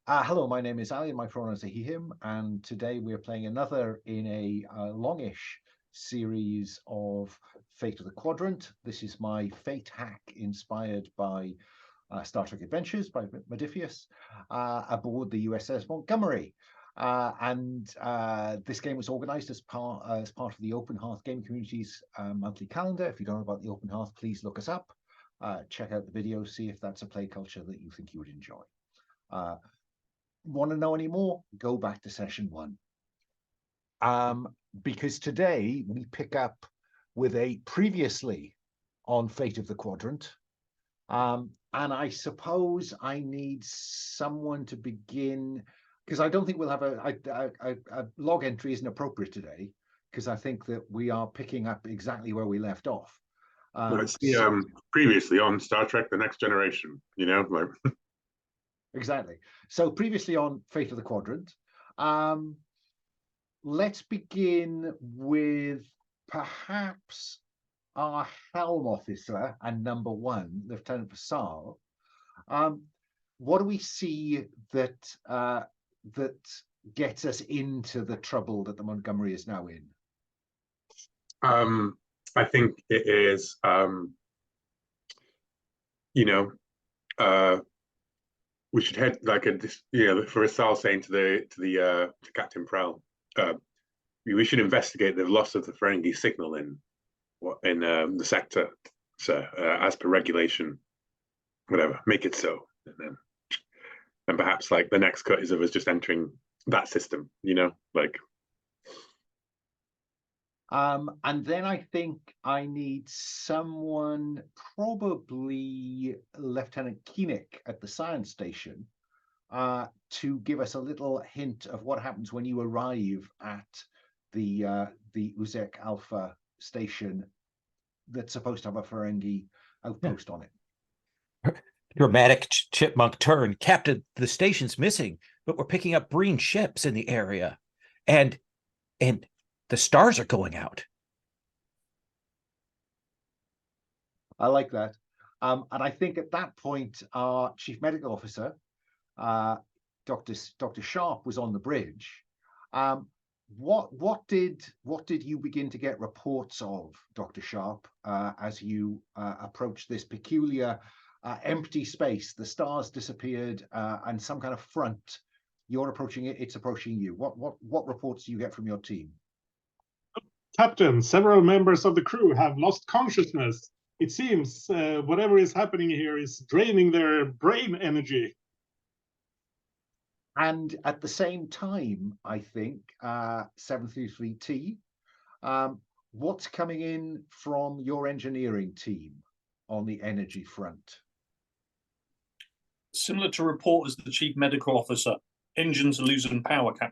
Hello, my name is Ali, and my pronouns are he, him, and today we're playing another in a longish series of Fate of the Quadrant. This is my Fate hack inspired by Star Trek Adventures by Modiphius aboard the USS Montgomery. This game was organized as part of the Open Hearth Game Community's monthly calendar. If you don't know about the Open Hearth, please look us up. Check out the video, see if that's a play culture that you think you would enjoy. Want to know any more? Go back to session 1. Because today we pick up with a previously on Fate of the Quadrant. And I suppose I need someone to begin, because I don't think we'll have a log entry isn't appropriate today, because I think that we are picking up exactly where we left off. It's the previously on Star Trek: The Next Generation, you know, like exactly. So previously on Fate of the Quadrant, let's begin with perhaps our helm officer and number 1, Lieutenant Vassal. What do we see that that gets us into the trouble that the Montgomery is now in? I think it is, we should head like for Vassal saying to Captain Prowl, we should investigate the loss of the Ferengi signal in the sector. So as per regulation, whatever, make it so, and perhaps like the next cut is of us just entering that system, you know, like. And then I think I need someone, probably Lieutenant Keenec at the science station, to give us a little hint of what happens when you arrive at the Uzek Alpha station that's supposed to have a Ferengi outpost on it. Dramatic chipmunk turn. Captain, the station's missing, but we're picking up Breen ships in the area. And the stars are going out. I like that. And I think at that point, our chief medical officer, Dr. Sharp, was on the bridge. What did you begin to get reports of, Dr. Sharp, as you approached this peculiar empty space? The stars disappeared, and some kind of front. You're approaching it; it's approaching you. What reports do you get from your team? Captain, several members of the crew have lost consciousness. It seems whatever is happening here is draining their brain energy. And at the same time, I think, 733T, what's coming in from your engineering team on the energy front? Similar to report as the chief medical officer, engines are losing power, Captain.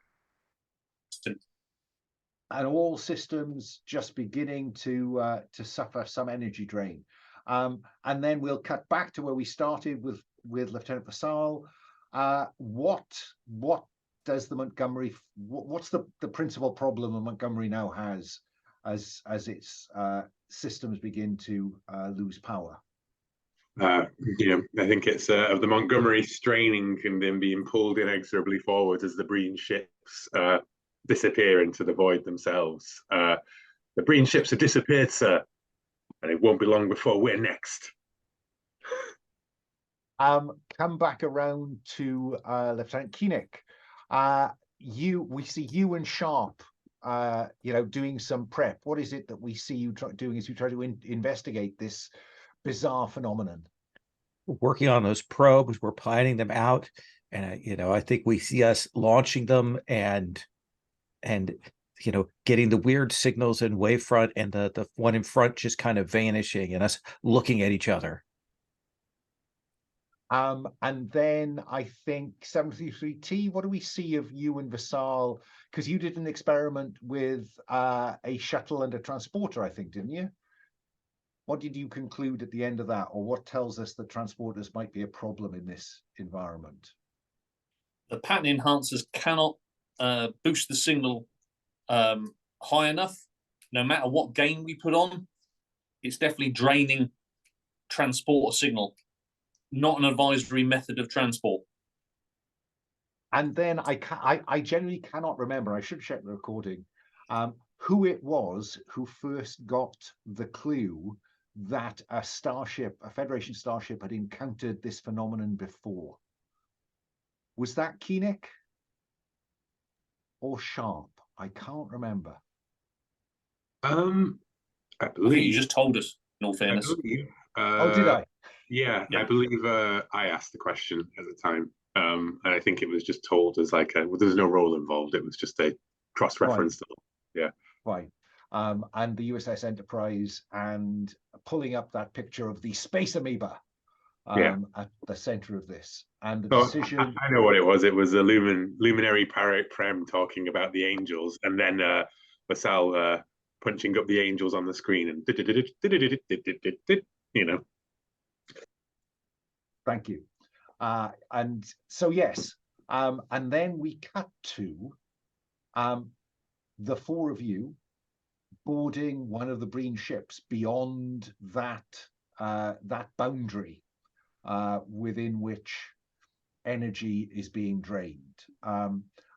And all systems just beginning to suffer some energy drain. And then we'll cut back to where we started with Lieutenant Vassal. What does the Montgomery? What's the principal problem the Montgomery now has as its systems begin to lose power? I think it's of the Montgomery straining and then being pulled inexorably forward as the Breen ships disappear into the void themselves. The Breen ships have disappeared, sir, and it won't be long before we're next. Come back around to Lieutenant Keenec. We see you and Sharp, doing some prep. What is it that we see you doing as you try to investigate this bizarre phenomenon? We're working on those probes. We're planning them out, and I think we see us launching them and getting the weird signals in wavefront, and the one in front just kind of vanishing, and us looking at each other. And then I think 733T, what do we see of you and Vassal? Because you did an experiment with a shuttle and a transporter, I think, didn't you? What did you conclude at the end of that, or what tells us that transporters might be a problem in this environment? The pattern enhancers cannot boost the signal high enough. No matter what gain we put on, it's definitely draining transporter signal. not an advisory method of transport. And then I genuinely cannot remember. I should check the recording. Who it was who first got the clue that a Federation starship, had encountered this phenomenon before. Was that Keenec or Sharp? I can't remember. I I think believe you just told us, in all I fairness. believe, Oh, did I? Yeah, Yeah. I believe I asked the question at the time, and I think it was just told as like there was no role involved. It was just a cross-reference. Yeah. Right. And the USS Enterprise, and pulling up that picture of the space amoeba at the center of this, and the decision. I know what it was. It was a luminary prem talking about the angels, and then Vassal punching up the angels on the screen, and you know. Thank you. And so yes, and then we cut to the four of you boarding one of the Breen ships beyond that boundary within which energy is being drained.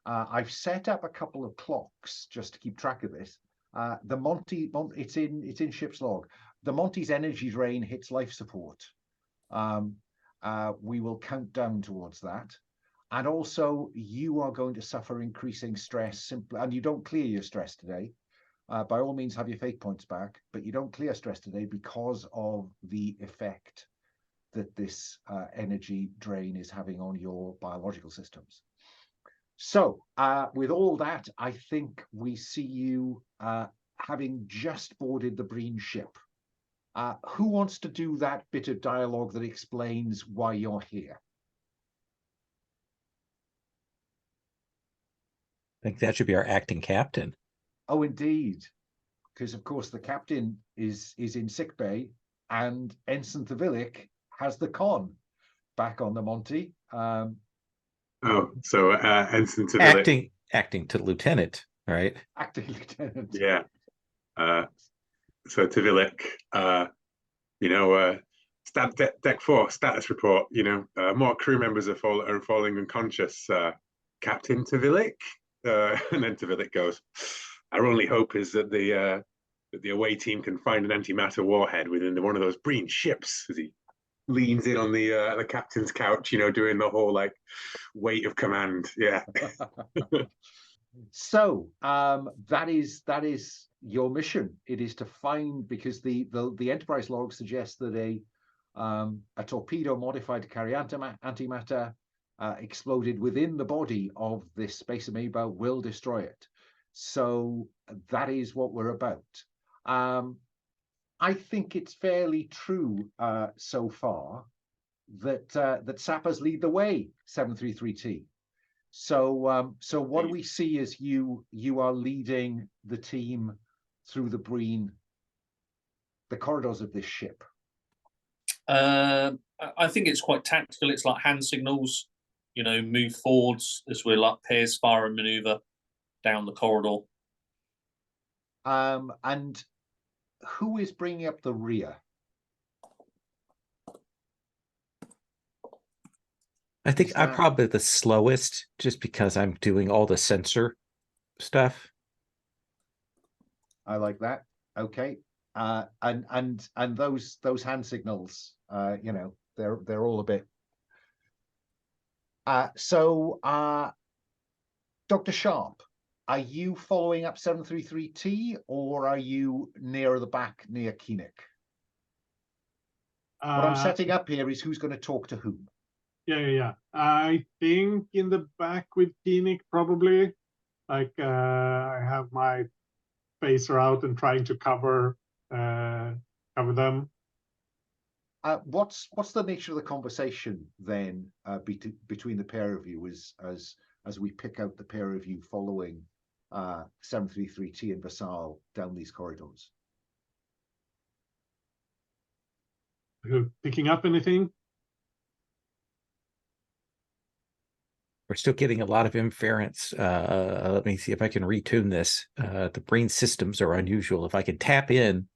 I've set up a couple of clocks just to keep track of this. The Monty, it's in ship's log. The Monty's energy drain hits life support. We will count down towards that. And also, you are going to suffer increasing stress simply, and you don't clear your stress today. By all means, have your fate points back, but you don't clear stress today because of the effect that this energy drain is having on your biological systems. So, with all that, I think we see you having just boarded the Breen ship. Who wants to do that bit of dialogue that explains why you're here? I think that should be our acting captain. Oh, indeed. Because, of course, the captain is in sickbay, and Ensign Thavilic has the con back on the Monty. So Ensign Thavilic. Acting to lieutenant, right? Acting lieutenant. Yeah. So Thavilic, deck 4 status report. More crew members are falling unconscious. Captain Thavilic, and then Thavilic goes, "Our only hope is that the away team can find an antimatter warhead within one of those Breen ships." As he leans in on the captain's couch, doing the whole like weight of command. Yeah. So that is your mission. It is to find, because the Enterprise log suggests that a torpedo modified to carry antimatter exploded within the body of this space amoeba will destroy it. So that is what we're about. I think it's fairly true so far that sappers lead the way, 733T. So what do we see as you are leading the team through the corridors of this ship? I think it's quite tactical. It's like hand signals, move forwards as we're like pairs fire and maneuver down the corridor. And who is bringing up the rear? I think I'm probably the slowest, just because I'm doing all the sensor stuff. I like that. Okay. And those hand signals, they're all a bit. Dr. Sharp, are you following up 733T, or are you near the back near Keenec? What I'm setting up here is who's going to talk to whom. Yeah. I think in the back with Keenec, probably. Like I have my phaser out and trying to cover them. What's the nature of the conversation then between the pair of you as we pick out the pair of you following 733T and Vassal down these corridors? Picking up anything? We're still getting a lot of inference. Let me see if I can retune this. The Breen systems are unusual. If I can tap in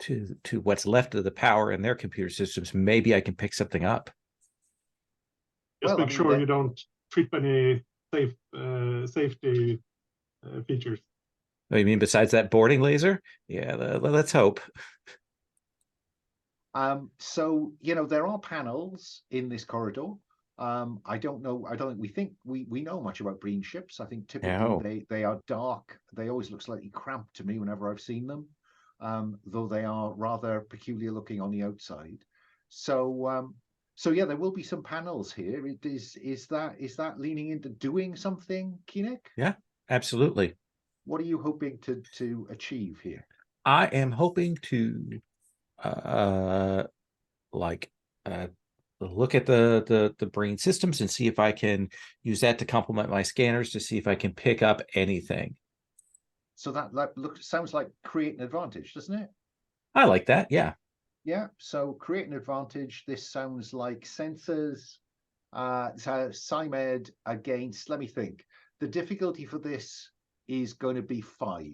to what's left of the power in their computer systems, maybe I can pick something up. Just Well, I make mean, sure that- you don't trip any safety features. Oh, you mean besides that boarding laser? Yeah, let's hope. So, you know, there are panels in this corridor. I don't know. I don't think we know much about Breen ships. I think typically No. they are dark. They always look slightly cramped to me whenever I've seen them, though they are rather peculiar looking on the outside. So, so yeah, there will be some panels here. Is that leaning into doing something, Keenec? Yeah, absolutely. What are you hoping to achieve here? I am hoping to like look at the Breen systems and see if I can use that to complement my scanners to see if I can pick up anything. So that sounds like create an advantage, doesn't it? I like that. Yeah. Yeah, so create an advantage. This sounds like sensors. So SciMed against, let me think. The difficulty for this is going to be 5,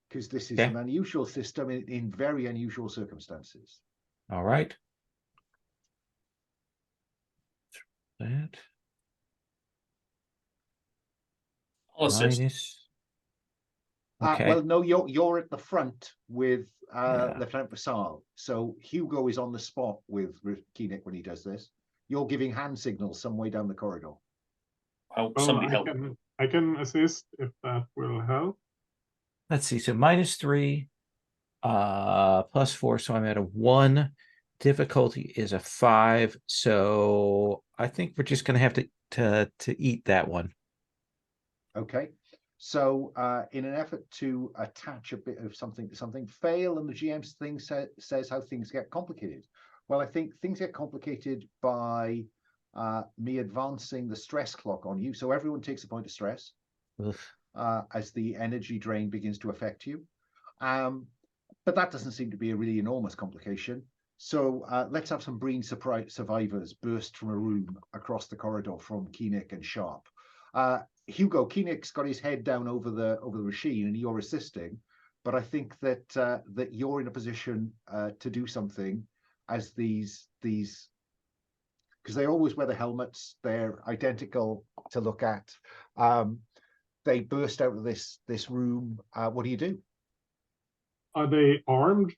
because this is Okay. an unusual system in very unusual circumstances. All right. That I'll assist. minus. Okay. Well, no, you're at the front with Yeah. Lieutenant Vassal. So Hugo is on the spot with Keenec when he does this. You're giving hand signals some way down the corridor. Well, Well, somebody help. I can assist if that will help. Let's see. So -3, +4. So I'm at a 1. Difficulty is a 5. So I think we're just going to have to eat that one. Okay. So in an effort to attach a bit of something to something, fail, and the GM's thing says how things get complicated. Well, I think things get complicated by me advancing the stress clock on you. So everyone takes a point of stress as the energy drain begins to affect you. But that doesn't seem to be a really enormous complication. So let's have some Breen survivors burst from a room across the corridor from Keenec and Sharp. Hugo, Keenec's got his head down over the machine, and you're assisting. But I think that that you're in a position to do something as these because they always wear the helmets. They're identical to look at. They burst out of this room. What do you do? Are they armed?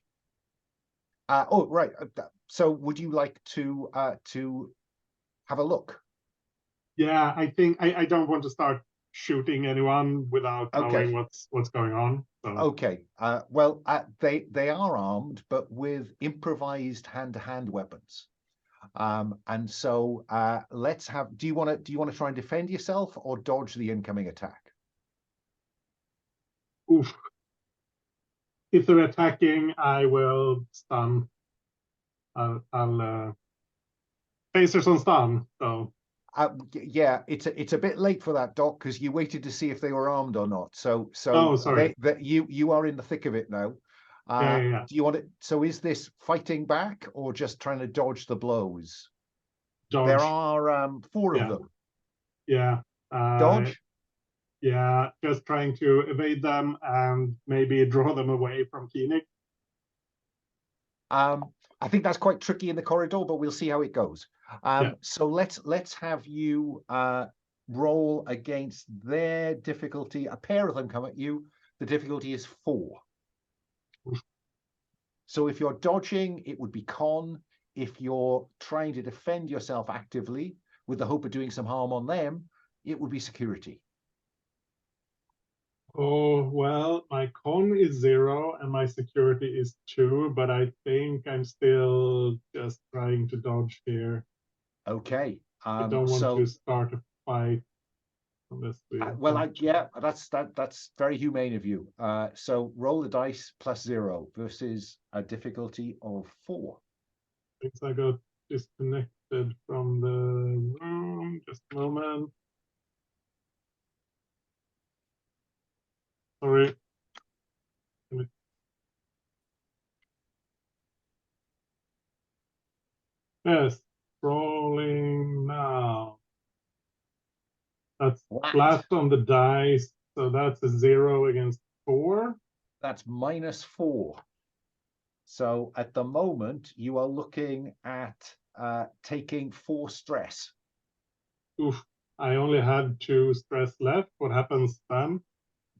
Oh, right. So would you like to have a look? Yeah, I think I don't want to start shooting anyone without Okay. knowing what's going on. So Okay. Well, they are armed, but with improvised hand-to-hand weapons. And so let's have. Do you want to try and defend yourself or dodge the incoming attack? oof. If they're attacking, I will stun. I'll phasers on stun. So Yeah, it's a bit late for that, Doc, because you waited to see if they were armed or not. So Oh, sorry. you are in the thick of it now. Yeah. Do you want it? So is this fighting back or just trying to dodge the blows? Dodge. There are 4 of them. Yeah. Dodge. Yeah, just trying to evade them and maybe draw them away from Keenec. I think that's quite tricky in the corridor, but we'll see how it goes. Yeah. So let's have you roll against their difficulty. A pair of them come at you. The difficulty is 4. So if you're dodging, it would be con. If you're trying to defend yourself actively with the hope of doing some harm on them, it would be security. Oh, well, my con is 0 and my security is 2, but I think I'm still just trying to dodge here. Okay. I don't want to start a fight unless we. Well, yeah, that's very humane of you. So roll the dice +0 versus a difficulty of 4. Thinks I got disconnected from the room. Just a moment. Sorry. Yes, rolling now. That's flat on the dice, so that's a 0 against 4. That's -4. So at the moment, you are looking at taking 4 stress. Oof, I only had 2 stress left. What happens then?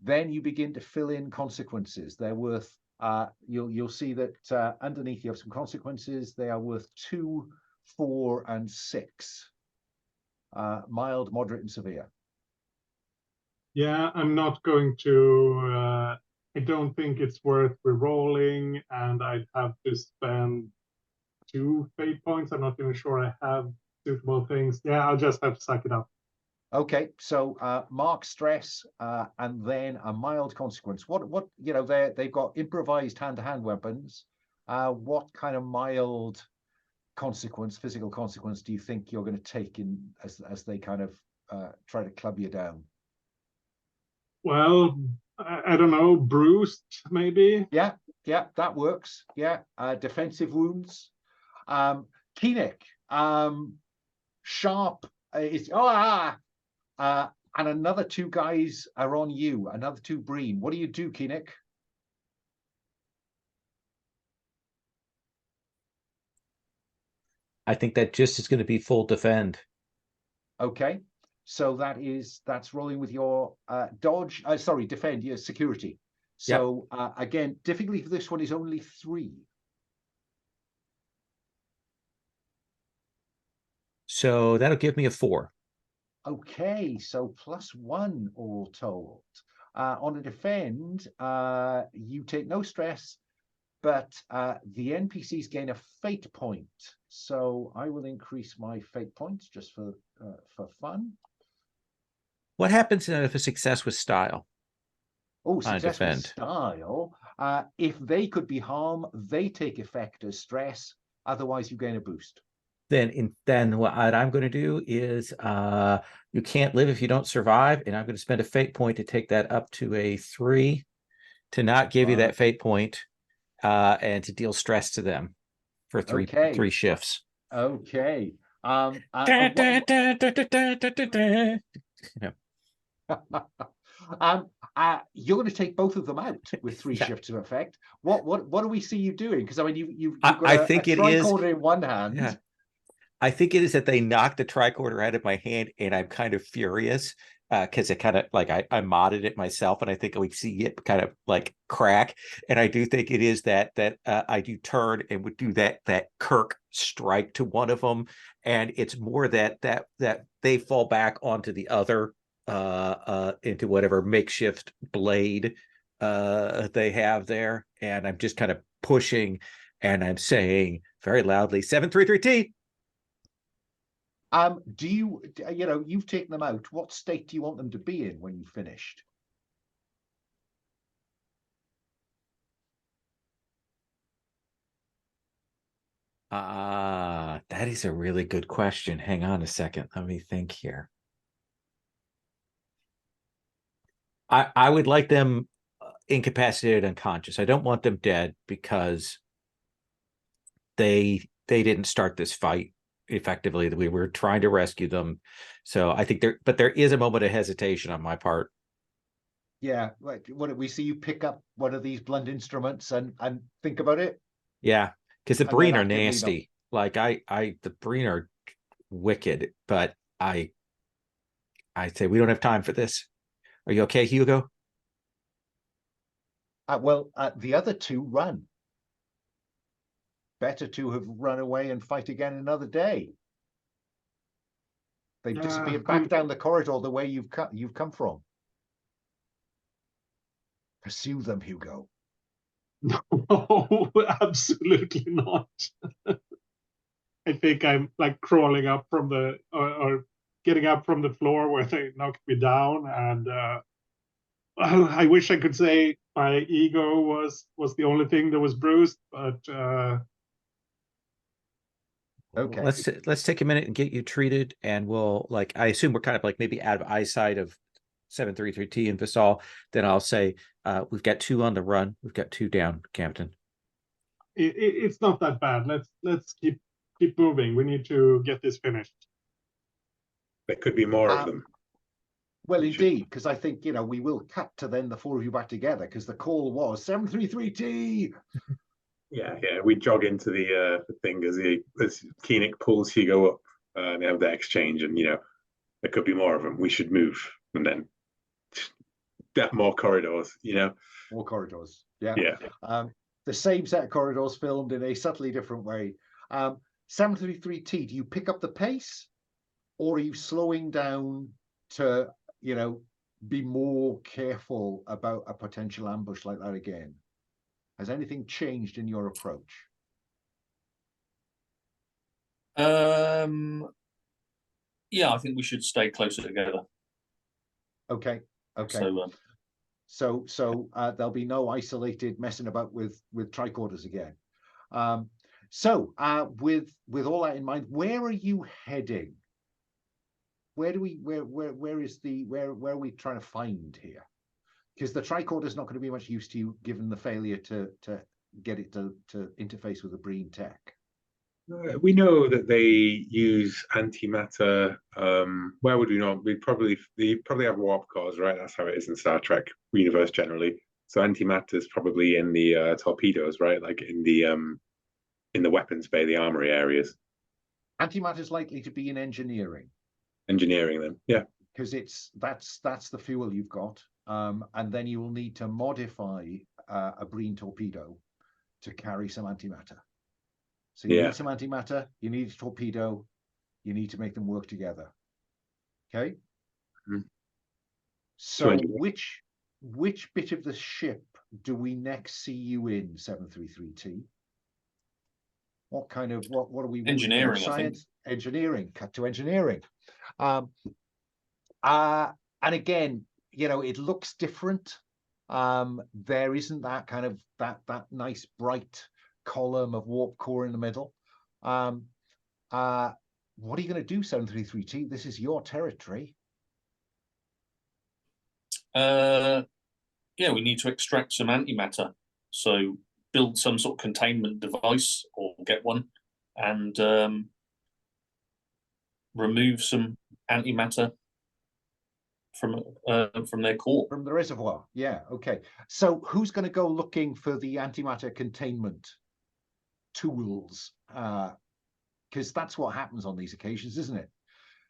Then you begin to fill in consequences. They're worth, you'll see that underneath you have some consequences. They are worth 2, 4, and 6. Mild, moderate, and severe. Yeah, I'm not going to. I don't think it's worth re-rolling, and I'd have to spend 2 fate points. I'm not even sure I have suitable things. Yeah, I'll just have to suck it up. Okay, so mark stress and then a mild consequence. What they've got improvised hand-to-hand weapons. What kind of mild consequence, physical consequence, do you think you're going to take in as they kind of try to club you down? Well, I don't know, bruised maybe. Yeah, that works. Yeah, defensive wounds. Keenec, sharp is and another 2 guys are on you. Another 2 Breen. What do you do, Keenec? I think that just is going to be full defend. Okay, so that's rolling with your dodge. Sorry, defend your security. So again, difficulty for this one is only 3. So that'll give me a 4. Okay, so +1 all told. On a defend, you take no stress, but the NPCs gain a fate point. So I will increase my fate points just for fun. What happens if a success with style? Oh, success with defend. style. If they could be harm, they take effect as stress. Otherwise, you gain a boost. Then what I'm going to do is you can't live if you don't survive, and I'm going to spend a fate point to take that up to a 3 to not give you that fate point and to deal stress to them for 3 shifts. Okay. You're going to take both of them out with 3 shifts of effect. What do we see you doing? Because I mean, you've got a tricorder in one hand. Yeah. I think it is that they knocked the tricorder out of my hand, and I'm kind of furious because it kind of like I modded it myself, and I think we see it kind of like crack. And I do think it is that I do turn and would do that Kirk strike to one of them, and it's more that they fall back onto the other into whatever makeshift blade they have there, and I'm just kind of pushing, and I'm saying very loudly 733T. Do you've taken them out. What state do you want them to be in when you've finished? That is a really good question. Hang on a second. Let me think here. I would like them incapacitated, unconscious. I don't want them dead because they didn't start this fight effectively. That we were trying to rescue them. So I think there is a moment of hesitation on my part. Yeah, like what we see you pick up one of these blunt instruments and think about it. Yeah, because the Breen are nasty. Like the Breen are wicked, but I say we don't have time for this. Are you okay, Hugo? The other 2 run. Better to have run away and fight again another day. They've disappeared back down the corridor the way you've come from. Pursue them, Hugo. No, absolutely not. I think I'm like crawling up from the or getting up from the floor where they knocked me down, and I wish I could say my ego was the only thing that was bruised, but okay. Let's take a minute and get you treated, and we'll I assume we're kind of like maybe out of eyesight of 733T and Visal. Then I'll say we've got 2 on the run. We've got 2 down, Captain. It's not that bad. Let's keep moving. We need to get this finished. There could be more of them. Well, indeed, because I think we will cut to then the 4 of you back together, because the call was 733T. Yeah. We jog into the thing as Keenec pulls Hugo up, and they have the exchange, and there could be more of them. We should move, and then get more corridors. More corridors. Yeah. Yeah. The same set of corridors filmed in a subtly different way. 733T, do you pick up the pace, or are you slowing down to, be more careful about a potential ambush like that again? Has anything changed in your approach? Yeah, I think we should stay closer together. Okay. So there'll be no isolated messing about with tricorders again. With all that in mind, where are you heading? Where are we trying to find here? Because the tricorder is not going to be much use to you, given the failure to get it to interface with the Breen tech. We know that they use antimatter. Where would we not? They probably have warp cores, right? That's how it is in Star Trek universe generally. So antimatter is probably in the torpedoes, right? Like in the weapons bay, the armory areas. Antimatter is likely to be in engineering. Engineering, then, yeah. Because that's the fuel you've got, and then you will need to modify a Breen torpedo to carry some antimatter. So you need some antimatter, you need a torpedo, you need to make them work together. Okay. Mm-hmm. So which bit of the ship do we next see you in, 733T? What are we? Engineering, science, I think. Engineering. Cut to engineering. And again, it looks different. There isn't that kind of that nice bright column of warp core in the middle. What are you going to do, 733T? This is your territory. Yeah, we need to extract some antimatter. So build some sort of containment device or get one, and remove some antimatter from their core. From the reservoir. Yeah, okay. So who's going to go looking for the antimatter containment tools? Because that's what happens on these occasions, isn't it?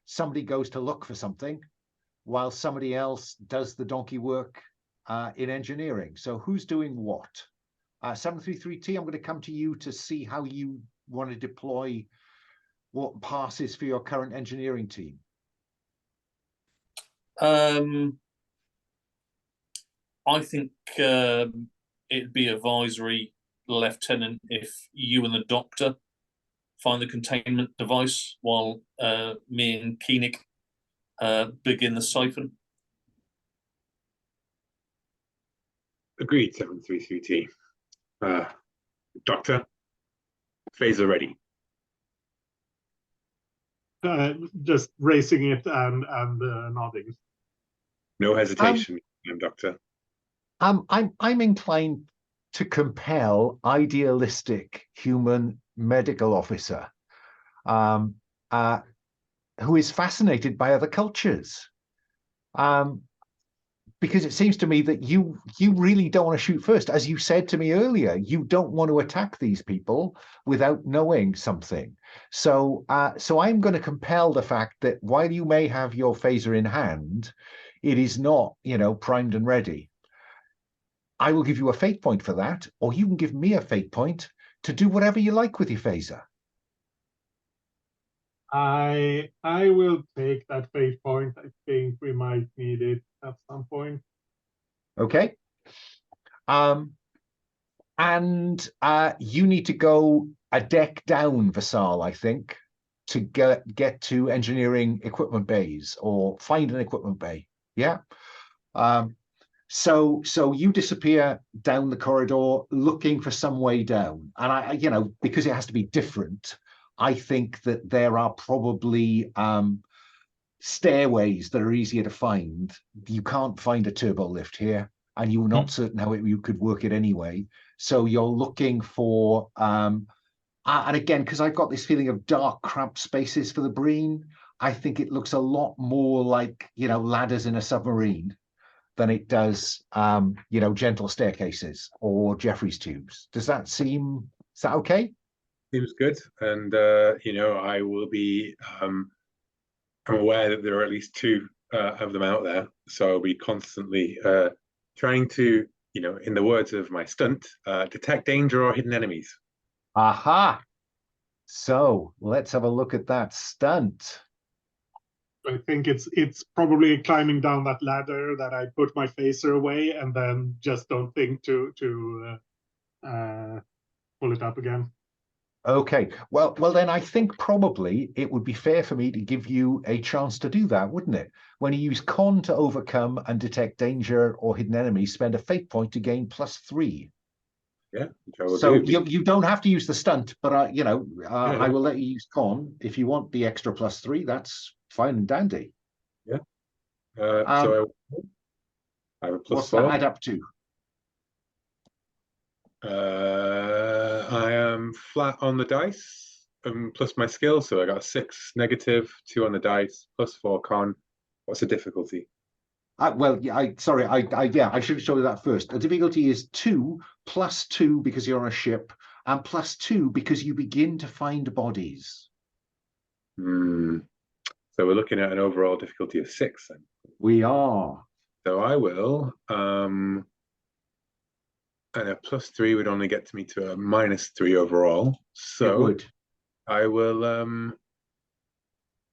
Somebody goes to look for something while somebody else does the donkey work in engineering. So who's doing what? 733T, I'm going to come to you to see how you want to deploy what passes for your current engineering team. I think it'd be advisory, Lieutenant, if you and the doctor find the containment device while me and Keenec begin the siphon. Agreed, 733T. Doctor, phaser ready. Just raising it and nodding. No hesitation, Doctor. I'm inclined to compel idealistic human medical officer who is fascinated by other cultures. Because it seems to me that you really don't want to shoot first. As you said to me earlier, you don't want to attack these people without knowing something. So I'm going to compel the fact that while you may have your phaser in hand, it is not, primed and ready. I will give you a fate point for that, or you can give me a fate point to do whatever you like with your phaser. I will take that fate point. I think we might need it at some point. Okay. And you need to go a deck down, Vassal, I think, to get to engineering equipment bays or find an equipment bay. Yeah. So you disappear down the corridor looking for some way down. And I because it has to be different, I think that there are probably stairways that are easier to find. You can't find a turbo lift here, and you're not certain how you could work it anyway. So you're looking for, and again, because I've got this feeling of dark, cramped spaces for the Breen, I think it looks a lot more like, ladders in a submarine than it does, gentle staircases or Jeffrey's tubes. Is that okay? Seems good. And, I will be I'm aware that there are at least two of them out there, so I'll be constantly trying to, in the words of my stunt, detect danger or hidden enemies. Aha! So let's have a look at that stunt. I think it's probably climbing down that ladder that I put my phaser away and then just don't think to pull it up again. Okay, well then I think probably it would be fair for me to give you a chance to do that, wouldn't it? When you use con to overcome and detect danger or hidden enemies, spend a fate point to gain +3. Yeah, which I will So do. you don't have to use the stunt, but I Yeah. will let you use con if you want the extra +3. That's fine and dandy. Yeah. So I have a What's +4. that add up to? I am flat on the dice, plus my skill, so I got a 6 negative, 2 on the dice, +4 con. What's the difficulty? Well, yeah, I should have shown you that first. The difficulty is 2 +2 because you're on a ship, and +2 because you begin to find bodies. So we're looking at an overall difficulty of 6 then. We are. So I will, and a +3 would only get me to a -3 overall. So It would. I will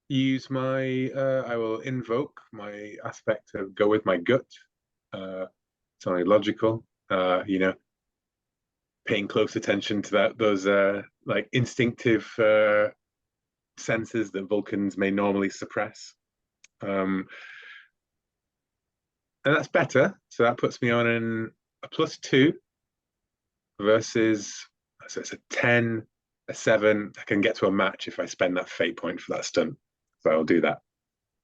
use my, I will invoke my aspect of go with my gut. It's only logical, paying close attention to those like instinctive senses that Vulcans may normally suppress. And that's better. So that puts me on a +2 versus, so it's a 10, a 7. I can get to a match if I spend that fate point for that stunt. So I'll do that.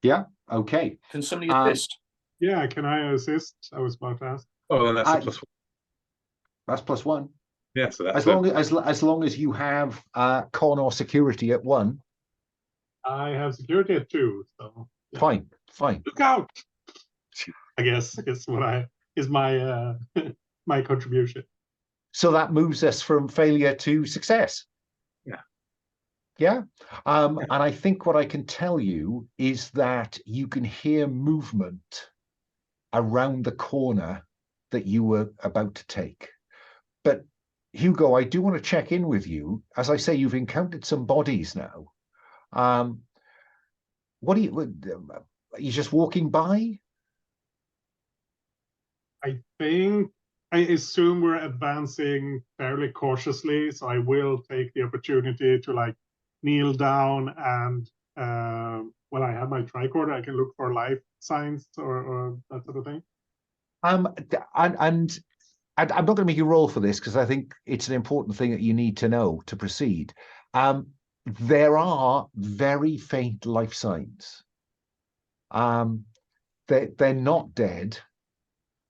Yeah. Okay. Can somebody assist? Yeah, can I assist? I was about to ask. Oh, then that's a +1. That's +1. Yeah, so that's as long as you have con or security at 1. I have security at 2, so yeah. Fine. Look out! I guess is my my contribution. So that moves us from failure to success. Yeah. And I think what I can tell you is that you can hear movement around the corner that you were about to take. But Hugo, I do want to check in with you. As I say, you've encountered some bodies now. What are you just walking by? I assume we're advancing fairly cautiously, so I will take the opportunity to kneel down and when I have my tricorder, I can look for life signs or that sort of thing. And I'm not going to make you roll for this because I think it's an important thing that you need to know to proceed. There are very faint life signs. They're not dead.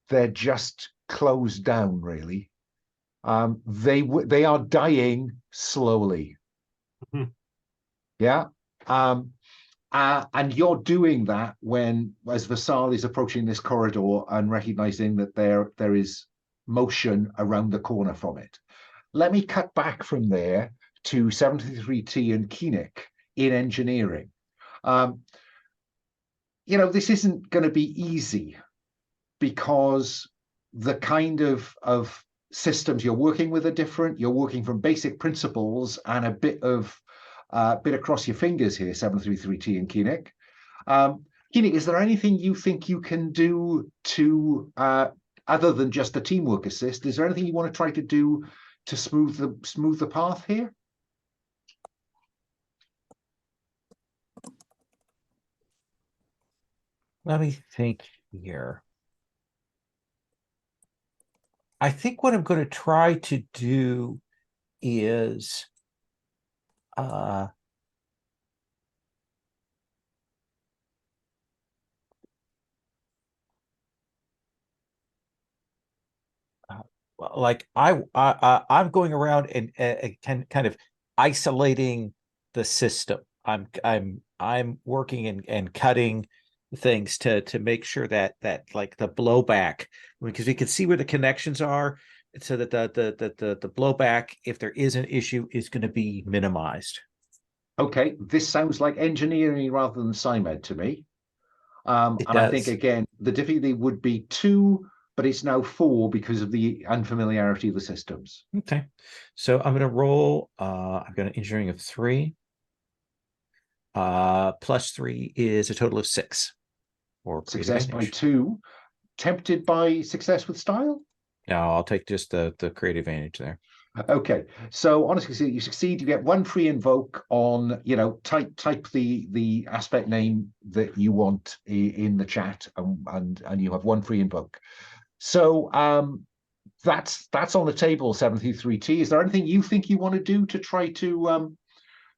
They're just closed down, really. They are dying slowly. Mm-hmm. Yeah. And you're doing that as Vassal is approaching this corridor and recognizing that there is motion around the corner from it. Let me cut back from there to 73T and Keenec in engineering. This isn't going to be easy because the kind of systems you're working with are different. You're working from basic principles and a bit across your fingers here, 733T and Keenec. Keenec, is there anything you think you can do to, other than just the teamwork assist, is there anything you want to try to do to smooth the path here? Let me think here. I think what I'm going to try to do is I'm going around and kind of isolating the system. I'm working and cutting things to make sure that like the blowback, because we can see where the connections are, so that the blowback, if there is an issue, is going to be minimized. Okay, this sounds like engineering rather than SciMed to me. It And I think, does. again, the difficulty would be 2, but it's now 4 because of the unfamiliarity of the systems. Okay. So I'm going to roll. I've got an engineering of 3. Plus 3 is a total of 6. Or Success by advantage. 2. Tempted by success with style? No, I'll take just the creative advantage there. Okay, so honestly, you succeed. You get 1 free invoke on, type the aspect name that you want in the chat, and you have 1 free invoke. So that's on the table. 73T. Is there anything you think you want to do to try to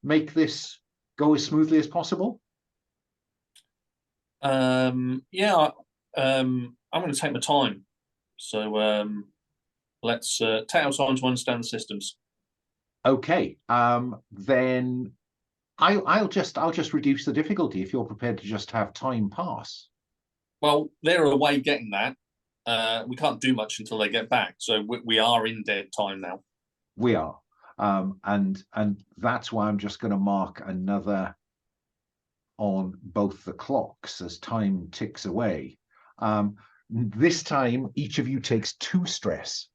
make this go as smoothly as possible? Yeah, I'm going to take my time. So let's take our time to understand the systems. Okay, then I'll just reduce the difficulty if you're prepared to just have time pass. Well, they're away getting that. We can't do much until they get back, so we are in dead time now. We are, and that's why I'm just going to mark another on both the clocks as time ticks away. This time, each of you takes 2 stress.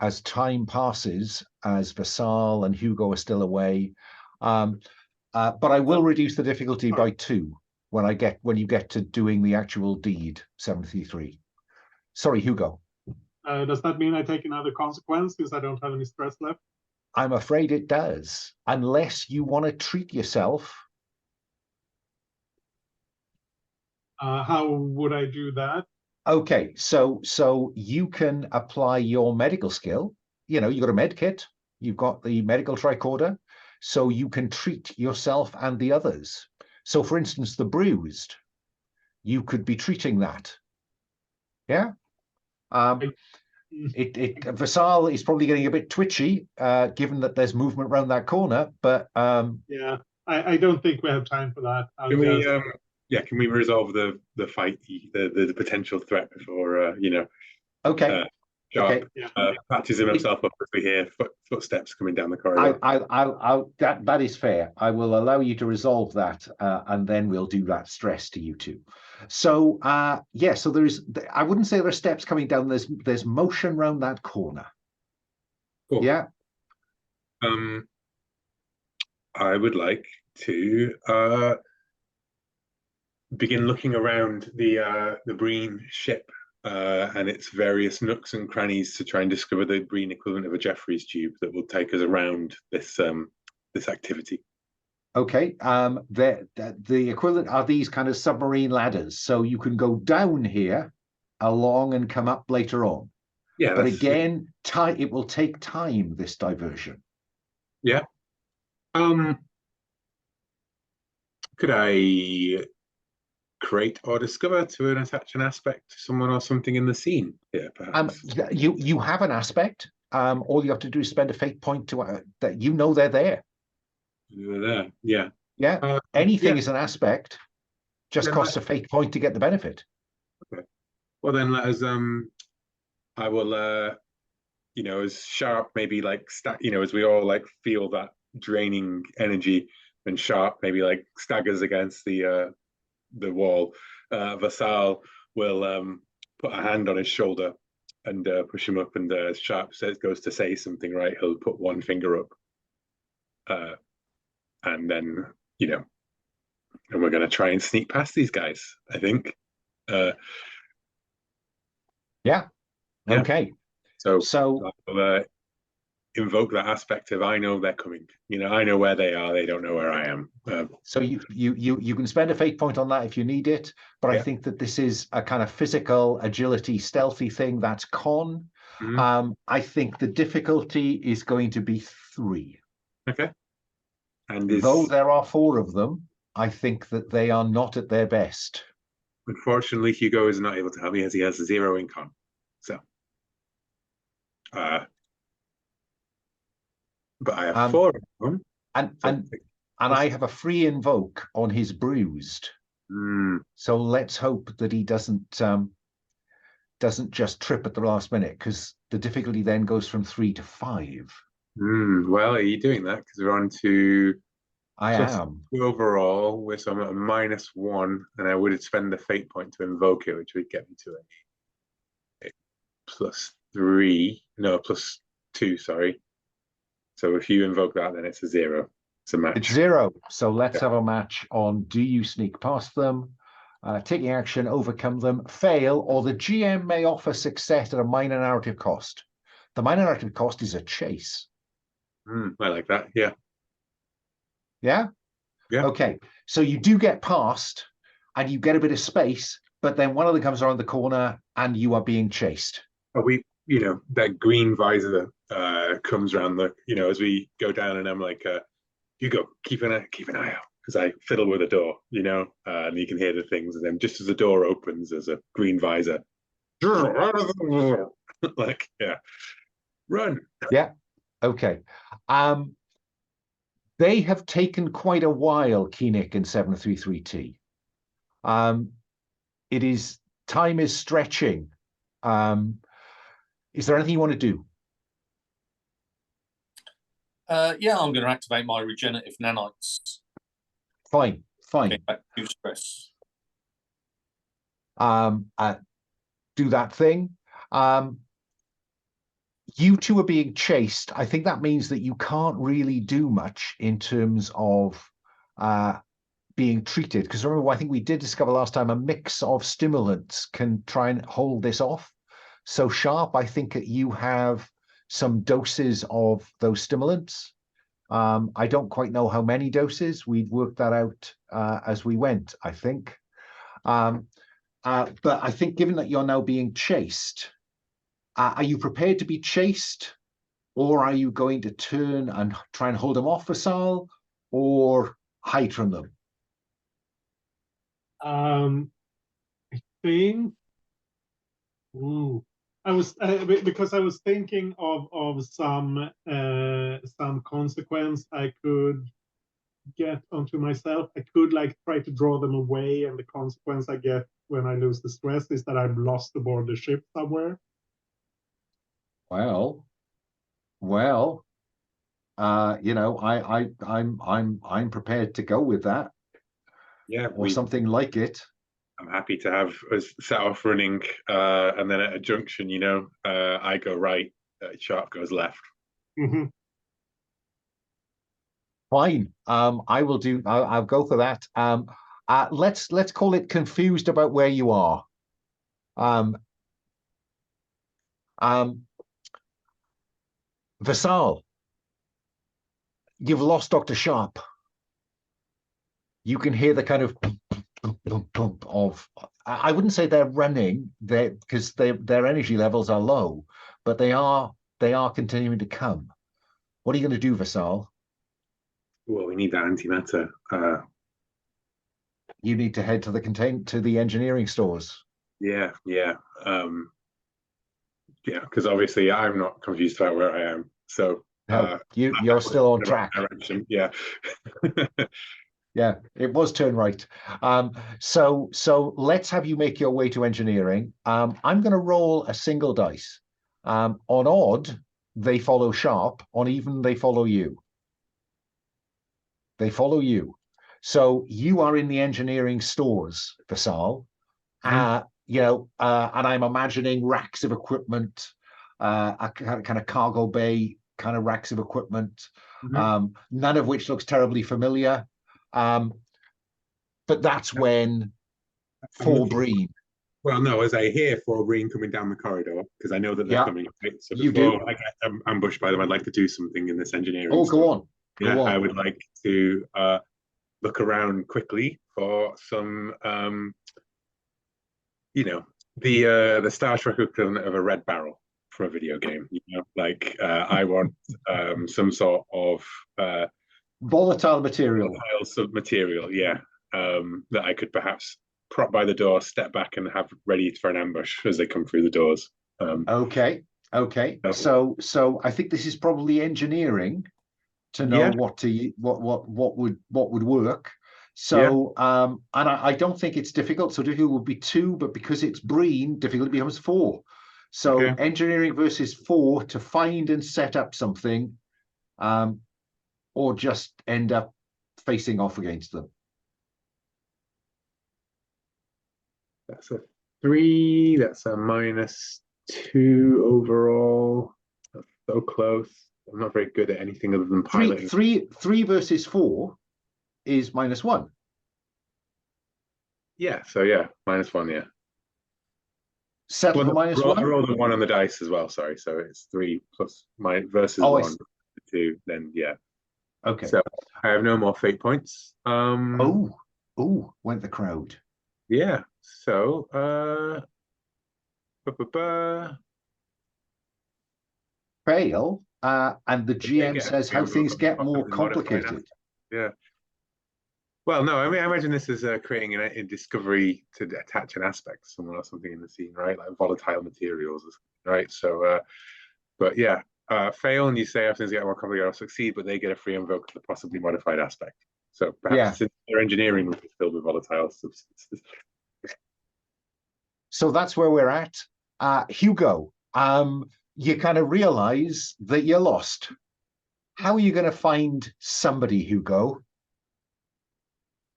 As time passes, as Vassal and Hugo are still away, but I will reduce the difficulty by 2 when you get to doing the actual deed. 73. Sorry, Hugo. Does that mean I take another consequence since I don't have any stress left? I'm afraid it does, unless you want to treat yourself. How would I do that? Okay, so you can apply your medical skill. You've got a med kit, you've got the medical tricorder, so you can treat yourself and the others. So, for instance, the bruised, you could be treating that. Yeah. Vassal is probably getting a bit twitchy, given that there's movement around that corner. But yeah, I don't think we have time for that. Can we resolve the fight, the potential threat before okay. Sharp Yeah. patches himself up as we hear footsteps coming down the corridor. That is fair. I will allow you to resolve that, and then we'll do that stress to you two. So so there's. I wouldn't say there are steps coming down. There's motion around that corner. Cool. Yeah. I would like to begin looking around the Breen ship and its various nooks and crannies to try and discover the Breen equivalent of a Jeffries tube that will take us around this activity. Okay. The equivalent are these kind of submarine ladders, so you can go down here, along, and come up later on. Yeah. But again, it will take time. This diversion. Yeah. Could I create or discover to attach an aspect to someone or something in the scene here, perhaps? You have an aspect. All you have to do is spend a fate point to that they're there. They're there. Yeah. Yeah. Anything is an aspect. Just costs a fate point to get the benefit. Okay. Well, then let us. I will. As Sharp maybe as we all feel that draining energy, and Sharp maybe staggers against the wall. Vassal will put a hand on his shoulder and push him up, and Sharp goes to say something, right? He'll put one finger up, and then and we're going to try and sneak past these guys, I think. Yeah. Okay. So I'll invoke that aspect of I know they're coming. I know where they are. They don't know where I am. So you can spend a fate point on that if you need it, but I think that this is a kind of physical agility, stealthy thing. That's con. Mm-hmm. I think the difficulty is going to be 3. Okay. And though there are 4 of them, I think that they are not at their best. Unfortunately, Hugo is not able to help me as he has 0 in con. So. But I have 4 of them. And I have a free invoke on his bruised. So let's hope that he doesn't just trip at the last minute, because the difficulty then goes from 3 to 5. Well, are you doing that? Because we're on to I plus am. 2 overall, with I'm at a -1, and I would spend the fate point to invoke it, which would get me to a +3. No, +2, sorry. So if you invoke that, then it's a 0. It's a match. It's 0. So let's have a match on do you sneak past them, taking action, overcome them, fail, or the GM may offer success at a minor narrative cost. The minor narrative cost is a chase. I like that. Yeah. Yeah? Yeah. Okay. So you do get past and you get a bit of space, but then one of them comes around the corner and you are being chased. But that green visor comes around as we go down, and I'm like, Hugo, keep an eye out, because I fiddle with the door, and you can hear the things, and then just as the door opens, there's a green visor. Like, yeah. Run. Yeah. Okay. They have taken quite a while, Keenec and 733T. Time is stretching. Is there anything you want to do? Yeah, I'm going to activate my regenerative nanites. Fine. Back to stress. Do that thing. You two are being chased. I think that means that you can't really do much in terms of being treated. Because remember, I think we did discover last time a mix of stimulants can try and hold this off. So Sharp, I think that you have some doses of those stimulants. I don't quite know how many doses. We'd worked that out as we went, I think. But I think given that you're now being chased, are you prepared to be chased, or are you going to turn and try and hold them off, Vassal, or hide from them? I think. I was because I was thinking of some consequence I could get onto myself. I could try to draw them away, and the consequence I get when I lose the stress is that I'm lost aboard the ship somewhere. Well, I'm prepared to go with that. Yeah, or something like it. I'm happy to have us set off running, and then at a junction, I go right, Sharp goes left. Mm-hmm. Fine. I will do. I'll go for that. Let's call it confused about where you are. Vassal, you've lost Dr. Sharp. You can hear the kind of bump of. I wouldn't say they're running, because their energy levels are low, but they are continuing to come. What are you going to do, Vassal? Well, we need that antimatter. You need to head to the engineering stores. Yeah. Because obviously I'm not confused about where I am. So no, you're still on track. Direction. Yeah. Yeah, it was turn right. So let's have you make your way to engineering. I'm going to roll a single dice. On odd, they follow Sharp. On even, they follow you. They follow you. So you are in the engineering stores, Vassal. And I'm imagining racks of equipment, a kind of cargo bay, kind of racks of equipment, none of which looks terribly familiar. But that's when for Breen. Well, no, as I hear for Breen coming down the corridor, because I know that they're coming. Right? So before I get ambushed by them, I'd like to do something in this engineering. Oh, go on. Yeah, I would like to look around quickly for some, the Star Trek equivalent of a red barrel for a video game. I want some sort of volatile material. That I could perhaps prop by the door, step back, and have ready for an ambush as they come through the doors. Okay. So I think this is probably engineering to know what would work. So and I don't think it's difficult. So difficult would be 2, but because it's Breen, difficult becomes 4. So engineering versus 4 to find and set up something or just end up facing off against them. That's a 3. That's a -2 overall. That's so close. I'm not very good at anything other than piloting. Three versus 4 is -1. Yeah, so yeah, -1, yeah. Settle for I -1? rolled a 1 on the dice as well, sorry. So it's 3 plus my versus 1, 2, then yeah. Okay. So I have no more fate points. Oh, went the crowd. Yeah, so fail, and the GM says how things get more modified complicated. Yeah. Well, no, I mean, I imagine this is creating a discovery to attach an aspect to someone or something in the scene, right? Like volatile materials, right? So, but yeah, fail and you say everything's getting more complicated, or succeed, but they get a free invoke to the possibly modified aspect. So perhaps their engineering would be filled with volatile substances. So that's where we're at. Hugo, you kind of realize that you're lost. How are you going to find somebody, Hugo?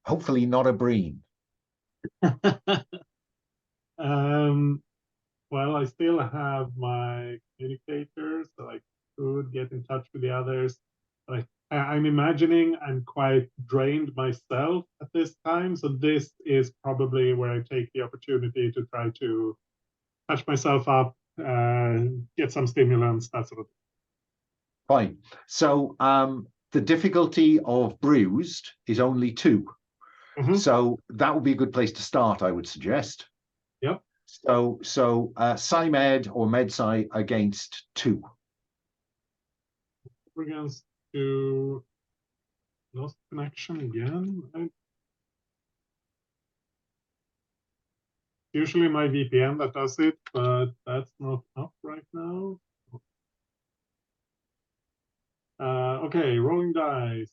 Hopefully not a Breen. Well, I still have my communicator, so I could get in touch with the others. But I'm imagining I'm quite drained myself at this time, so this is probably where I take the opportunity to try to patch myself up, get some stimulants, that sort of thing. Fine. So the difficulty of bruised is only 2. So that would be a good place to start, I would suggest. Yep. So Sci-Med or Med-Sci against 2. Against 2. Lost connection again. Right? Usually my VPN that does it, but that's not up right now. Okay, rolling dice.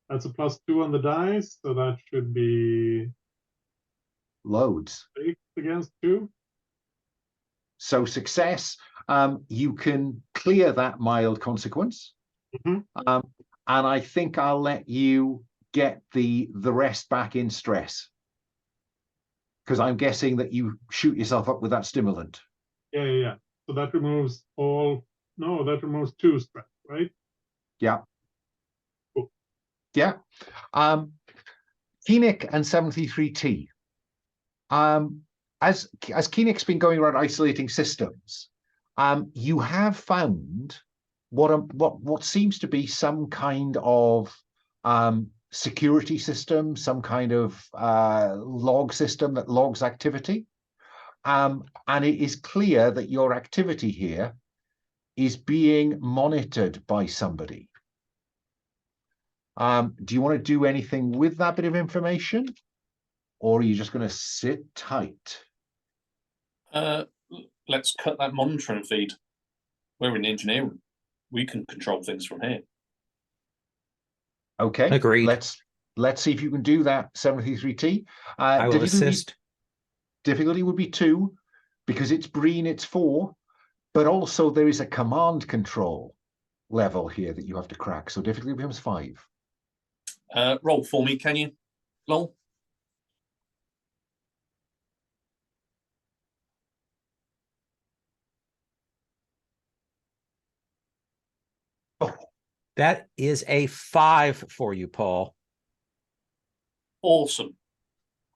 That's a +2 on the dice, so that should be loads. 6 against 2. So success, you can clear that mild consequence. And I think I'll let you get the rest back in stress. Because I'm guessing that you shoot yourself up with that stimulant. Yeah. So that removes all, no, that removes 2 stress, right? Yeah. Cool. Yeah. Keenec and 73T. As Keenec's been going around isolating systems, you have found what seems to be some kind of security system, some kind of log system that logs activity. And it is clear that your activity here is being monitored by somebody. Do you want to do anything with that bit of information? Or are you just going to sit tight? Let's cut that monitoring feed. We're in engineering. We can control things from here. Okay. Agreed. Let's see if you can do that, 73T. I will assist. Difficulty would be 2, because it's Breen, it's 4, but also there is a command control level here that you have to crack. So difficulty becomes 5. Roll for me, can you? Lol. That is a 5 for you, Paul. Awesome.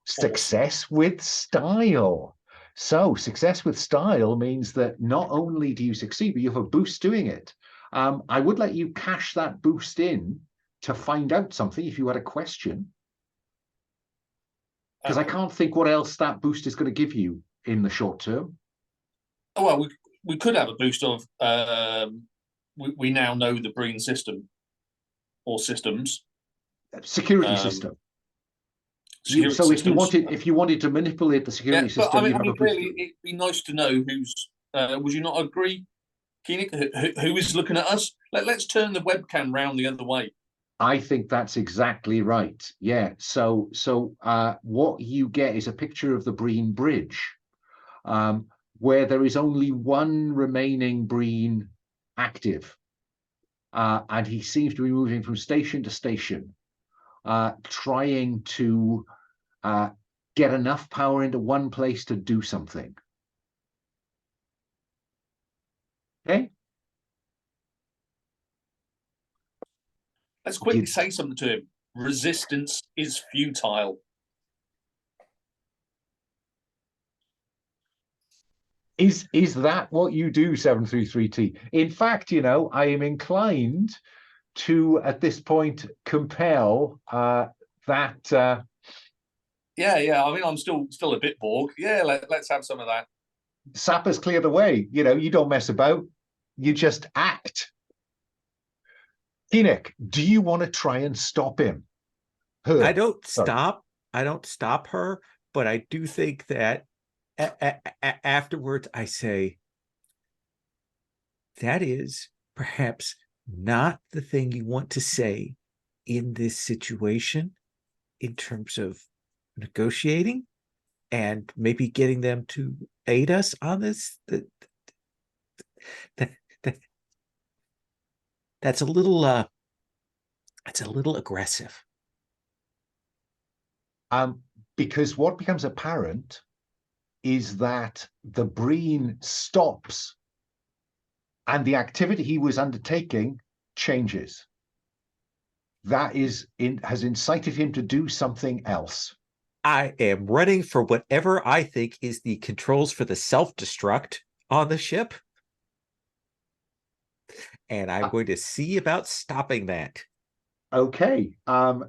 Success with style. So success with style means that not only do you succeed, but you have a boost doing it. I would let you cash that boost in to find out something if you had a question. Because I can't think what else that boost is going to give you in the short term. Oh, well, we could have a boost of we now know the Breen system or systems. Security system. So if you wanted to manipulate the security system, but I mean really, it'd be nice to know who's. Would you not agree, Keenec? Who is looking at us? Let's turn the webcam round the other way. I think that's exactly right. Yeah. So what you get is a picture of the Breen Bridge, where there is only one remaining Breen active. and he seems to be moving from station to station, trying to get enough power into one place to do something. Okay. Let's quickly say something to him. Resistance is futile. Is that what you do, 733T? In fact, you know, I am inclined to, at this point, compel that. Yeah. I mean, I'm still a bit Borg. Yeah, let's have some of that. Sappers clear the way. You know, you don't mess about. You just act. Keenec, do you want to try and stop him? I don't stop her, but I do think that afterwards I say, that is perhaps not the thing you want to say in this situation in terms of negotiating and maybe getting them to aid us on this. That's a little aggressive. Because what becomes apparent is that the Breen stops and the activity he was undertaking changes. That has incited him to do something else. I am running for whatever I think is the controls for the self-destruct on the ship. And I'm going to see about stopping that. Okay.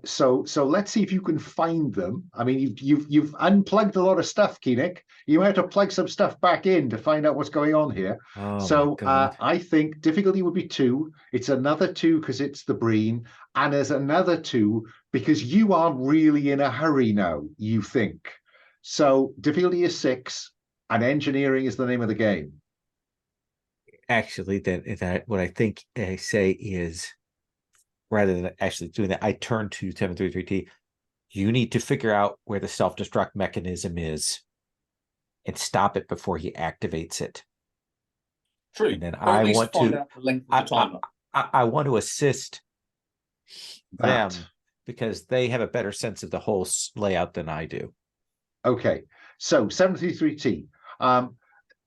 So let's see if you can find them. I mean, you've unplugged a lot of stuff, Keenec. You might have to plug some stuff back in to find out what's going on here. Oh, so my God. I think difficulty would be 2. It's another 2 because it's the Breen, and there's another 2 because you are really in a hurry now, you think. So difficulty is 6, and engineering is the name of the game. Actually, that what I think I say is, rather than actually doing that, I turn to 733T. You need to figure out where the self-destruct mechanism is and stop it before he activates it. True. And then Or at least find out the length of the timer. I want to assist them because they have a better sense of the whole layout than I do. Okay. So 733T.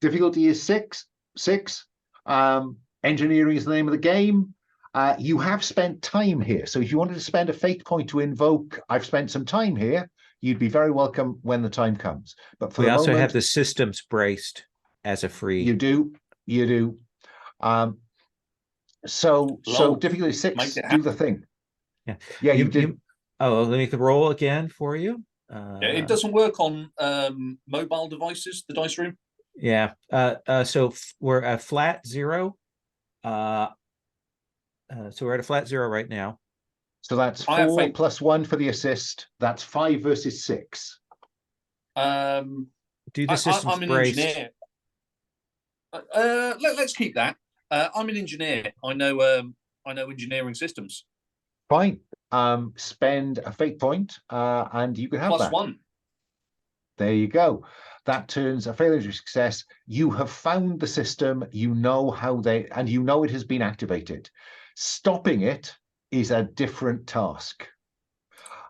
Difficulty is 6. Engineering is the name of the game. You have spent time here. So if you wanted to spend a fate point to invoke, I've spent some time here, you'd be very welcome when the time comes. But for we the also moment, have the systems braced as a free. You do. So difficulty 6, do the thing. Yeah, you did. Let me roll again for you. Yeah, it doesn't work on mobile devices, the dice room. Yeah. So we're at flat 0. So we're at a flat 0 right now. So that's 4 plus 1 for the assist. That's 5 versus 6. Do the systems I'm an braced. engineer. Let's keep that. I'm an engineer. I know engineering systems. Fine. Spend a fate point, and you can have Plus that. 1. There you go. That turns a failure to success. You have found the system. You know you know it has been activated. Stopping it is a different task.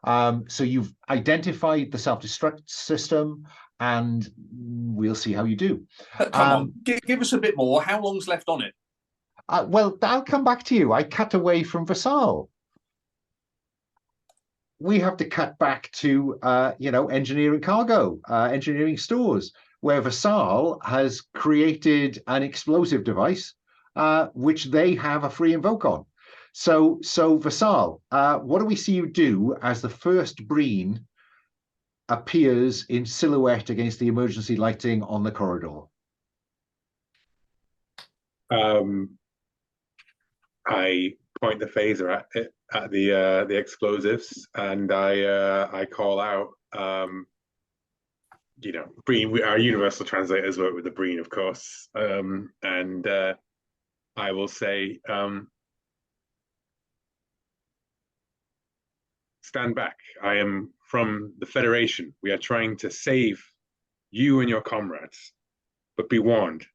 So you've identified the self-destruct system, and we'll see how you do. Come on, give us a bit more. How long's left on it? Well, I'll come back to you. I cut away from Vassal. We have to cut back to, engineering cargo, engineering stores, where Vassal has created an explosive device, which they have a free invoke on. So Vassal, what do we see you do as the first Breen appears in silhouette against the emergency lighting on the corridor? I point the phaser at the explosives, and I call out, Breen. Our universal translators work with the Breen, of course, and I will say, stand back. I am from the Federation. We are trying to save you and your comrades, but be warned.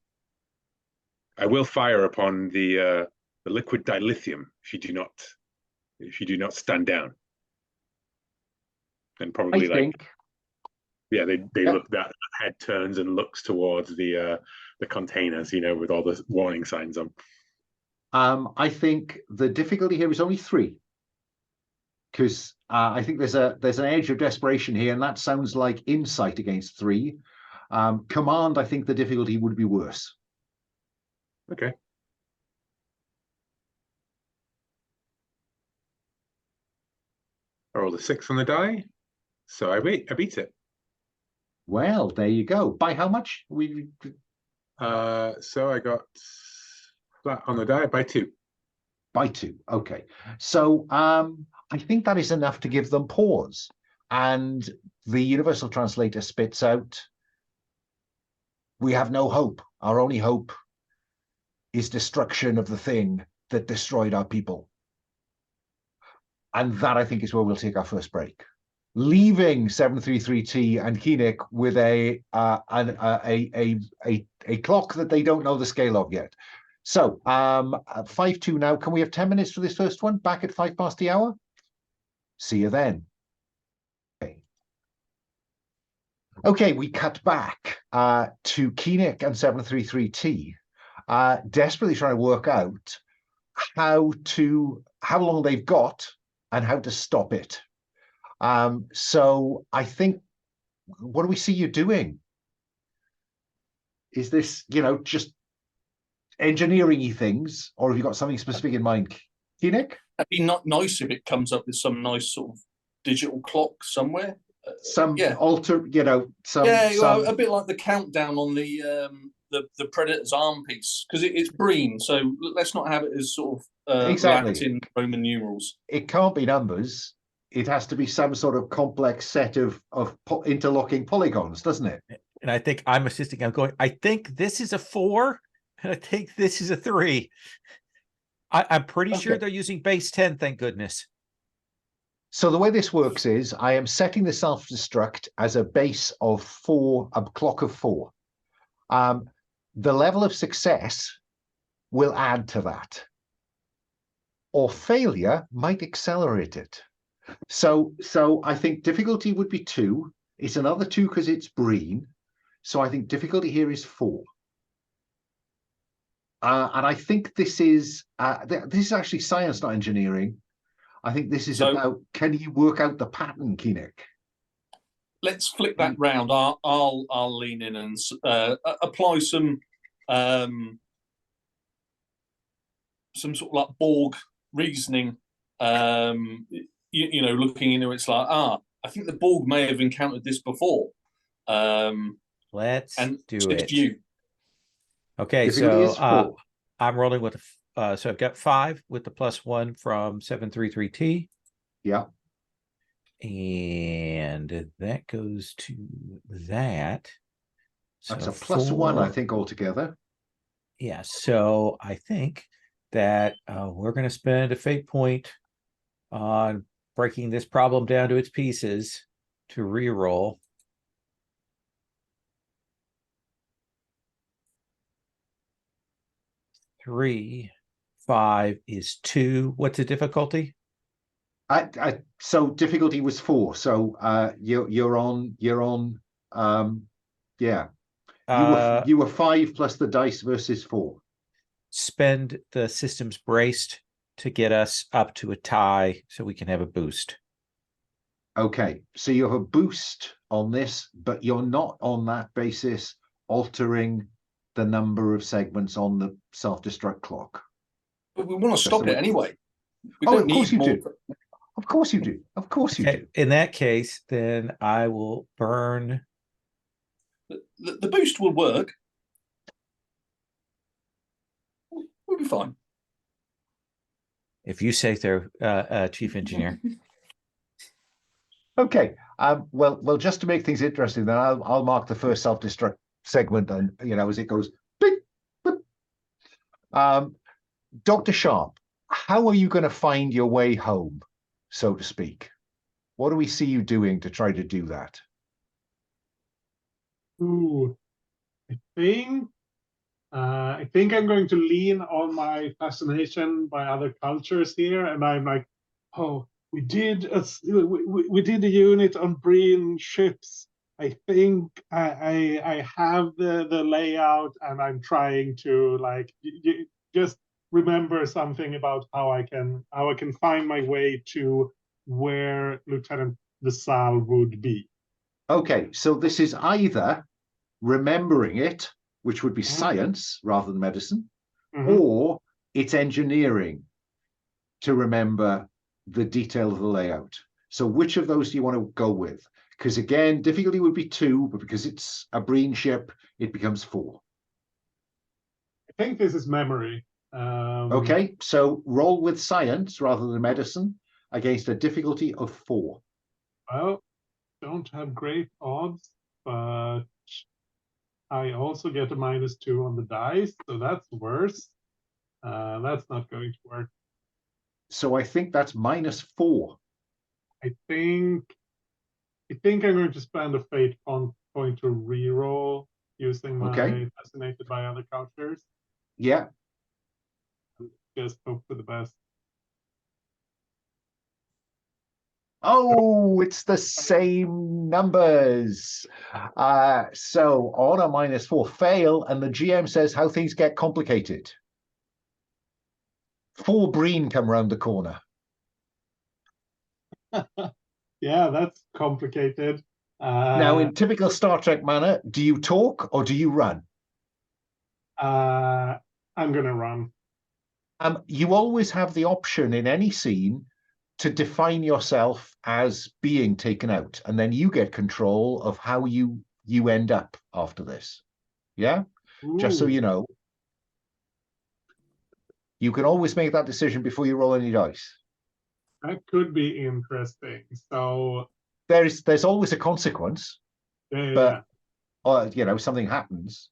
I will fire upon the liquid dilithium if you do not stand down. And probably they look, that head turns and looks towards the containers, with all the warning signs on. I think the difficulty here is only 3, because I think there's an edge of desperation here, and that sounds like insight against 3. Command, I think the difficulty would be worse. Okay. I rolled a 6 on the die, so I beat it. Well, there you go. By how much? So I got flat on the die by 2. By 2. Okay. So I think that is enough to give them pause. And the universal translator spits out, "We have no hope. Our only hope is destruction of the thing that destroyed our people." And that, I think, is where we'll take our first break, leaving 733T and Keenec with a clock that they don't know the scale of yet. So 5-2 now. Can we have 10 minutes for this first one? Back at 5 past the hour. See you then. Okay, we cut back to Keenec and 733T, desperately trying to work out how long they've got and how to stop it. So I think, what do we see you doing? Is this, just engineering-y things, or have you got something specific in mind, Keenec? It'd be not nice if it comes up with some nice sort of digital clock somewhere. Alter, a bit like the countdown on the Predator's arm piece, because it's Breen, so let's not have it as sort of exactly Latin Roman numerals. It can't be numbers. It has to be some sort of complex set of interlocking polygons, doesn't it? And I think I'm assisting. I'm going, I think this is a 4, and I think this is a 3. I'm pretty sure they're using base 10, thank goodness. So the way this works is I am setting the self-destruct as a base of 4, a clock of 4. The level of success will add to that, or failure might accelerate it. So I think difficulty would be 2. It's another 2 because it's Breen. So I think difficulty here is 4. And I think this is actually science, not engineering. I think this is about, can you work out the pattern, Keenec? Let's flip that round. I'll lean in and apply some sort of like Borg reasoning. Looking into it's like, I think the Borg may have encountered this before. Let's do it. You. Okay, so I'm rolling with so I've got 5 with the +1 from 733T. Yeah. And that goes to that. That's a +1, I think, altogether. Yeah, so I think that we're going to spend a fate point on breaking this problem down to its pieces to reroll. Three, 5 is 2. What's the difficulty? So difficulty was 4. So you're on you were 5 plus the dice versus 4. Spend the systems braced to get us up to a tie so we can have a boost. Okay, so you have a boost on this, but you're not on that basis altering the number of segments on the self-destruct clock. But we want to stop it anyway. Of course you do. Of course you do. Of course you do. In that case, then I will burn. The boost will work. We'll be fine. If you say so, Chief Engineer. Okay. Well, just to make things interesting, then I'll mark the first self-destruct segment, and as it goes. Beep, beep. Dr. Sharp, how are you going to find your way home, so to speak? What do we see you doing to try to do that? Ooh, I think I think I'm going to lean on my fascination by other cultures here, and I'm like, oh, we did a unit on Breen ships. I think I have the layout, and I'm trying to like just remember something about how I can find my way to where Lieutenant Vassal would be. Okay, so this is either remembering it, which would be Mhm. science rather than medicine, Mhm. or it's engineering to remember the detail of the layout. So which of those do you want to go with? Because again, difficulty would be 2, but because it's a Breen ship, it becomes 4. I think this is memory. Okay, so roll with science rather than medicine against a difficulty of 4. Well, don't have great odds, but I also get a -2 on the dice, so that's worse. That's not going to work. So I think that's -4. I think I'm going to spend a fate point to reroll using my Okay. fascinated by other cultures. Yeah. Just hope for the best. Oh, it's the same numbers. So on a -4 fail, and the GM says how things get complicated. 4 Breen come round the corner. Yeah, that's complicated. Now, in typical Star Trek manner, do you talk or do you run? I'm gonna run. You always have the option in any scene to define yourself as being taken out, and then you get control of how you end up after this. Yeah, just so Ooh. you know, you can always make that decision before you roll any dice. That could be interesting. So There's always a consequence, yeah. or something happens.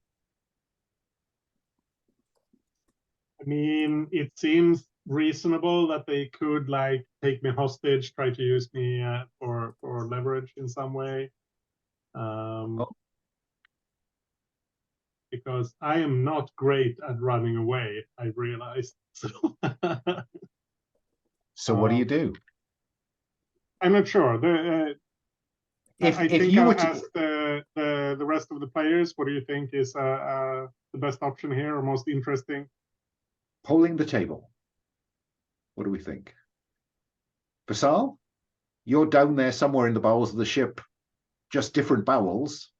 I mean, it seems reasonable that they could like take me hostage, try to use me for leverage in some way. Oh. Because I am not great at running away, I realized. So what do you do? I'm not sure. I If think you I'll were to ask the rest of the players. What do you think is the best option here, or most interesting? polling the table, what do we think? Vassal, you're down there somewhere in the bowels of the ship, just different bowels.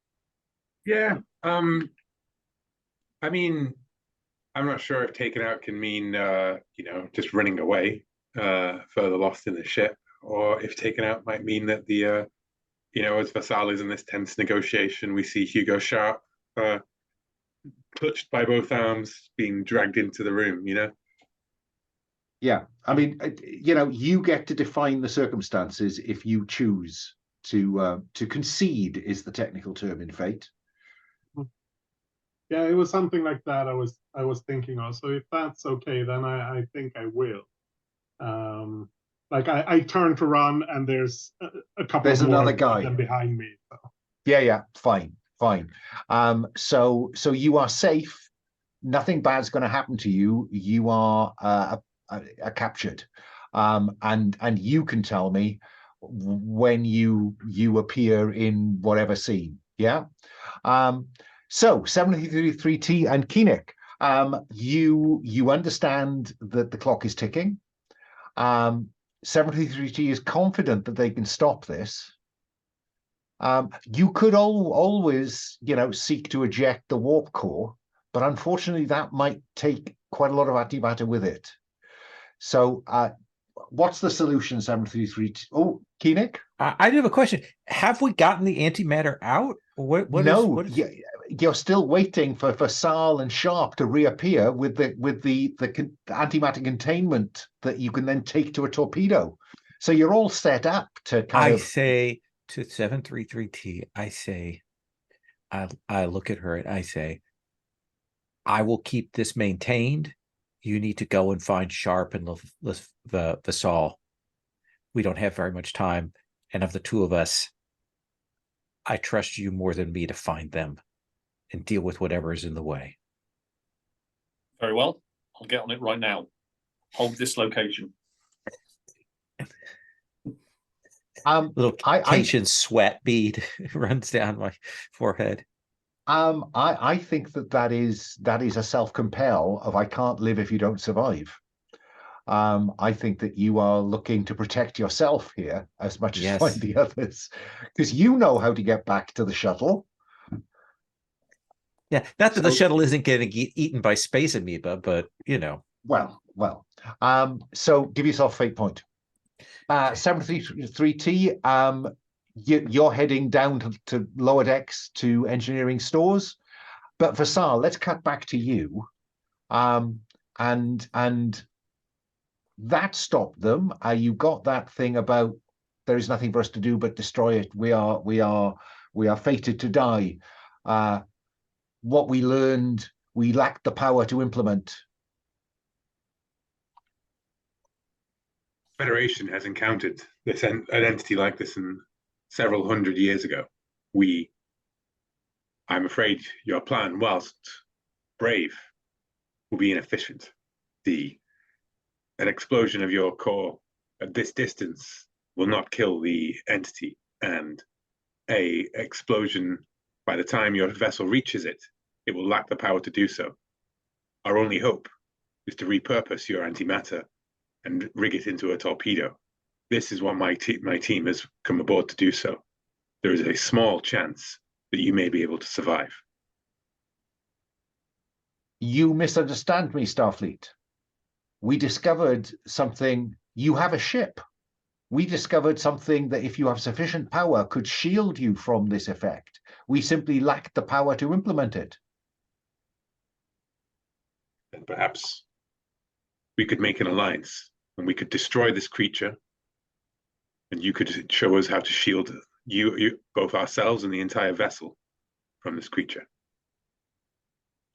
Yeah. I mean, I'm not sure if taken out can mean just running away, further lost in the ship, or if taken out might mean that the as Vassal is in this tense negotiation, we see Hugo Sharp clutched by both arms, being dragged into the room. Yeah, I mean, you get to define the circumstances if you choose to concede, is the technical term in Fate. Yeah, it was something like that. I was thinking of. So if that's okay, then I think I will. Like I turn to run, and there's a couple There's more another of guy. them behind me. So. Yeah, fine. So you are safe. Nothing bad's going to happen to you. You are captured, and you can tell me when you appear in whatever scene. Yeah. So 73T and Keenec, you understand that the clock is ticking. 73T is confident that they can stop this. You could always, seek to eject the warp core, but unfortunately that might take quite a lot of antimatter with it. So what's the solution, 733? Oh, Keenec? I do have a question. Have we gotten the antimatter out? No, you're still waiting for Vassal and Sharp to reappear with the antimatter containment that you can then take to a torpedo. So you're all set up to I say to 733T, I look at her and I say, I will keep this maintained. You need to go and find Sharp and the Vassal. We don't have very much time. And of the two of us, I trust you more than me to find them and deal with whatever is in the way. Very well. I'll get on it right now. Hold this location. Little tension sweat bead runs down my forehead. I think that is a self-compel of I can't live if you don't survive. I think that you are looking to protect yourself here as much as find the others, because you know how to get back to the shuttle. Yeah, not that the shuttle isn't getting eaten by space amoeba, but you know. Well. So give yourself a fate point. 733T. You're heading down to lower decks to engineering stores, but Vassal, let's cut back to you. And that stopped them. You got that thing about there is nothing for us to do but destroy it. We are fated to die. What we learned, we lacked the power to implement. Federation has encountered an entity like this in several hundred years ago. I'm afraid your plan, whilst brave, will be inefficient. An explosion of your core at this distance will not kill the entity, and a explosion by the time your vessel reaches it, it will lack the power to do so. Our only hope is to repurpose your antimatter and rig it into a torpedo. This is what my team has come aboard to do so. There is a small chance that you may be able to survive. You misunderstand me, Starfleet. We discovered something. You have a ship. We discovered something that, if you have sufficient power, could shield you from this effect. We simply lacked the power to implement it. And perhaps we could make an alliance, and we could destroy this creature, and you could show us how to shield you both ourselves and the entire vessel from this creature.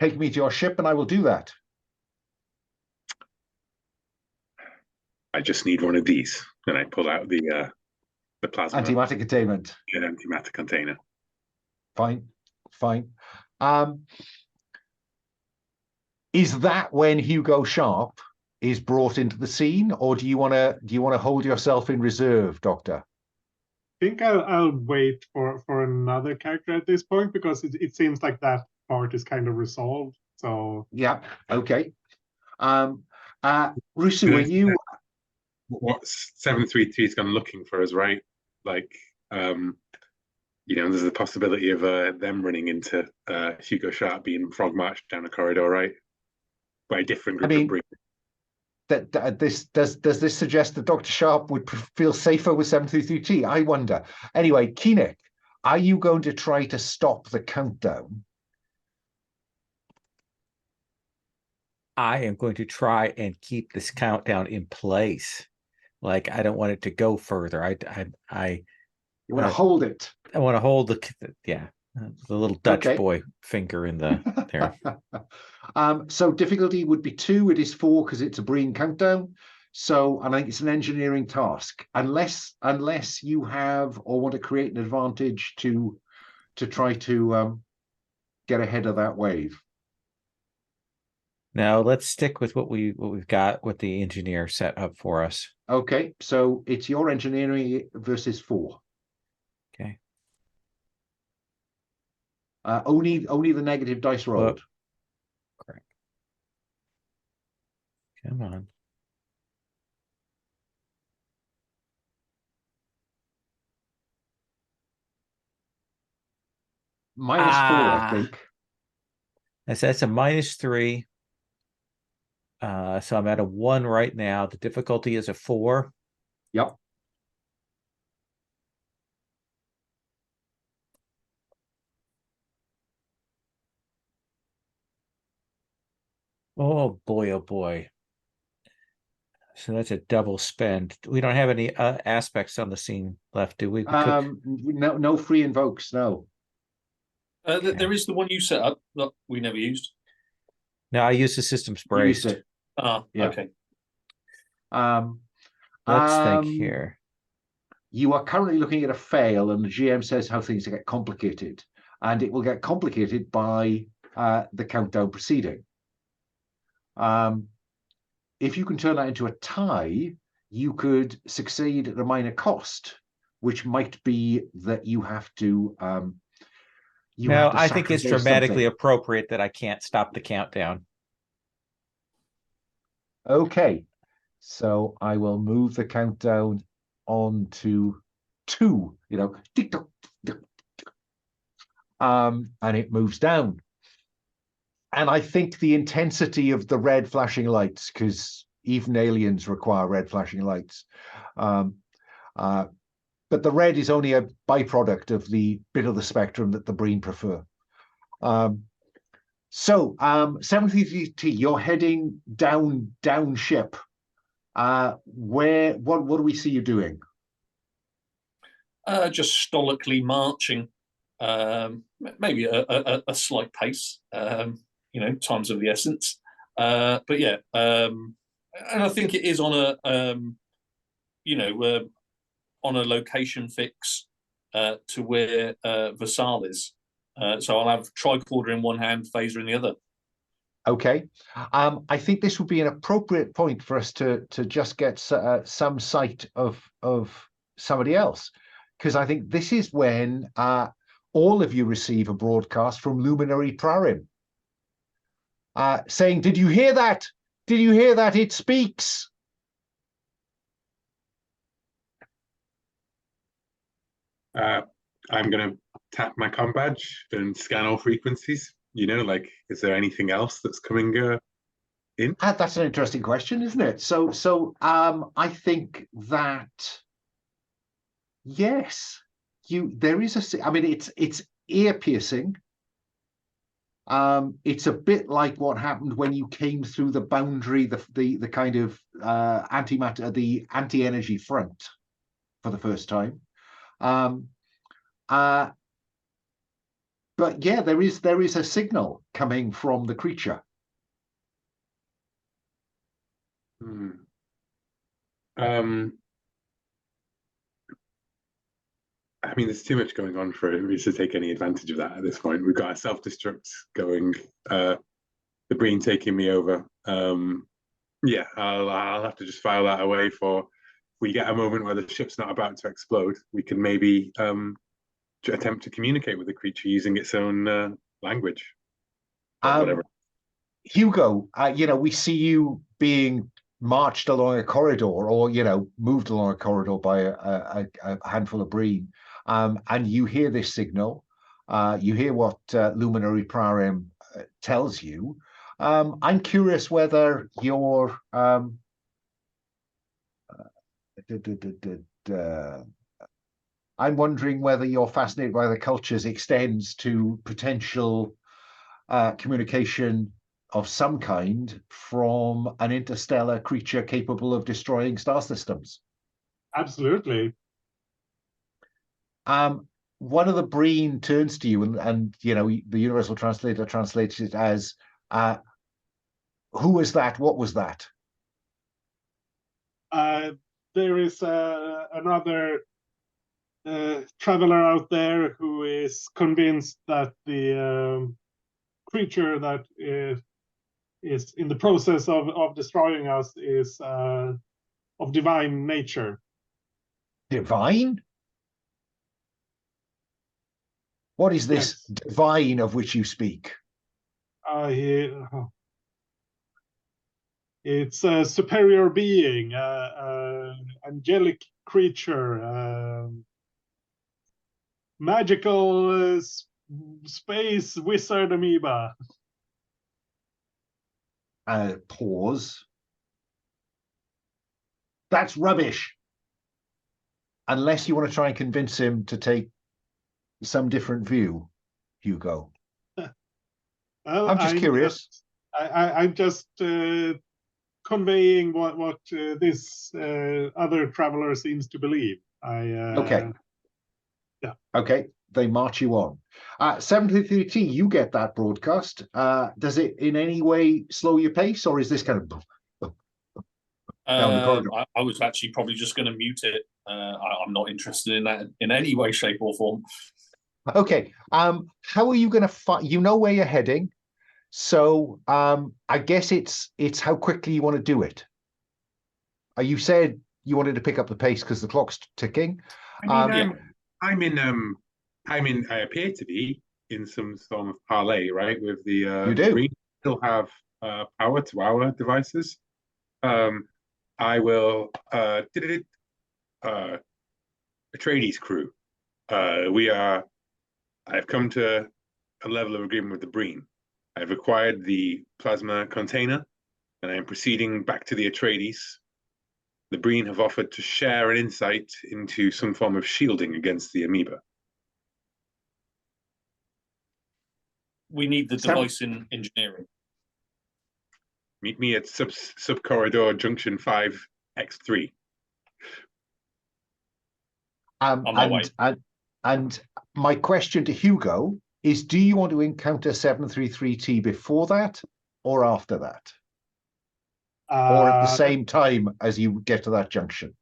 Take me to your ship, and I will do that. I just need one of these, and I pull out the plasma antimatter containment. Yeah, antimatter container. Fine. Is that when Hugo Sharp is brought into the scene, or do you want to hold yourself in reserve, Doctor? I think I'll wait for another character at this point, because it seems like that part is kind of resolved. So yeah, okay. Rusu, are you? What 733 has gone looking for us, right? Like, there's the possibility of them running into Hugo Sharp being frog marched down a corridor, right? By a different group of Breen. Does this suggest that Dr. Sharp would feel safer with 733T? I wonder. Anyway, Keenec, are you going to try to stop the countdown? I am going to try and keep this countdown in place. Like, I don't want it to go further. You want to hold it. I want to hold the little Dutch boy finger in the there. So difficulty would be 2. It is 4 because it's a Breen countdown. So, and I think it's an engineering task. Unless you have or want to create an advantage to try to get ahead of that wave. Now let's stick with what we've got with the engineer set up for us. Okay, so it's your engineering versus 4. Okay. Only the negative dice rolled. Correct. Come on. -4, I think. That's a -3. So I'm at a 1 right now. The difficulty is a 4. Yep. Oh boy, oh boy. So that's a double spend. We don't have any aspects on the scene left, do we? No free invokes, no. Okay. There is the one you set up that we never used. No, I use the systems braced. Yeah. Okay. Let's think here. You are currently looking at a fail, and the GM says how things get complicated, and it will get complicated by the countdown proceeding. If you can turn that into a tie, you could succeed at a minor cost, which might be that you have to. No, I think it's sacrifice dramatically something. appropriate that I can't stop the countdown. Okay, so I will move the countdown on to 2. You know, tick tock, tick tock, and it moves down. And I think the intensity of the red flashing lights, because even aliens require red flashing lights. But the red is only a byproduct of the bit of the spectrum that the Breen prefer. So 73T, you're heading down ship. What do we see you doing? Just stoically marching, maybe a slight pace. Times of the essence. But yeah, and I think it is on a on a location fix to where Vassal is. So I'll have tricorder in one hand, phaser in the other. Okay, I think this would be an appropriate point for us to just get some sight of somebody else, because I think this is when all of you receive a broadcast from Luminary Prarim saying, "Did you hear that? Did you hear that? It speaks." I'm going to tap my comm badge and scan all frequencies. Like, is there anything else that's coming in? That's an interesting question, isn't it? So I think that yes, there is I mean, it's ear piercing. It's a bit like what happened when you came through the boundary, the kind of antimatter, the anti-energy front for the first time. But yeah, there is a signal coming from the creature. I mean, there's too much going on for me to take any advantage of that at this point. We've got a self-destruct going, the Breen taking me over. Yeah, I'll have to just file that away for if we get a moment where the ship's not about to explode, we can maybe attempt to communicate with the creature using its own language. Whatever. Hugo, we see you being marched along a corridor, or moved along a corridor by a handful of Breen, and you hear this signal. You hear what Luminary Prarim tells you. I'm curious whether you're I'm wondering whether you're fascinated by the cultures extends to potential communication of some kind from an interstellar creature capable of destroying star systems. Absolutely. One of the Breen turns to you, and the universal translator translates it as, "Who was that? What was that?" There is another traveler out there who is convinced that the creature that is in the process of destroying us is of divine nature. Divine? What is this divine of which you speak? It's a superior being, angelic creature, magical space wizard amoeba. Pause. That's rubbish. Unless you want to try and convince him to take some different view, Hugo. Well, I'm just curious. I'm just conveying what this other traveler seems to believe. Okay. Yeah. Okay. They march you on. 73T, you get that broadcast. Does it in any way slow your pace, or is this kind of down the corridor? I was actually probably just going to mute it. I'm not interested in that in any way, shape, or form. Okay. How are you going to find? You know where you're heading, So I guess it's how quickly you want to do it. You said you wanted to pick up the pace because the clock's ticking. I mean, Yeah. I appear to be in some form of parlay, right? With the You do. Breen still have power to our devices. I will Atreides crew. I've come to a level of agreement with the Breen. I've acquired the plasma container, and I am proceeding back to the Atreides. The Breen have offered to share an insight into some form of shielding against the amoeba. We need the device in engineering. Meet me at subcorridor junction 5X3. On my way. And my question to Hugo is, do you want to encounter 733T before that or after that? Or at the same time as you get to that junction?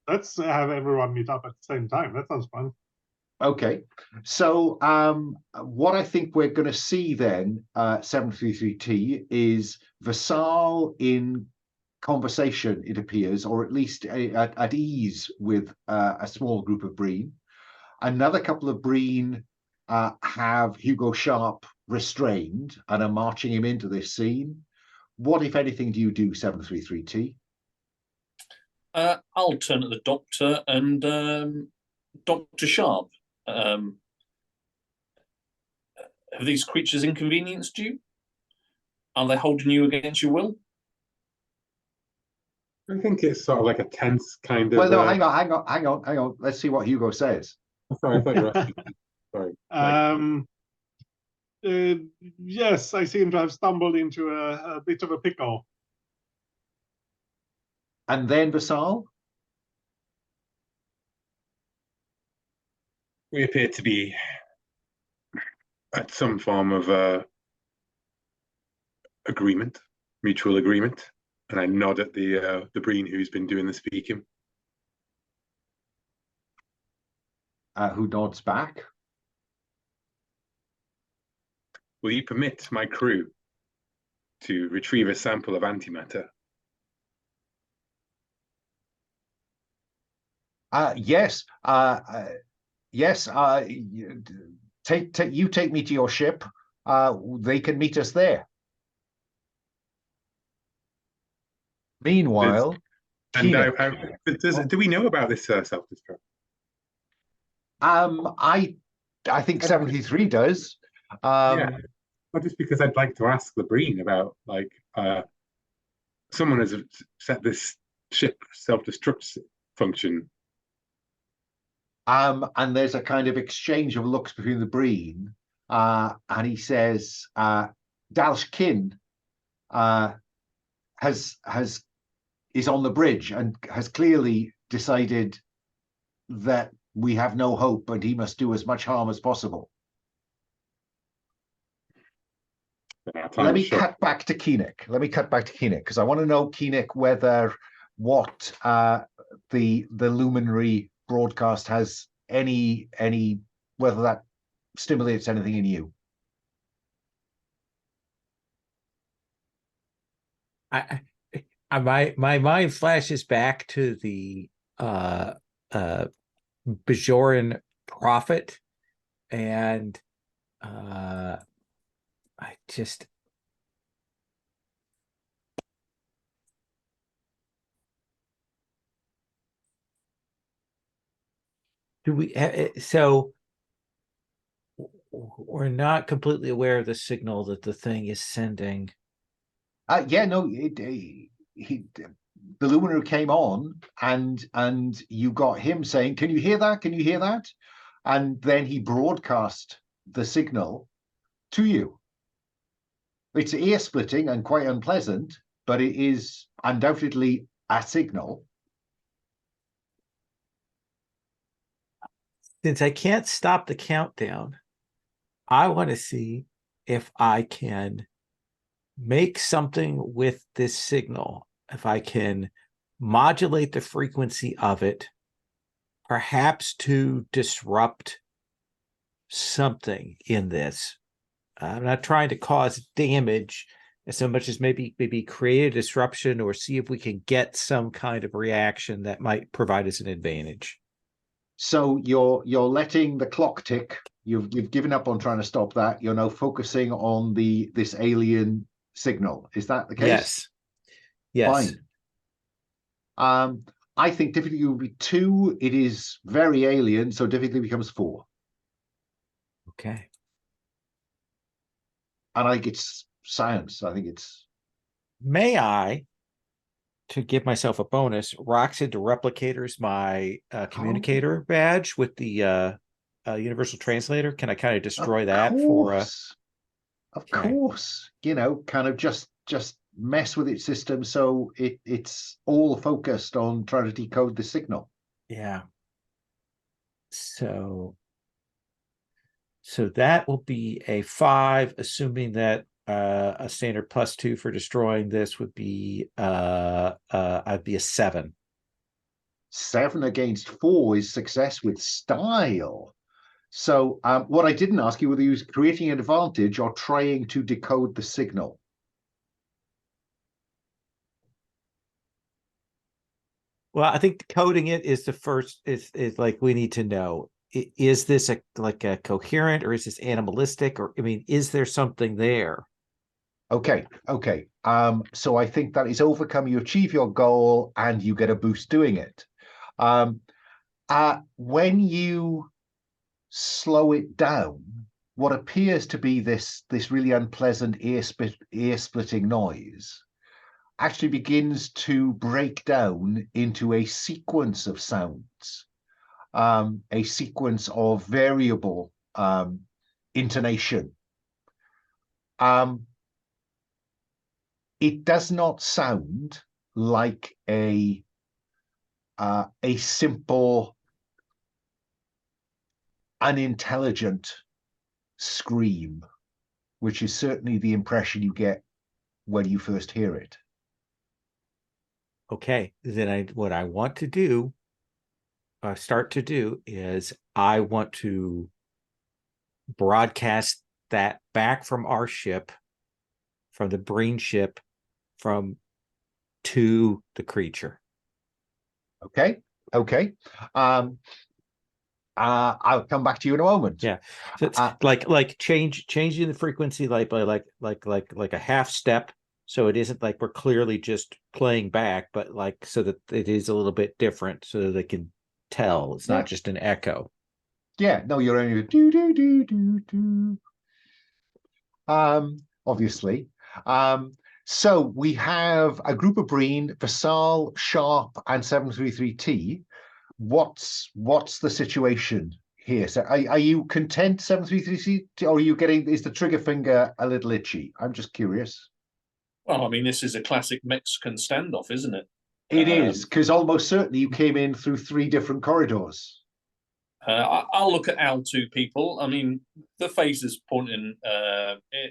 Let's have everyone meet up at the same time. That sounds fun. Okay, so what I think we're going to see then, 733T, is Vassal in conversation, it appears, or at least at ease with a small group of Breen. Another couple of Breen have Hugo Sharp restrained and are marching him into this scene. What, if anything, do you do, 733T? I'll turn to the Doctor and Dr. Sharp. Have these creatures inconvenienced you? Are they holding you against your will? I think it's sort of like a tense kind of. Well, no, hang on. Let's see what Hugo says. Sorry, I thought you were asking. Sorry. Yes, I seem to have stumbled into a bit of a pickle. And then Vassal? We appear to be at some form of agreement, mutual agreement, and I nod at the Breen who's been doing the speaking. Who nods back? Will you permit my crew to retrieve a sample of antimatter? Yes. Yes. Take me to your ship. They can meet us there. Meanwhile, do we know about this self-destruct? I think 73 does. Yeah, well, just because I'd like to ask the Breen about, like, someone has set this ship self-destruct function. And there's a kind of exchange of looks between the Breen, and he says, Dalsh Kin is on the bridge and has clearly decided that we have no hope and he must do as much harm as possible. Let me cut back to Keenec. Because I want to know, Keenec, whether what the luminary broadcast has any whether that stimulates anything in you. My mind flashes back to the Bajoran prophet, and I just do we so we're not completely aware of the signal that the thing is sending. Yeah, no, the luminary came on, and you got him saying, "Can you hear that? Can you hear that?" And then he broadcast the signal to you. It's ear splitting and quite unpleasant, but it is undoubtedly a signal. Since I can't stop the countdown, I want to see if I can make something with this signal, if I can modulate the frequency of it, perhaps to disrupt something in this. I'm not trying to cause damage so much as maybe create a disruption or see if we can get some kind of reaction that might provide us an advantage. So you're letting the clock tick. You've given up on trying to stop that. You're now focusing on this alien signal. Is that the case? Yes. Yes. Fine. I think difficulty will be 2. It is very alien, so difficulty becomes 4. Okay. And I think it's science. I think it's. May I, to give myself a bonus, rocks into replicators my communicator badge with the universal translator? Can I kind of destroy that for a? Of course, kind of just mess with its system so it's all focused on trying to decode the signal. Yeah. So that will be a 5, assuming that a standard +2 for destroying this would be I'd be a 7. 7 against 4 is success with style. So what I didn't ask you whether you was creating an advantage or trying to decode the signal. Well, I think decoding it is the first. Is like we need to know: is this a coherent, or is this animalistic, or I mean, is there something there? Okay. So I think that is overcome. You achieve your goal, and you get a boost doing it. When you slow it down, what appears to be this really unpleasant ear-splitting noise actually begins to break down into a sequence of sounds, a sequence of variable intonation. It does not sound like a simple, unintelligent scream, which is certainly the impression you get when you first hear it. Okay, then what I want to do, start to do, is I want to broadcast that back from our ship, from the Breen ship, to the creature. Okay. I'll come back to you in a moment. Yeah, so it's like changing the frequency like by like a half step, so it isn't like we're clearly just playing back, but like so that it is a little bit different, so that they can tell it's not just an echo. Yeah, no, you're only do do do do do. Obviously. So we have a group of Breen, Vassal, Sharp, and 733T. What's the situation here? So are you content, 733T, or are you is the trigger finger a little itchy? I'm just curious. Well, I mean, this is a classic Mexican standoff, isn't it? It is, because almost certainly you came in through 3 different corridors. I'll look at our 2 people. I mean, the face is pointing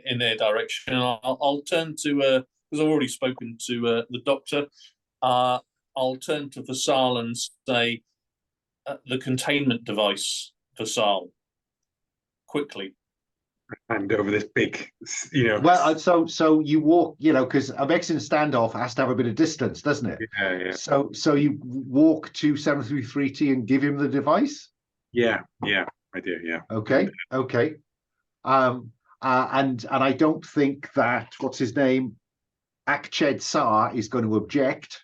in their direction. I'll turn to, because I've already spoken to the doctor, I'll turn to Vassal and say, the containment device, Vassal, quickly. And over this big, Well, so you walk, because a Mexican standoff has to have a bit of distance, doesn't it? Yeah. So you walk to 733T and give him the device? Yeah, I do. Yeah. Okay. And I don't think that what's his name, Akched Sar, is going to object.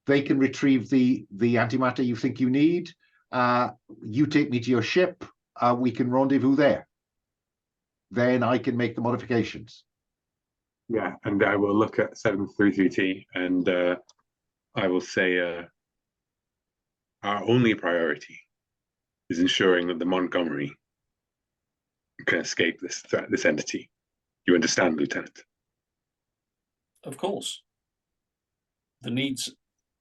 They can retrieve the antimatter you think you need. You take me to your ship. We can rendezvous there. Then I can make the modifications. Yeah, and I will look at 733T and I will say our only priority is ensuring that the Montgomery can escape this entity. You understand, Lieutenant? Of course. The needs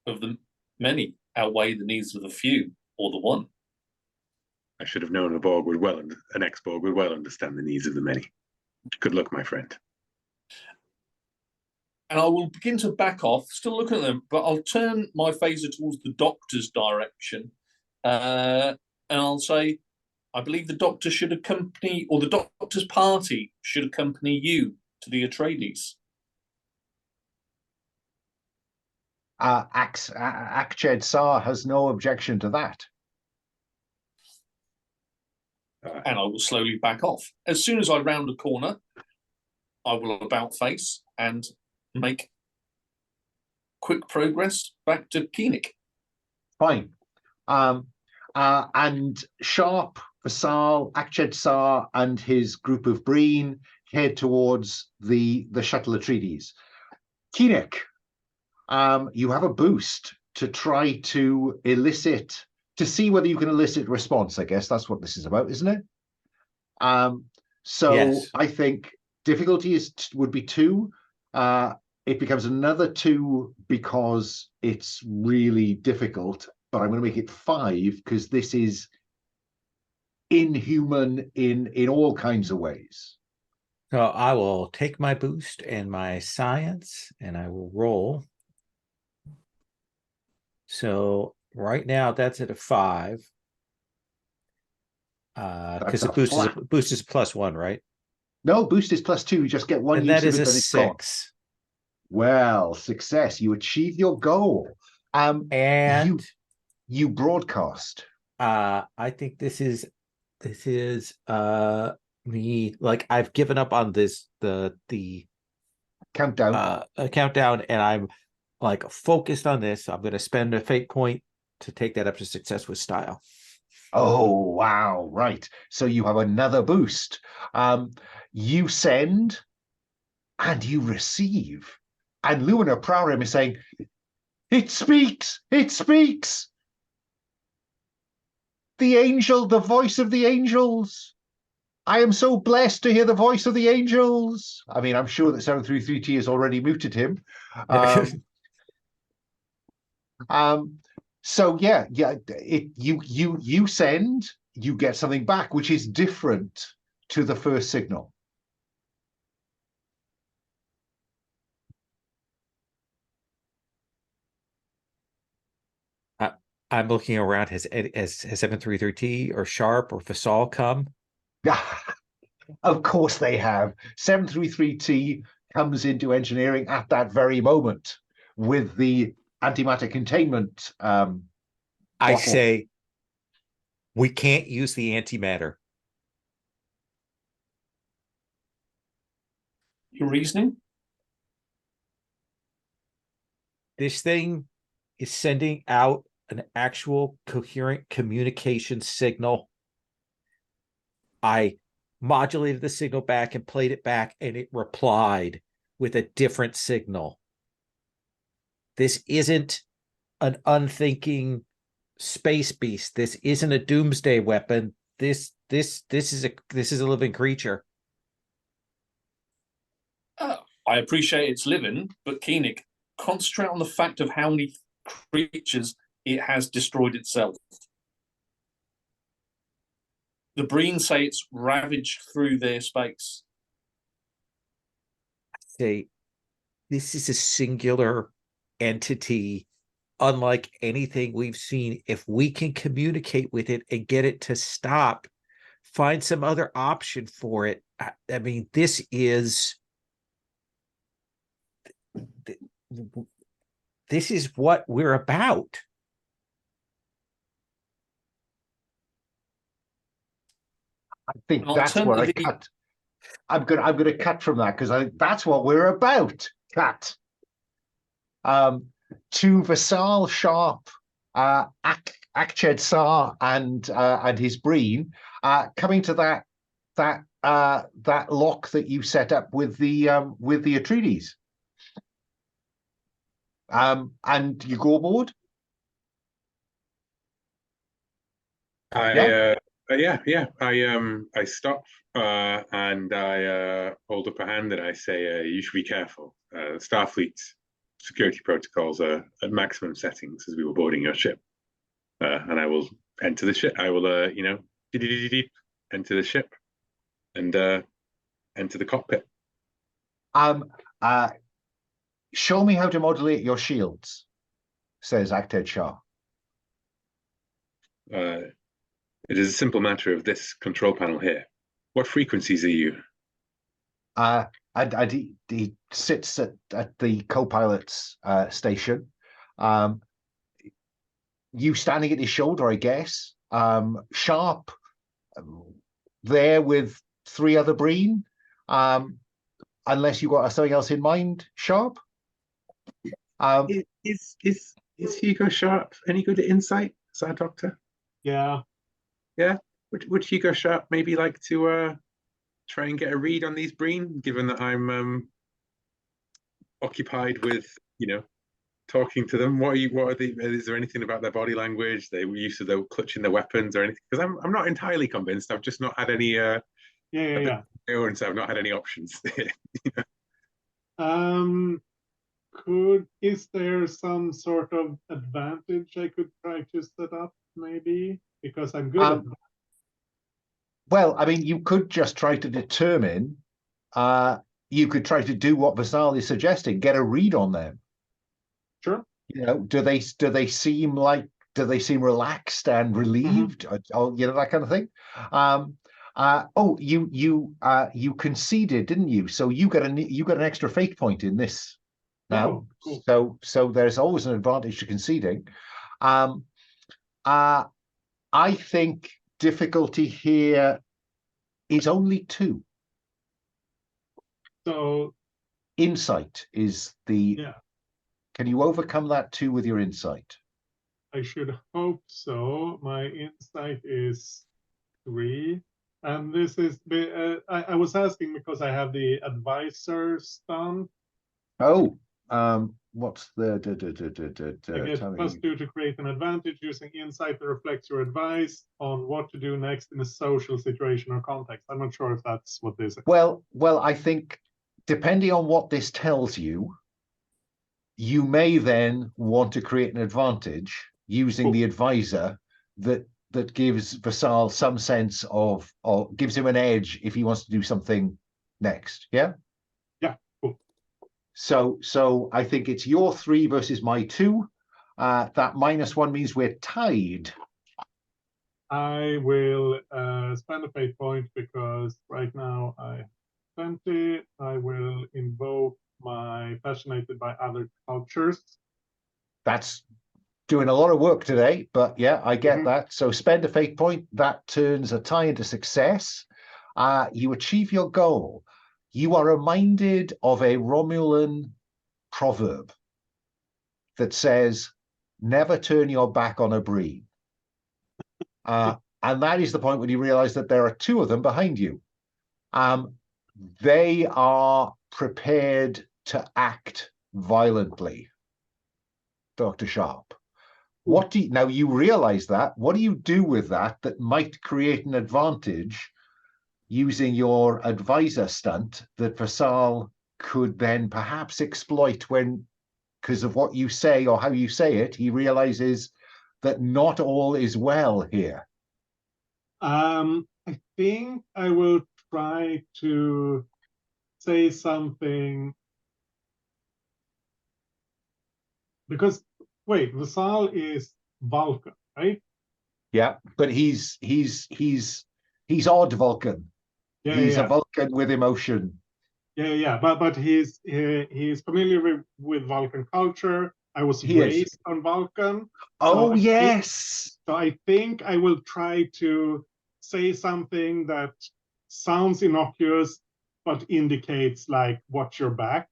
of the many outweigh the needs of the few, or the one. I should have known an ex-Borg would well understand the needs of the many. Good luck, my friend. And I will begin to back off, still looking at them, but I'll turn my phaser towards the doctor's direction, and I'll say, I believe the Doctor should accompany, or the Doctor's party should accompany you to the Atreides. Akched Sar has no objection to that. And I will slowly back off. As soon as I round a corner, I will about face and make quick progress back to Keenec. Fine. And Sharp, Vasal, Akched Sar, and his group of Breen head towards the shuttle Atreides. Keenec, you have a boost to try to elicit, to see whether you can elicit response. I guess that's what this is about, isn't it? So Yes. I think difficulty would be 2. It becomes another 2 because it's really difficult, but I'm going to make it 5 because this is inhuman in all kinds of ways. So I will take my boost and my science, and I will roll. So right now that's at a 5. Because the boost is +1, right? No, boost is +2. You just get 1 And use that of is it, a then it's gone. 6. Well, success. You achieve your goal. And you broadcast. I think this is me, like, I've given up on this the Countdown. a countdown, and I'm like focused on this. I'm going to spend a fate point to take that up to success with style. Oh, wow. Right. So you have another boost. You send and you receive. And Lunar Prowrim is saying, it speaks. It speaks. The angel, the voice of the angels. I am so blessed to hear the voice of the angels. I mean, I'm sure that 733T has already muted him. So yeah, you send, you get something back, which is different to the first signal. I'm looking around. Has 733T or Sharp or Fasal come? Of course they have. 733T comes into engineering at that very moment with the antimatter containment. I say we can't use the antimatter. Your reasoning? This thing is sending out an actual coherent communication signal. I modulated the signal back and played it back, and it replied with a different signal. This isn't an unthinking space beast. This isn't a doomsday weapon. This is a living creature. I appreciate it's living, but Keenec, concentrate on the fact of how many creatures it has destroyed itself. The Breen say it's ravaged through their space. Say, this is a singular entity, unlike anything we've seen. If we can communicate with it and get it to stop, find some other option for it. I mean, this is what we're about. I think that's where I cut. I'm gonna cut from that because I think that's what we're about. Cut. To Vasal, Sharp, Akched Sar, and his Breen, coming to that lock that you set up with the Atreides. And you go aboard. I stop and I hold up a hand and I say, you should be careful. Starfleet security protocols are at maximum settings as we were boarding your ship. And I will enter the ship. I will, enter the ship and enter the cockpit. Show me how to modulate your shields, says Akched Shah. It is a simple matter of this control panel here. What frequencies are you? He sits at the co-pilot's station. You standing at his shoulder, I guess. Sharp there with 3 other Breen. Unless you got something else in mind, Sharp. Is Hugo Sharp any good at insight? Is our doctor? Yeah. Yeah. Would Hugo Sharp maybe like to try and get a read on these Breen, given that I'm occupied with, talking to them? What are the? Is there anything about their body language? They were used to their clutching their weapons or anything? Because I'm not entirely convinced. I've just not had any. Yeah. And so I've not had any options. Is there some sort of advantage I could try to set up, maybe? Because I'm good at that. Well, I mean, you could just try to determine. You could try to do what Vasal is suggesting. Get a read on them. Sure. Do they seem relaxed and relieved, or that kind of thing? You conceded, didn't you? So you got an extra fate point in this now. Oh, cool. So there's always an advantage to conceding. I think difficulty here is only 2. So insight is the. Yeah. Can you overcome that 2 with your insight? I should hope so. My insight is 3. And this is, I was asking because I have the advisor stunt. Oh, what's the? I get +2 to create an advantage using insight that reflects your advice on what to do next in a social situation or context. I'm not sure if that's what this is. Well, I think depending on what this tells you, you may then want to create an advantage using the advisor that gives Vasal some sense of, or gives him an edge if he wants to do something next. Yeah. Yeah. Cool. So I think it's your 3 versus my 2. That -1 means we're tied. I will spend a fate point because right now I have 20. I will invoke my fascinated by other cultures. That's doing a lot of work today, but yeah, I get that. So spend a fate point. That turns a tie into success. You achieve your goal. You are reminded of a Romulan proverb that says, never turn your back on a Breen. And that is the point when you realize that there are 2 of them behind you. They are prepared to act violently, Dr. Sharp. Now you realize that. What do you do with that might create an advantage using your advisor stunt that Vasal could then perhaps exploit when, because of what you say or how you say it, he realizes that not all is well here? I think I will try to say something because wait, Vasal is Vulcan, right? Yeah, but he's odd Vulcan. Yeah, he's a Vulcan with emotion. Yeah. But he's familiar with Vulcan culture. I was raised on Vulcan. Oh, yes. So I think I will try to say something that sounds innocuous but indicates like watch your back.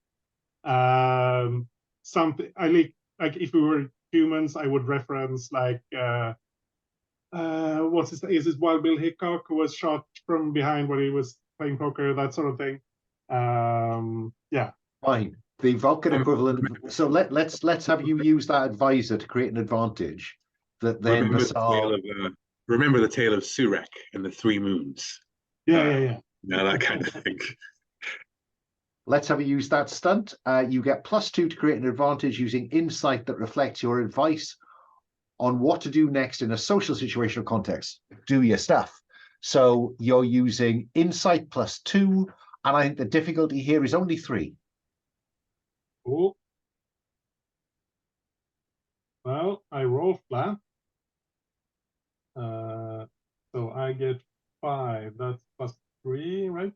Something I like if we were humans, I would reference like what's his name? Is it Wild Bill Hickok who was shot from behind when he was playing poker, that sort of thing. Yeah. Fine. The Vulcan equivalent. So let's have you use that advisor to create an advantage that then remember the tale of Surek and the 3 moons. Yeah. Now that kind of thing. Let's have you use that stunt. You get +2 to create an advantage using insight that reflects your advice on what to do next in a social situation or context. Do your stuff. So you're using insight +2, and I think the difficulty here is only 3. Cool. Well, I roll flat. So I get 5. That's +3, right?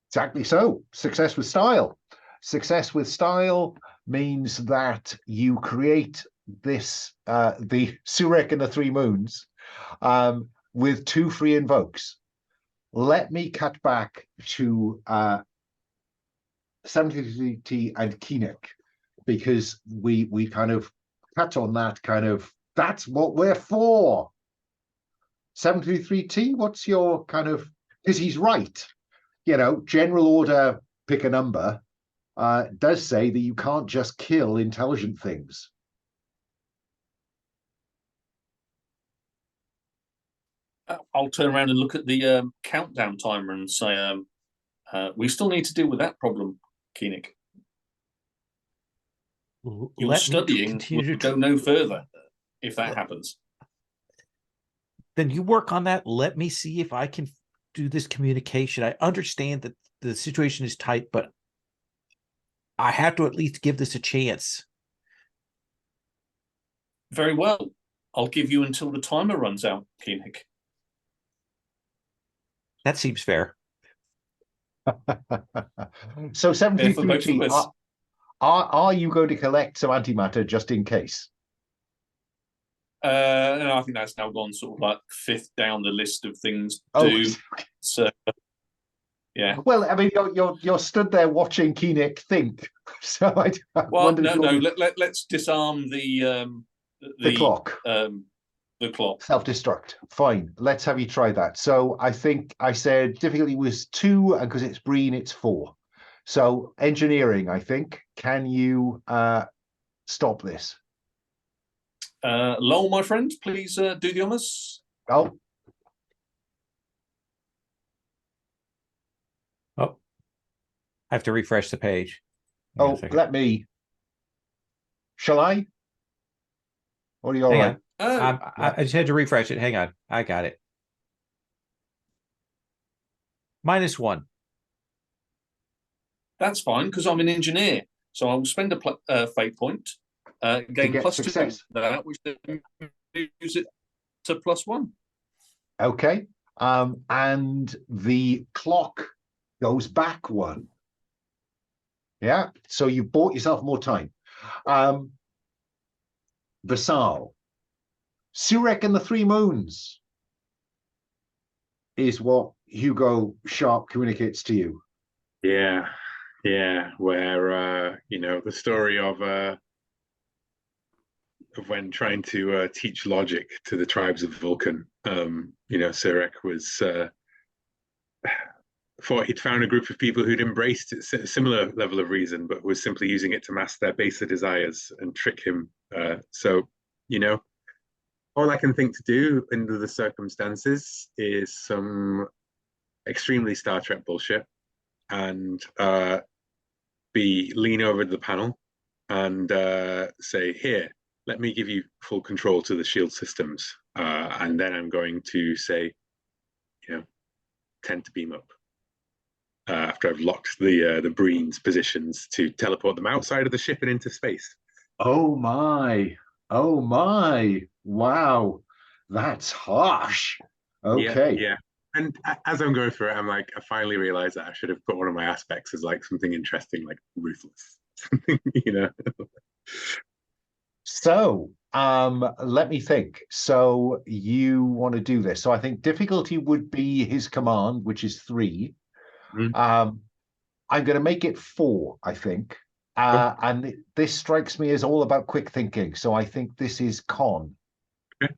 Exactly so. Success with style. Success with style means that you create this, the Surek and the Three Moons, with 2 free invokes. Let me cut back to 73T and Keenec, because we kind of cut on that kind of, that's what we're for. 73T, what's your kind of, because he's right. You know, general order, pick a number, does say that you can't just kill intelligent things. I'll turn around and look at the countdown timer and say, we still need to deal with that problem, Keenec. Your studying will go no further if that happens. Then you work on that. Let me see if I can do this communication. I understand that the situation is tight, but I have to at least give this a chance. Very well. I'll give you until the timer runs out, Keenec. That seems fair. So 73T, both of us. are you going to collect some antimatter just in case? And I think that's now gone sort of like 5th down the list of things to Oh, do. So, yeah. well, I mean, you're stood there watching Keenec think. So I Well, wondered no. Let's disarm the clock. The clock. Self-destruct. Fine. Let's have you try that. So I think I said difficulty was 2, and because it's Breen, it's 4. So engineering, I think. Can you stop this? Lowell, my friend, please do the honors. Oh. Oh, I have to refresh the page. Oh, let me. Shall I? Or are you all right? I just had to refresh it. Hang on. I got it. -1. That's fine, because I'm an engineer. So I'll spend a fate point, gain +2 success. that, which then use it to +1. Okay. And the clock goes back 1. Yeah. So you bought yourself more time. Vassal. Surek and the Three Moons is what Hugo Sharp communicates to you. Yeah, where the story of when trying to teach logic to the tribes of Vulcan. Surek was thought he'd found a group of people who'd embraced a similar level of reason, but was simply using it to mask their baser desires and trick him. All I can think to do under the circumstances is some extremely Star Trek bullshit and lean over to the panel and say, here, let me give you full control to the shield systems. And then I'm going to say, 10 to beam up. After I've locked the Breen's positions to teleport them outside of the ship and into space. Oh my. Wow. That's harsh. Okay. Yeah. And as I'm going through it, I'm like, I finally realized that I should have put one of my aspects as like something interesting, like ruthless. So, let me think. So you want to do this. So I think difficulty would be his command, which is 3. Mm-hmm. I'm going to make it 4, I think. And this strikes me as all about quick thinking. So I think this is con. Okay.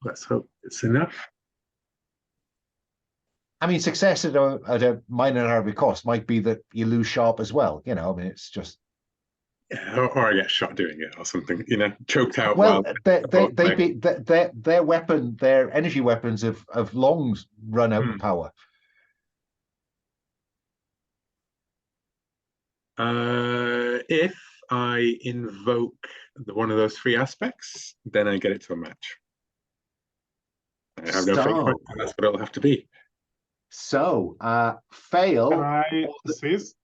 Let's hope it's enough. I mean, success at a minor narrative cost might be that you lose Sharp as well. It's just. Yeah, or I get shot doing it or something, choked out. Well, their weapon, their energy weapons have long run out of power. If I invoke one of those 3 aspects, then I get it to a match. I have no fate point, that's what it'll have to be. So, fail. Can I assist?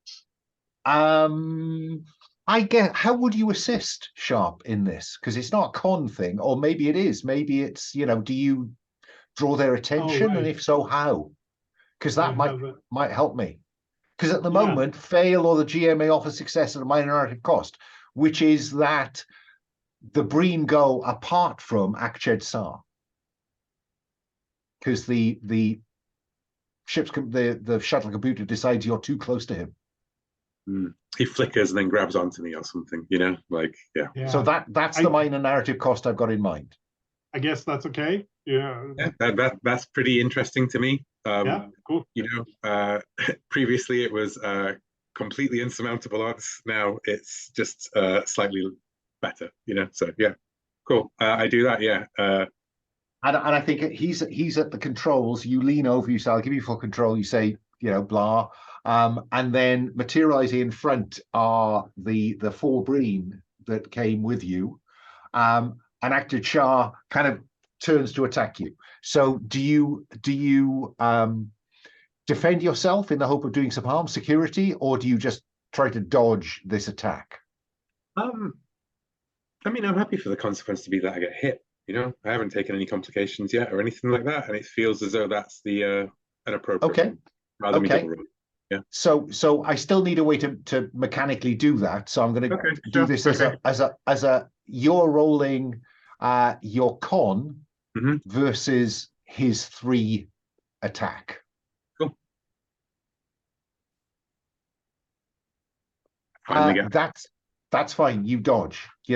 I get, how would you assist Sharp in this? Because it's not a con thing, or maybe it is. Maybe it's, do you draw their attention, and right. if so, how? Because that might help me. Because at the moment, fail or the GM may offer success at a minor narrative cost, which is that the Breen go apart from Akched Sar. Because the the shuttle computer decides you're too close to him. He flickers and then grabs onto me or something, like, yeah. So that's the minor narrative cost I've got in mind. I guess that's okay. Yeah. That's pretty interesting to me. Yeah, cool. Previously it was completely insurmountable odds. Now it's just slightly better, So yeah, cool. I do that, yeah. And I think he's at the controls. You lean over, you say, "I'll give you full control." You say, blah. And then materializing in front are the 4 Breen that came with you. And Actor Shah kind of turns to attack you. So do you defend yourself in the hope of doing some harm, security, or do you just try to dodge this attack? I'm happy for the consequence to be that I get hit. I haven't taken any complications yet or anything like that, and it feels as though that's the an appropriate one, rather than double roll. Yeah. So I still need a way to mechanically do that. So I'm going to do this as a you're rolling your con versus his 3 attack. Cool. That's fine. You dodge. He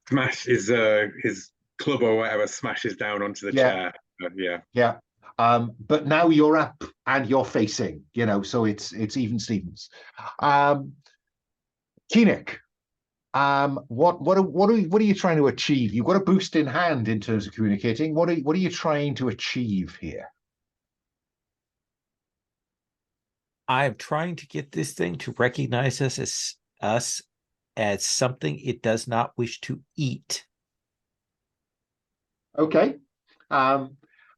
smash his club or whatever smashes down onto the chair. Yeah. But now you're up and you're facing, so it's even Stevens. Keenec, what are you trying to achieve? You've got a boost in hand in terms of communicating. What are you trying to achieve here? I'm trying to get this thing to recognize us as something it does not wish to eat. Okay.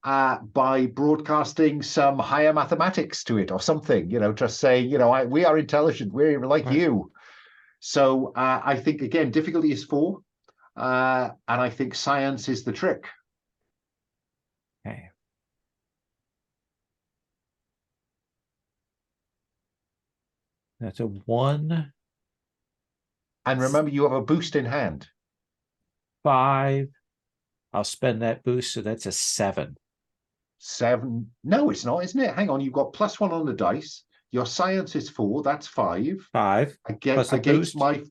By broadcasting some higher mathematics to it or something, just saying, we are intelligent, we're like you. So I think, again, difficulty is 4, and I think science is the trick. Okay. That's a 1. And remember, you have a boost in hand. 5. I'll spend that boost, so that's a 7. 7? No, it's not, isn't it? Hang on, you've got +1 on the dice. Your science is 4. That's 5. 5 against boost. My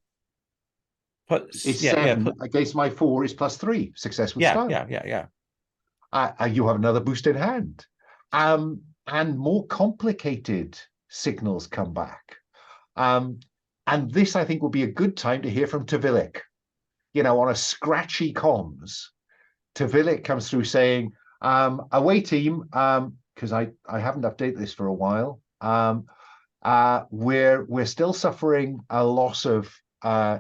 is 7. Against my 4 is +3. Success with style. Yeah. You have another boost in hand, and more complicated signals come back. And this, I think, will be a good time to hear from Tavalic. On a scratchy comms, Tavalic comes through saying, away team, because I haven't updated this for a while. We're still suffering a loss of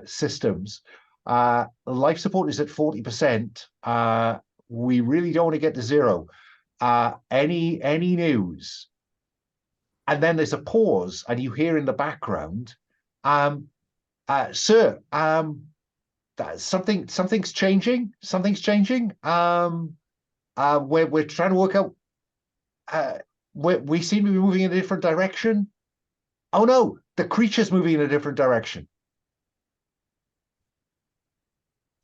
systems. Life support is at 40%. We really don't want to get to 0. Any news? And then there's a pause, and you hear in the background, sir, something's changing. Something's changing. We're trying to work out. We seem to be moving in a different direction. Oh no, the creature's moving in a different direction.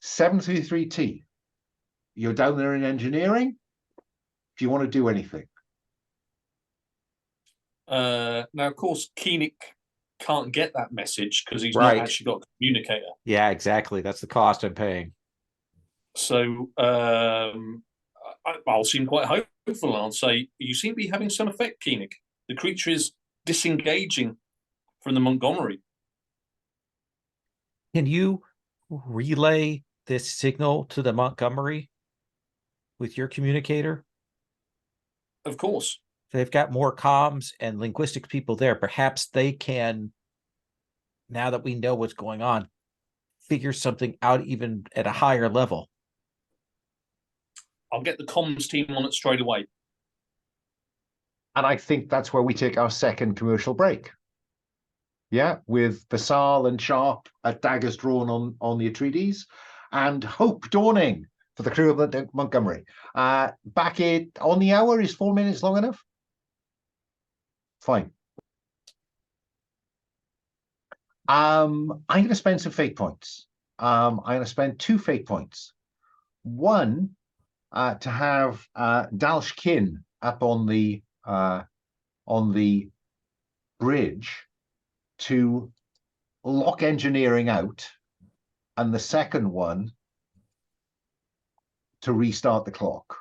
733T. You're down there in engineering. Do you want to do anything? Now, of course, Keenec can't get that message because he's not actually got a communicator. Yeah, exactly. That's the cost I'm paying. So I'll seem quite hopeful. I'll say, you seem to be having some effect, Keenec. The creature is disengaging from the Montgomery. Can you relay this signal to the Montgomery with your communicator? Of course. They've got more comms and linguistics people there. Perhaps they can, now that we know what's going on, figure something out even at a higher level. I'll get the comms team on it straight away. And I think that's where we take our second commercial break. Yeah, with Vassal and Sharp at daggers drawn on the Atreides, and hope dawning for the crew of the Montgomery. Back it on the hour. Is 4 minutes long enough? Fine. I'm going to spend some fate points. I'm going to spend 2 fate points. One to have Dalsh Kin up on the bridge to lock engineering out, and the second one to restart the clock.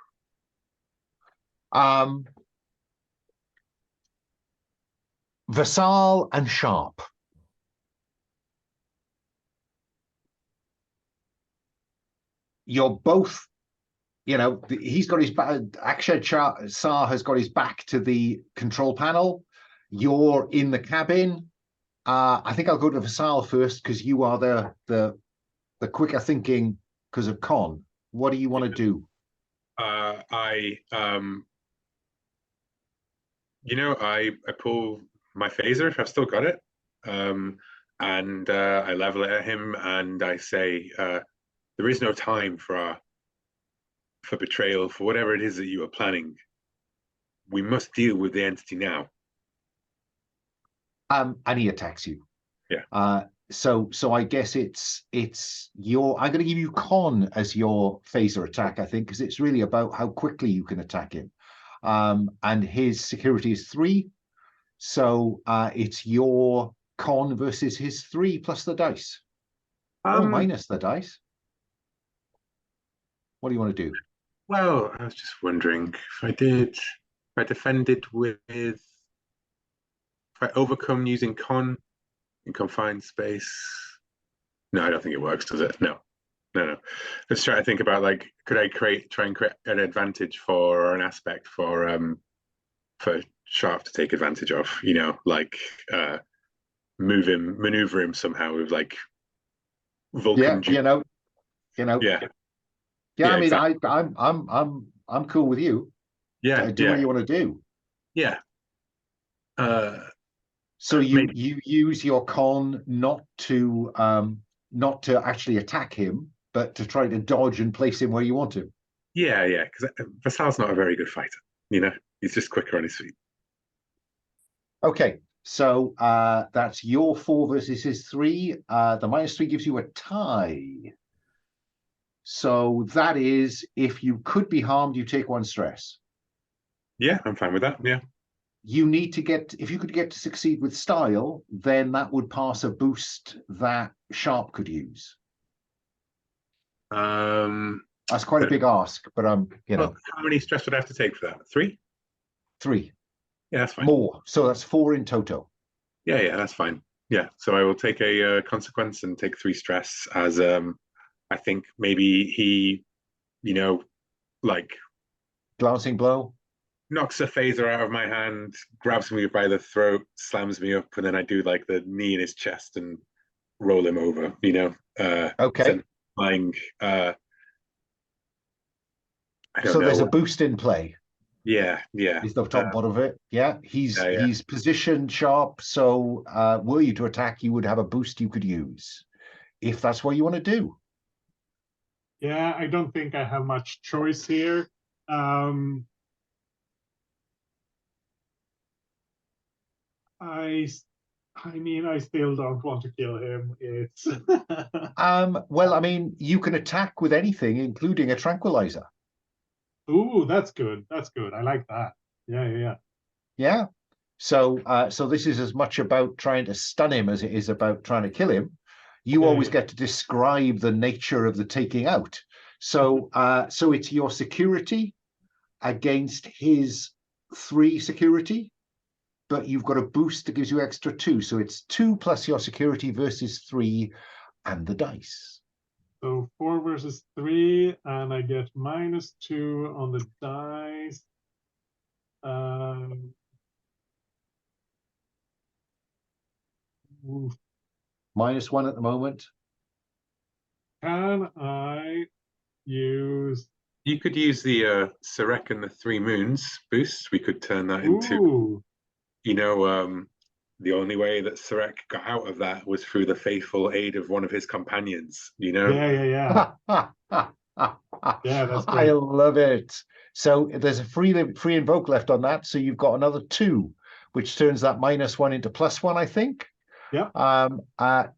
Vassal and Sharp. You're both, he's got his back, Akshay Sar has got his back to the control panel. You're in the cabin. I think I'll go to Vassal first because you are the quicker thinking because of Con. What do you want to do? I pull my phaser if I've still got it, and I level it at him, and I say, there is no time for betrayal, for whatever it is that you are planning. We must deal with the entity now. And he attacks you. Yeah. So I guess it's your. I'm going to give you Con as your phaser attack, I think, because it's really about how quickly you can attack him. And his security is 3, so it's your Con versus his 3 plus the dice, or minus the dice. What do you want to do? Well, I was just wondering if I defended with, if I overcome using Con in confined space. No, I don't think it works, does it? No. Let's try to think about, like, could I try and create an advantage or an aspect for Sharp to take advantage of, like maneuver him somehow with, like, Vulcan. Yeah, Yeah, I mean, exactly. I'm cool with you. Yeah, do what you want to do. Yeah. So you use your Con not to actually attack him, but to try to dodge and place him where you want him. Yeah, because Vassal's not a very good fighter. He's just quicker on his feet. Okay, so that's your 4 versus his 3. The -3 gives you a tie. So that is, if you could be harmed, you take 1 stress. Yeah, I'm fine with that. Yeah. You need to if you could get to succeed with style, then that would pass a boost that Sharp could use. That's quite a big ask, but Well, how many stress would I have to take for that? 3? 3. Yeah, that's fine. More. So that's 4 in total. Yeah, that's fine. Yeah, so I will take a consequence and take 3 stress as I think maybe he, like, glancing blow, knocks a phaser out of my hand, grabs me by the throat, slams me up, and then I do, like, the knee in his chest and roll him over. Okay. Flying. I don't so know. There's a boost in play. Yeah. Is the top part of it? Yeah, he's positioned Sharp. So were you to attack, you would have a boost you could use, if that's what you want to do. Yeah, I don't think I have much choice here. I mean, I still don't want to kill him. It's well, I mean, you can attack with anything, including a tranquilizer. Ooh, that's good. That's good. I like that. Yeah. So this is as much about trying to stun him as it is about trying to kill him. You always get to describe the nature of the taking out. So it's your security against his 3 security, but you've got a boost that gives you extra 2. So it's 2 plus your security versus 3 and the dice. So 4 versus 3, and I get -2 on the dice. -1 at the moment. Can I use? You could use the Sarek and the 3 Moons boost. We could turn that into, the only way that Sarek got out of that was through the faithful aid of one of his companions, you know? Yeah. Yeah, that's I great. love it. So there's a free invoke left on that. So you've got another 2, which turns that -1 into +1, I think. Yeah.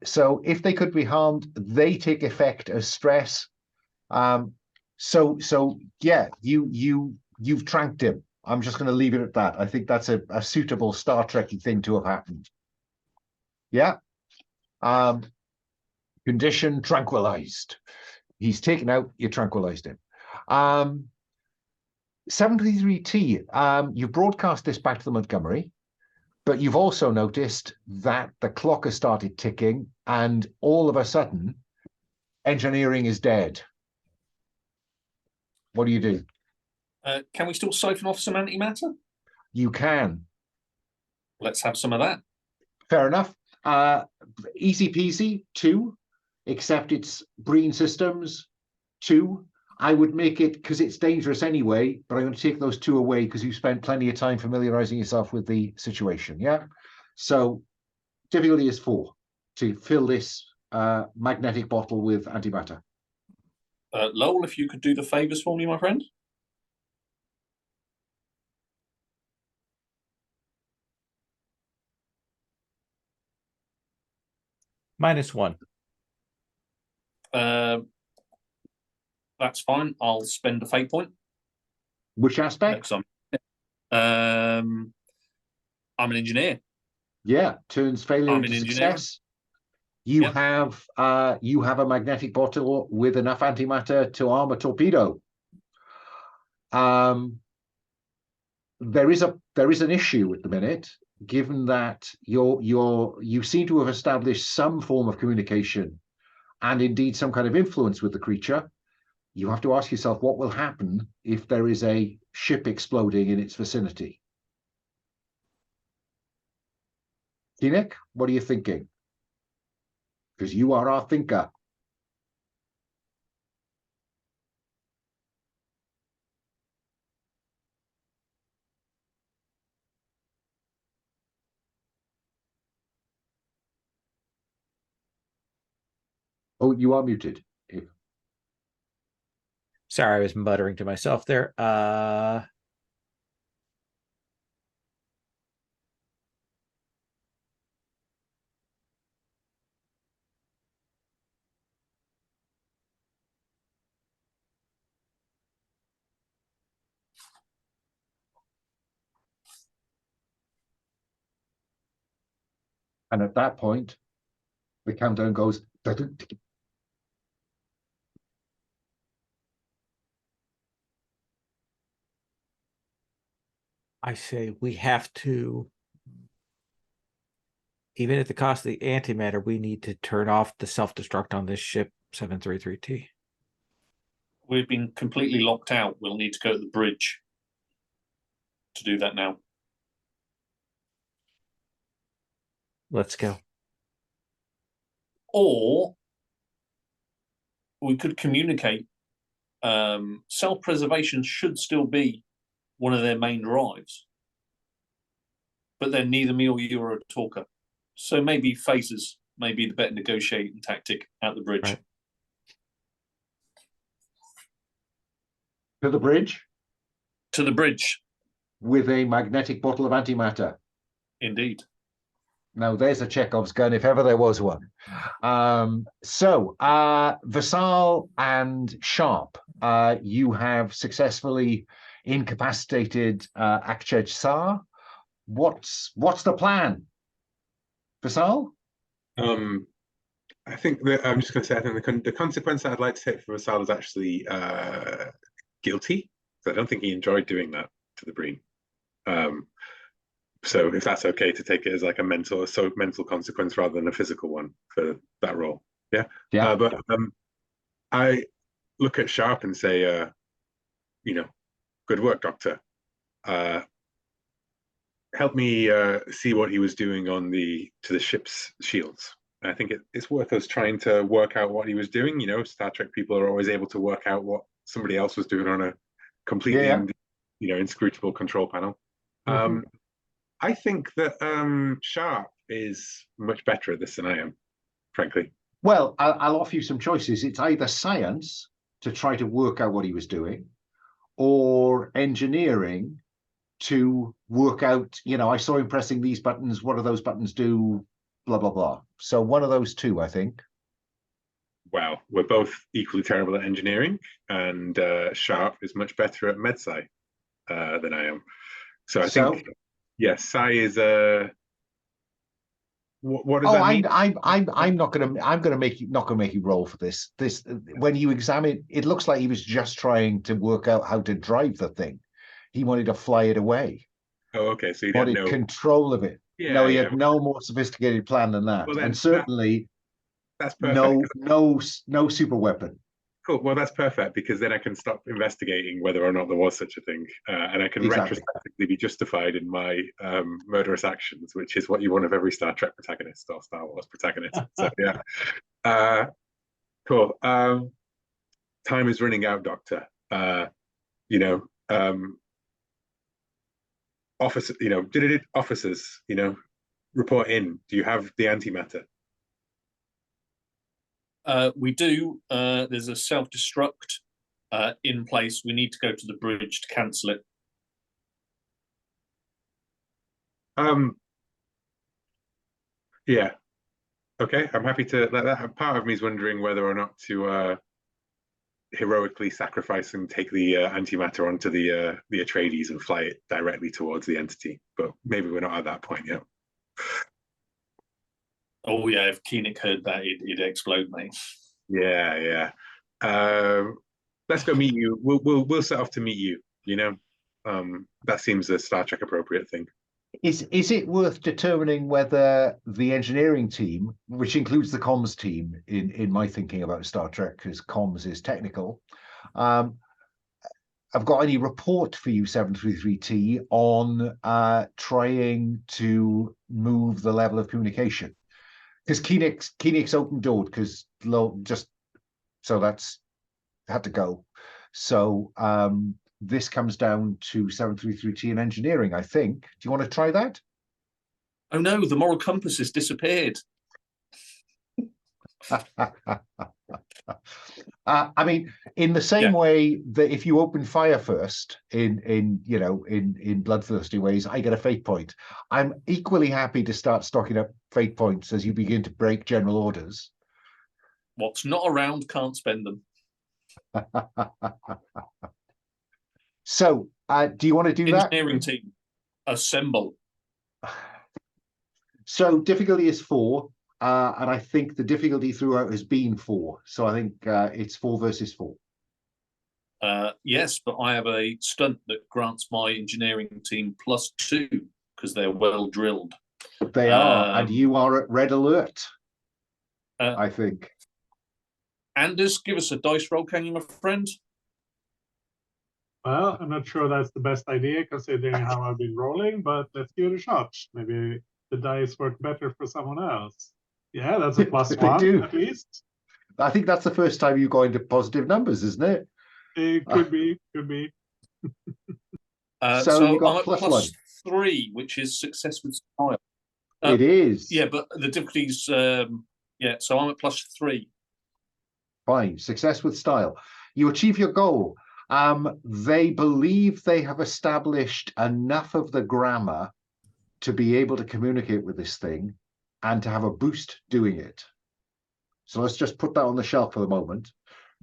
So if they could be harmed, they take effect as stress. So yeah, you've tranked him. I'm just going to leave it at that. I think that's a suitable Star Trek-y thing to have happened. Yeah. Condition tranquilized. He's taken out, you tranquilized him. 73T, you broadcast this back to the Montgomery, but you've also noticed that the clock has started ticking, and all of a sudden, engineering is dead. What do you do? Can we still siphon off some antimatter? You can. Let's have some of that. Fair enough. Easy peasy, 2, except it's Breen systems, 2. I would make it, because it's dangerous anyway, but I'm going to take those 2 away because you've spent plenty of time familiarizing yourself with the situation, yeah? So difficulty is 4 to fill this magnetic bottle with antimatter. Lowell, if you could do the favours for me, my friend. -1. That's fine. I'll spend a fate point. Which aspect? I'm an engineer. Yeah, turns failure I'm an into engineer. success. You have a magnetic bottle with enough antimatter to arm a torpedo. There is an issue at the minute, given that you seem to have established some form of communication and indeed some kind of influence with the creature. You have to ask yourself what will happen if there is a ship exploding in its vicinity. Keenec, what are you thinking? Because you are our thinker. Oh, you are muted. Sorry, I was muttering to myself there. And at that point, the countdown goes. I say we have to, even at the cost of the antimatter, we need to turn off the self-destruct on this ship 733T. We've been completely locked out. We'll need to go to the bridge to do that now. Let's go. Or we could communicate. Self-preservation should still be one of their main drives. But then neither me or you are a talker. So maybe phasers may be the better negotiating tactic at the bridge. Right. To the bridge? To the bridge. With a magnetic bottle of antimatter. Indeed. Now, there's a Chekhov's gun, if ever there was one. Vassal and Sharp, you have successfully incapacitated Akchej Sar. What's the plan? Vassal? I think that I'm just going to say, I think the consequence that I'd like to take for Vassal is actually guilty. So I don't think he enjoyed doing that to the Breen. So if that's okay to take it as like a mental consequence rather than a physical one for that role. Yeah. But I look at Sharp and say, good work, Doctor. Help me see what he was doing to the ship's shields. And I think it's worth us trying to work out what he was doing. Star Trek people are always able to work out what somebody else was doing on a completely inscrutable control panel. I think that Sharp is much better at this than I am, frankly. Well, I'll offer you some choices. It's either science to try to work out what he was doing, or engineering to work out, I saw him pressing these buttons. What do those buttons do? Blah, blah, blah. So one of those two, I think. Well, we're both equally terrible at engineering, and Sharp is much better at MedSci than I am. So I think, yes, Sci is what does that mean? I'm not gonna make you roll for this. When you examine, it looks like he was just trying to work out how to drive the thing. He wanted to fly it away. Oh, okay. So he wanted control of it. Yeah, no, he had no more sophisticated plan than that, well, and certainly that's perfect. No super weapon. Cool. Well, that's perfect, because then I can stop investigating whether or not there was such a thing, and I can retrospectively be justified in my murderous actions, which is what you want of every Star Trek protagonist or Star Wars protagonist. So yeah, cool. Time is running out, Doctor. Officers, report in. Do you have the antimatter? We do. There's a self-destruct in place. We need to go to the bridge to cancel it. Yeah. Okay, I'm happy to let that. Part of me is wondering whether or not to heroically sacrifice and take the antimatter onto the Atreides and fly it directly towards the entity. But maybe we're not at that point yet. Oh yeah, if Keenec heard that, it'd explode, mate. Yeah. Let's go meet you. We'll set off to meet you. That seems a Star Trek appropriate thing. Is it worth determining whether the engineering team, which includes the comms team in my thinking about Star Trek, because comms is technical, I've got any report for you, 733T, on trying to move the level of communication? Because Keenec's open doored, because just so that's had to go. So this comes down to 733T and engineering, I think. Do you want to try that? Oh no, the moral compass has disappeared. I mean, in the same way that if you open fire first in bloodthirsty ways, I get a fate point. I'm equally happy to start stocking up fate points as you begin to break general orders. What's not around can't spend them. So, do you want to do that? Engineering team, assemble. So difficulty is 4. And I think the difficulty throughout has been 4. So I think it's 4 versus 4. Yes, but I have a stunt that grants my engineering team +2 because they're well drilled. They are, and you are at red alert, I think. Anders, give us a dice roll, can you, my friend? Well, I'm not sure that's the best idea considering how I've been rolling, but let's give it a shot. Maybe the dice work better for someone else. Yeah, that's a +1 at least. I think that's the first time you go into positive numbers, isn't it? It could be. So you got I'm at +1. +3, which is success with style. It is. Yeah, but the difficulties, so I'm at +3. Fine, success with style. You achieve your goal. They believe they have established enough of the grammar to be able to communicate with this thing and to have a boost doing it. So let's just put that on the shelf for the moment,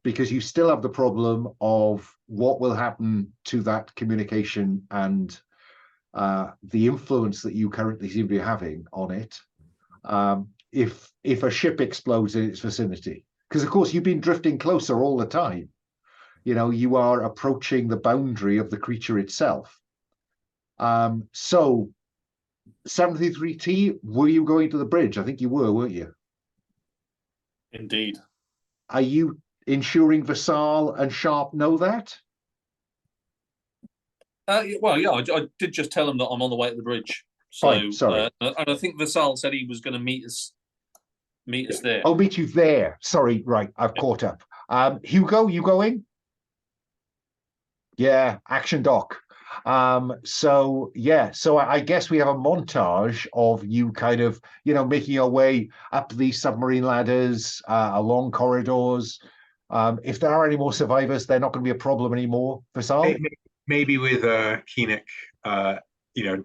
because you still have the problem of what will happen to that communication and the influence that you currently seem to be having on it if a ship explodes in its vicinity. Because, of course, you've been drifting closer all the time. You are approaching the boundary of the creature itself. So 73T, were you going to the bridge? I think you were, weren't you? Indeed. Are you ensuring Vassal and Sharp know that? Well, yeah, I did just tell him that I'm on the way to the bridge. So, fine, sorry. And I think Vassal said he was going to meet us there. I'll meet you there. Sorry, right, I've caught up. Hugo, you going? Yeah, action doc. So yeah, so I guess we have a montage of you kind of, making your way up these submarine ladders, along corridors. If there are any more survivors, they're not going to be a problem anymore for Sal. Maybe with Keenec,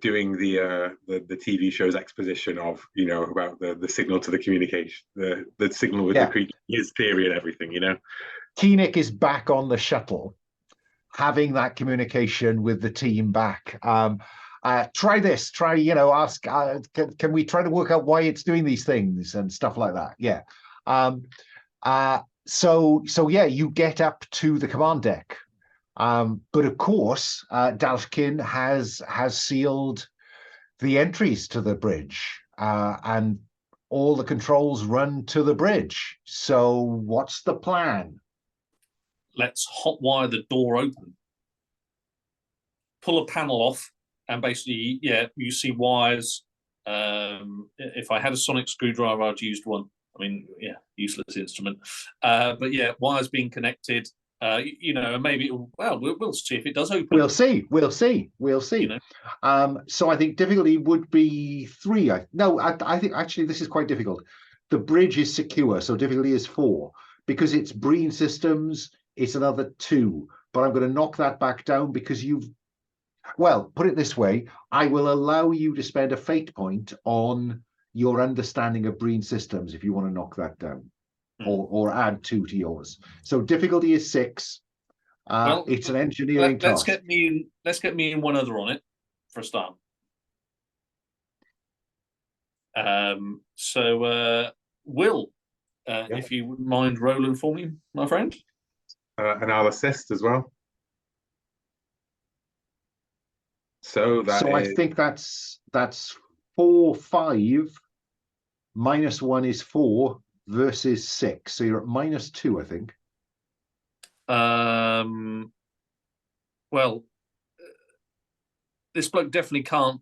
doing the TV show's exposition of about the signal to the communication, the signal with the creature, his theory and everything. Keenec is back on the shuttle, having that communication with the team back. Try this. Try, ask. Can we try to work out why it's doing these things and stuff like that? Yeah. So yeah, you get up to the command deck. But of course, Dalshkin has sealed the entries to the bridge, and all the controls run to the bridge. So what's the plan? Let's hotwire the door open, pull a panel off, and basically, you see wires. If I had a sonic screwdriver, I'd used one. I mean, useless instrument. But yeah, wires being connected. And maybe we'll see if it does open. We'll see. So I think difficulty would be 3. I think actually this is quite difficult. The bridge is secure, so difficulty is 4. Because it's Breen systems, it's another 2. But I'm going to knock that back down because put it this way, I will allow you to spend a fate point on your understanding of Breen systems if you want to knock that down. Or add 2 to yours. So difficulty is 6. It's an engineering task. Let's get me in one other on it for a start. Will, if you wouldn't mind rolling for me, my friend. And I'll assist as well. So I think that's 4, 5. -1 is 4. Versus 6, so you're at -2, I think. This bloke definitely can't.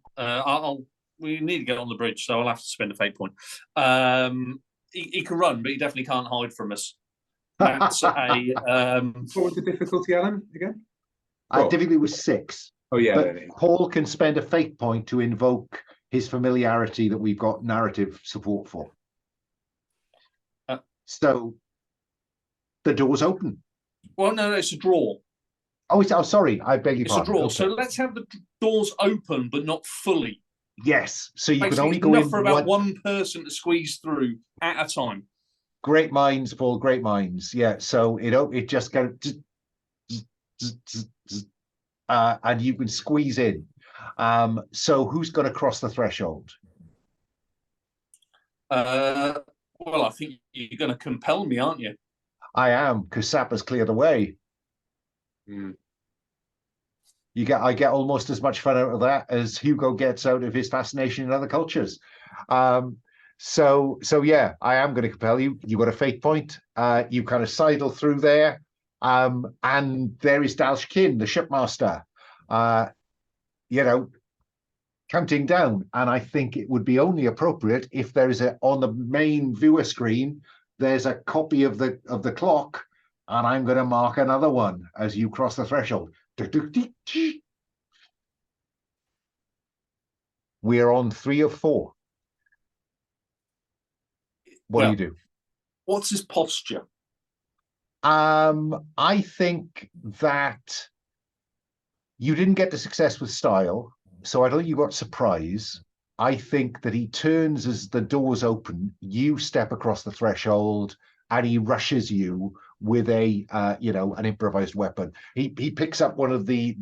We need to get on the bridge, so I'll have to spend a fate point. He can run, but he definitely can't hide from us. That's a. What was the difficulty, Alan? Again? Difficulty was 6. Oh yeah. But Paul can spend a fate point to invoke his familiarity that we've got narrative support for. So the door's open. Well, no, it's a draw. Oh, sorry. I beg your pardon. It's a draw. Okay. So let's have the doors open, but not fully. Yes. So you basically, can only go in for about one person to squeeze through at a time. Great minds, Paul. Great minds. Yeah. So it just goes, and you can squeeze in. So who's going to cross the threshold? Well, I think you're going to compel me, aren't you? I am, because Sapper's cleared the way. I get almost as much fun out of that as Hugo gets out of his fascination in other cultures. So yeah, I am going to compel you. You got a fate point. You kind of sidle through there, and there is Dalshkin, the shipmaster. Counting down, and I think it would be only appropriate if there is on the main viewer screen there's a copy of the clock, and I'm going to mark another one as you cross the threshold. We're on 3 of 4. What do you do? What's his posture? I think that you didn't get the success with style. So I don't think you got surprise. I think that he turns as the doors open, you step across the threshold, and he rushes you with an improvised weapon. He picks up one of the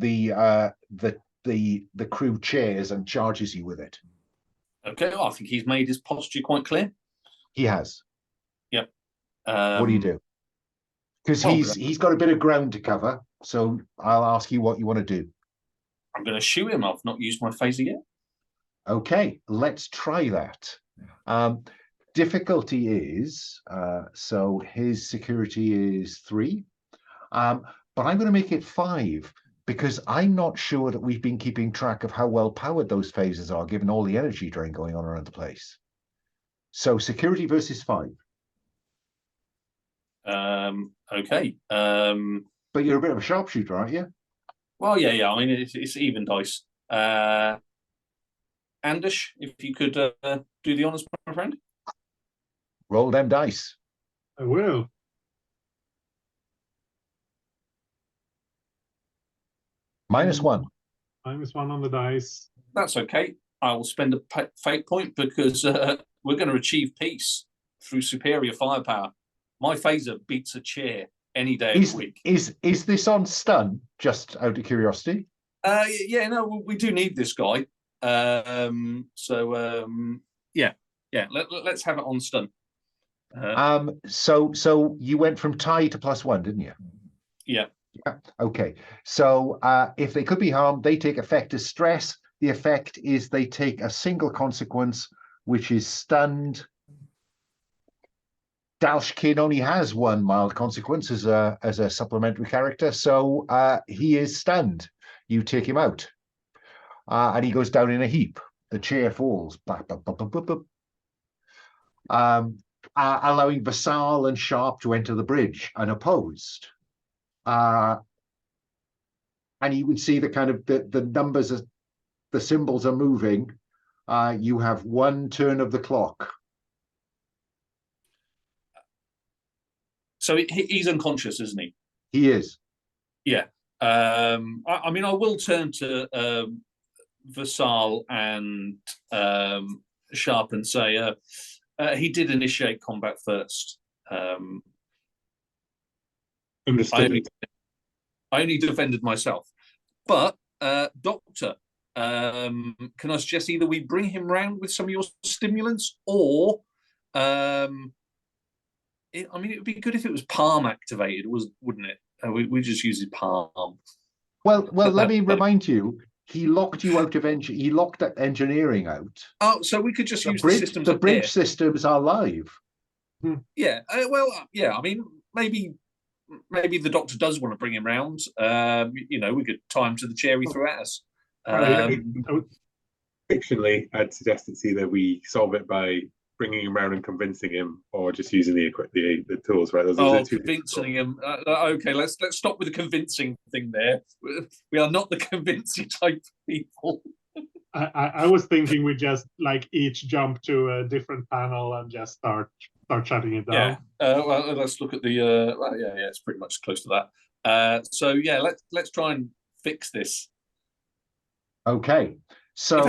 crew chairs and charges you with it. Okay, I think he's made his posture quite clear. He has. Yep. What do you do? Because he's got a bit of ground to cover. So I'll ask you what you want to do. I'm going to shoot him. I've not used my phaser yet. Okay, let's try that. Difficulty is, so his security is 3, but I'm going to make it 5 because I'm not sure that we've been keeping track of how well powered those phasers are given all the energy drain going on around the place. So security versus 5. Okay. But you're a bit of a sharpshooter, aren't you? Well, yeah. I mean, it's even dice. Andish, if you could do the honors, my friend. Roll them dice. I will. -1. -1 on the dice. That's okay. I will spend a fate point because we're going to achieve peace through superior firepower. My phaser beats a chair any day of the week. Is this on stun? Just out of curiosity. Yeah, no, we do need this guy. Yeah. Let's have it on stun. So you went from tie to +1, didn't you? Yeah. Yeah. Okay. So if they could be harmed, they take effect as stress. The effect is they take a single consequence, which is stunned. Dalshkin only has one mild consequence as a supplementary character, so he is stunned. You take him out, and he goes down in a heap. The chair falls, allowing Vassal and Sharp to enter the bridge unopposed. And you would see the kind of the numbers, the symbols are moving. You have one turn of the clock. So he's unconscious, isn't he? He is. Yeah. I mean, I will turn to Vassal and Sharp and say he did initiate combat first. Understood. I only defended myself. But, Doctor, can I suggest either we bring him round with some of your stimulants or... I mean, it would be good if it was palm activated, wouldn't it? We just use his palm. Well, let me remind you, he locked you out of he locked that engineering out. Oh, so we could just use the systems. The bridge systems are live. Yeah. Yeah. I mean, maybe the Doctor does want to bring him round. We could tie him to the chair he threw at us. Fictionally, I'd suggest it's either we solve it by bringing him around and convincing him, or just using the tools. Right? Convincing him. Okay, let's stop with the convincing thing. There, we are not the convincing type of people. I was thinking we just each jump to a different panel and just start shutting it down. Yeah. Well, let's look at the. Yeah, it's pretty much close to that. So yeah, let's try and fix this. Okay. So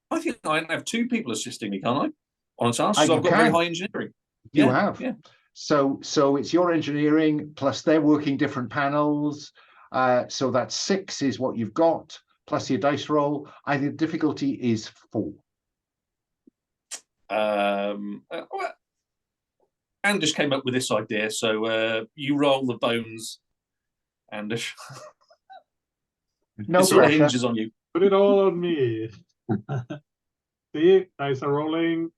I think I have two people assisting me, can't I? On a task, so I've got very high engineering. You have. Yeah. So it's your engineering plus they're working different panels. So that's 6 is what you've got plus your dice roll. I think the difficulty is 4. Anders came up with this idea, so you roll the bones, Anders. No pressure. Hinges on you. Put it all on me. See, dice are rolling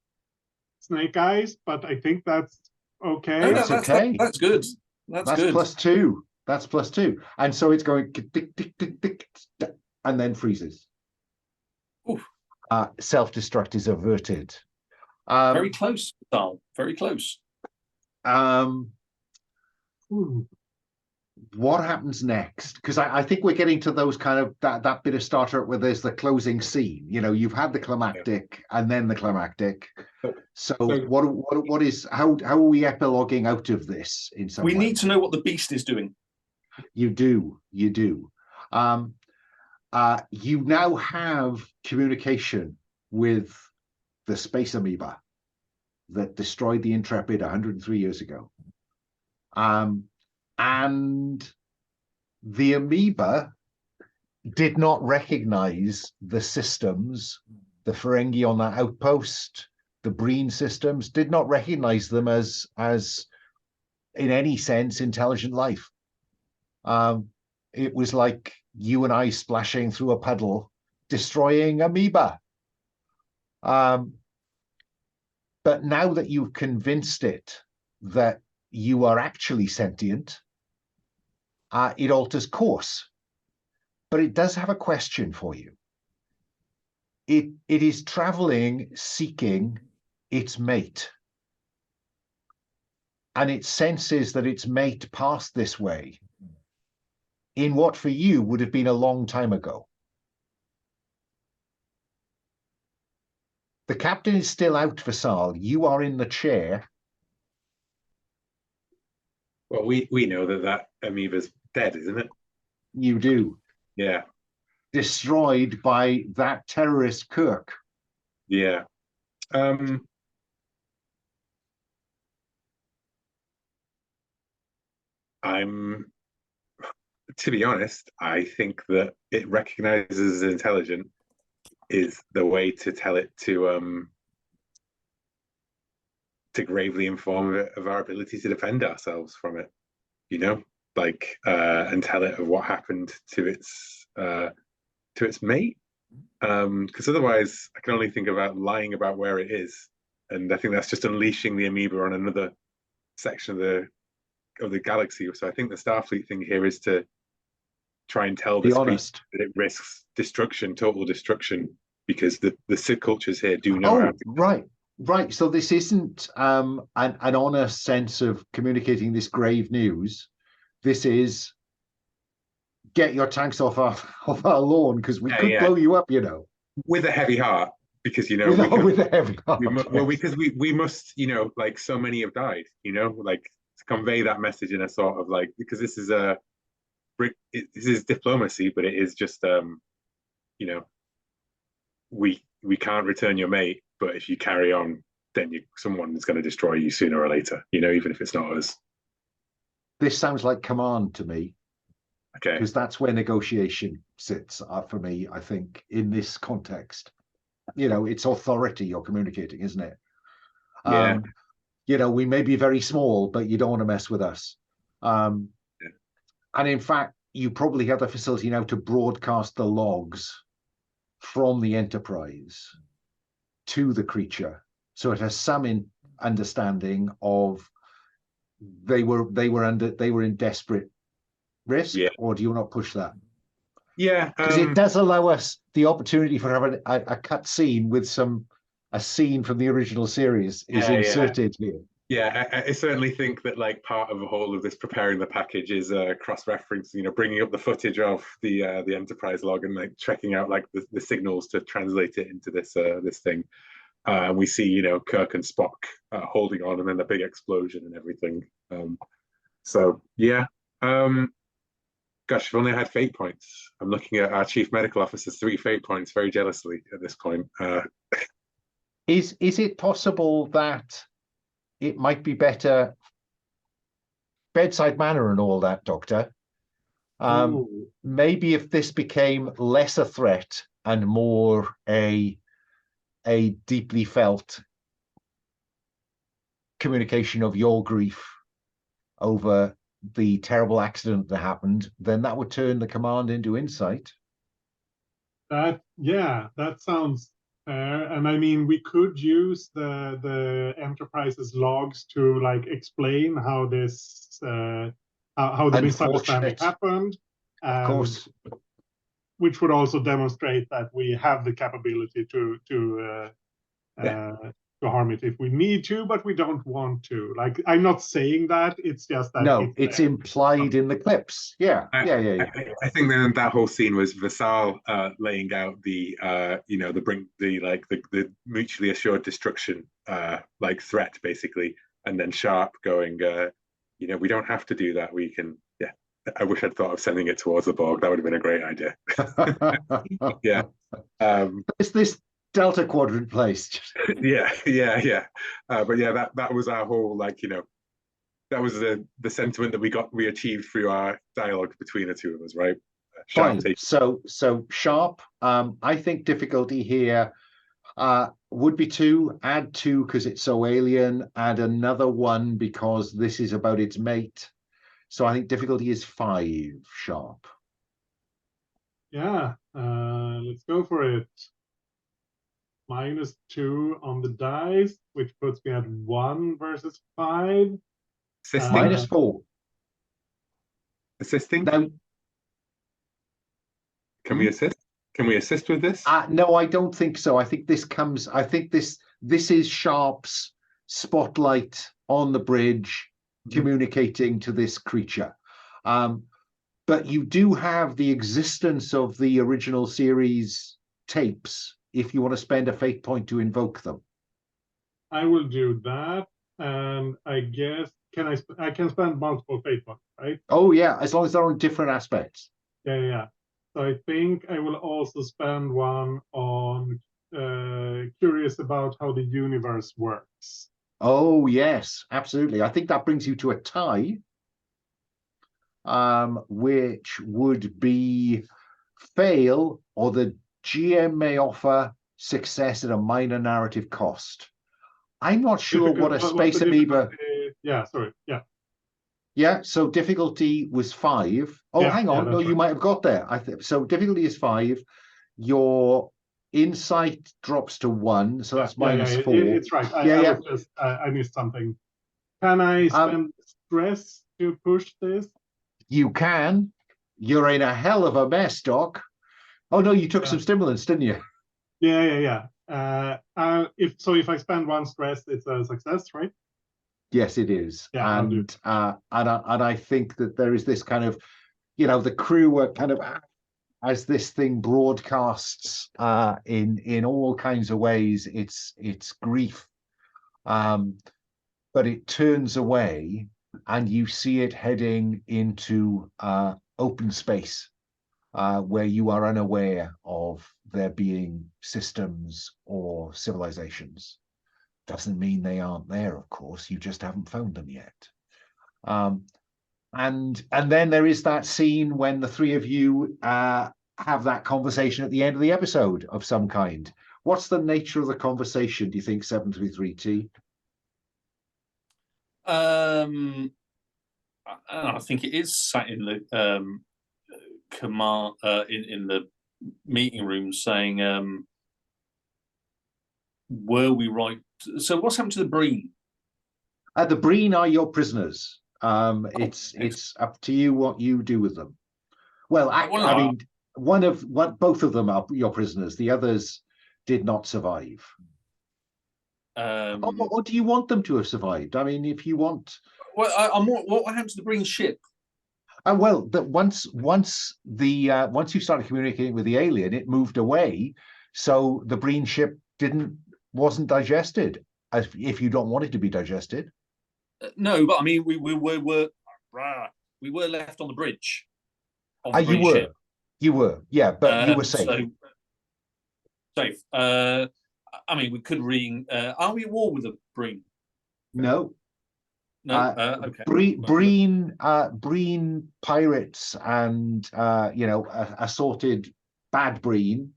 snake eyes, but I think that's okay. That's okay. That's good. That's good. +2. That's +2. And so it's going tick, tick, tick, tick, and then freezes. Self-destruct is averted. Very close, Dal. Very close. What happens next? Because I think we're getting to those kind of that bit of Star Trek where there's the closing scene. You've had the climactic and then the climactic. So what is how are we epiloguing out of this in some way? We need to know what the beast is doing. You do. You now have communication with the space amoeba that destroyed the Intrepid 103 years ago. And the amoeba did not recognize the systems, the Ferengi on that outpost, the Breen systems, did not recognize them as in any sense, intelligent life. It was like you and I splashing through a puddle, destroying amoeba. But now that you've convinced it that you are actually sentient, it alters course. But it does have a question for you. It is traveling, seeking its mate. And it senses that its mate passed this way in what for you would have been a long time ago. The captain is still out, Vassal. You are in the chair. Well, we know that amoeba's dead, isn't it? You do. Yeah. Destroyed by that terrorist Kirk. Yeah. To be honest, I think that it recognizes as intelligent is the way to tell it to gravely inform it of our ability to defend ourselves from it, like and tell it of what happened to its mate. Because otherwise I can only think about lying about where it is. And I think that's just unleashing the amoeba on another section of the galaxy. So I think the Starfleet thing here is to try and tell this creature that it risks destruction, total destruction, because the Sid cultures here do know how to. Right. So this isn't an honest sense of communicating this grave news. This is get your tanks off our lawn because we could blow you up, with a heavy heart, because with a heavy heart. Because we must, like so many have died, like to convey that message in a sort of like, because this is diplomacy, but it is just we can't return your mate, but if you carry on, then someone is going to destroy you sooner or later, even if it's not us. This sounds like command to me. Okay. Because that's where negotiation sits for me, I think, in this context. It's authority you're communicating, isn't it? Yeah. We may be very small, but you don't want to mess with us. And in fact, you probably have the facility now to broadcast the logs from the Enterprise to the creature, so it has some understanding of they were in desperate risk, or do you not push that? Yeah, because it does allow us the opportunity for having a cut scene with a scene from the original series is inserted here. Yeah, I certainly think that like part of the whole of this preparing the package is cross-reference, bringing up the footage of the Enterprise log and like checking out like the signals to translate it into this thing. And we see, Kirk and Spock holding on, and then the big explosion and everything. So yeah, gosh, if only I had fate points. I'm looking at our chief medical officer's 3 fate points very jealously at this point. Is it possible that it might be better bedside manner and all that, Doctor? Maybe if this became less a threat and more a deeply felt communication of your grief over the terrible accident that happened, then that would turn the command into insight. That sounds fair. And I mean, we could use the Enterprise's logs to like explain how this how the misunderstanding happened. Of course. Which would also demonstrate that we have the capability to harm it if we need to, but we don't want to. Like, I'm not saying that. It's just that. No, it's implied in the clips. Yeah. I think then that whole scene was Vassal laying out the the mutually assured destruction like threat basically, and then Sharp going, we don't have to do that. We can. Yeah. I wish I'd thought of sending it towards the Borg. That would have been a great idea. Yeah. It's this Delta Quadrant place. Yeah. But yeah, that was our whole that was the sentiment that we achieved through our dialogue between the two of us, right? Fine. So Sharp. I think difficulty here would be 2. Add 2 because it's so alien. Add another 1 because this is about its mate. So I think difficulty is 5, Sharp. Yeah, let's go for it. -2 on the dice, which puts me at 1 versus 5. -4. Assisting? Now, can we assist? Can we assist with this? No, I don't think so. I think this is Sharp's spotlight on the bridge, communicating to this creature. but you do have the existence of the original series tapes if you want to spend a fate point to invoke them. I will do that, and I guess I can spend multiple fate points, right? Oh yeah, as long as they're on different aspects. Yeah. So I think I will also spend one on curious about how the universe works. Oh yes, absolutely. I think that brings you to a tie, which would be fail, or the GM may offer success at a minor narrative cost. I'm not sure what a space amoeba. Yeah, sorry. Yeah. Yeah, so difficulty was 5. Oh, Yeah, hang on. No, you right. might have got there. I think so. Difficulty is 5. Your insight drops to 1, so that's minus 4. It's right. I missed something. Can I spend stress to push this? You can. You're in a hell of a mess, Doc. Oh no, you took some stimulants, didn't you? Yeah. If I spend 1 stress, it's a success, right? Yes, it is. Yeah, and I think that there is this kind of, the crew were kind of, as this thing broadcasts in all kinds of ways, it's grief, but it turns away, and you see it heading into open space, where you are unaware of there being systems or civilizations. Doesn't mean they aren't there, of course. You just haven't found them yet. And then there is that scene when the three of you have that conversation at the end of the episode of some kind. What's the nature of the conversation, do you think, 733T? I think it is sat in the command in the meeting room saying, were we right? So what's happened to the Breen? The Breen are your prisoners. It's up to you what you do with them. Well, I mean, both of them are your prisoners. The others did not survive. Or do you want them to have survived? I mean, if you want. Well, what happened to the Breen ship? Well, that once you started communicating with the alien, it moved away. So the Breen ship wasn't digested. If you don't want it to be digested. No, but I mean, we were left on the bridge. You were, yeah, but you were safe. Safe. I mean, we could are we at war with the Breen? No. Okay. Breen pirates and assorted bad Breen,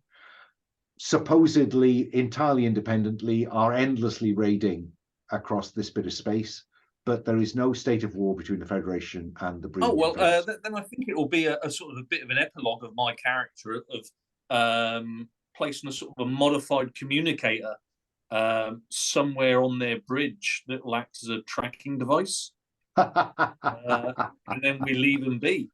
supposedly entirely independently, are endlessly raiding across this bit of space. But there is no state of war between the Federation and the Breen. Oh well, then I think it will be a sort of a bit of an epilogue of my character of placing a sort of a modified communicator somewhere on their bridge that will act as a tracking device, and then we leave them be.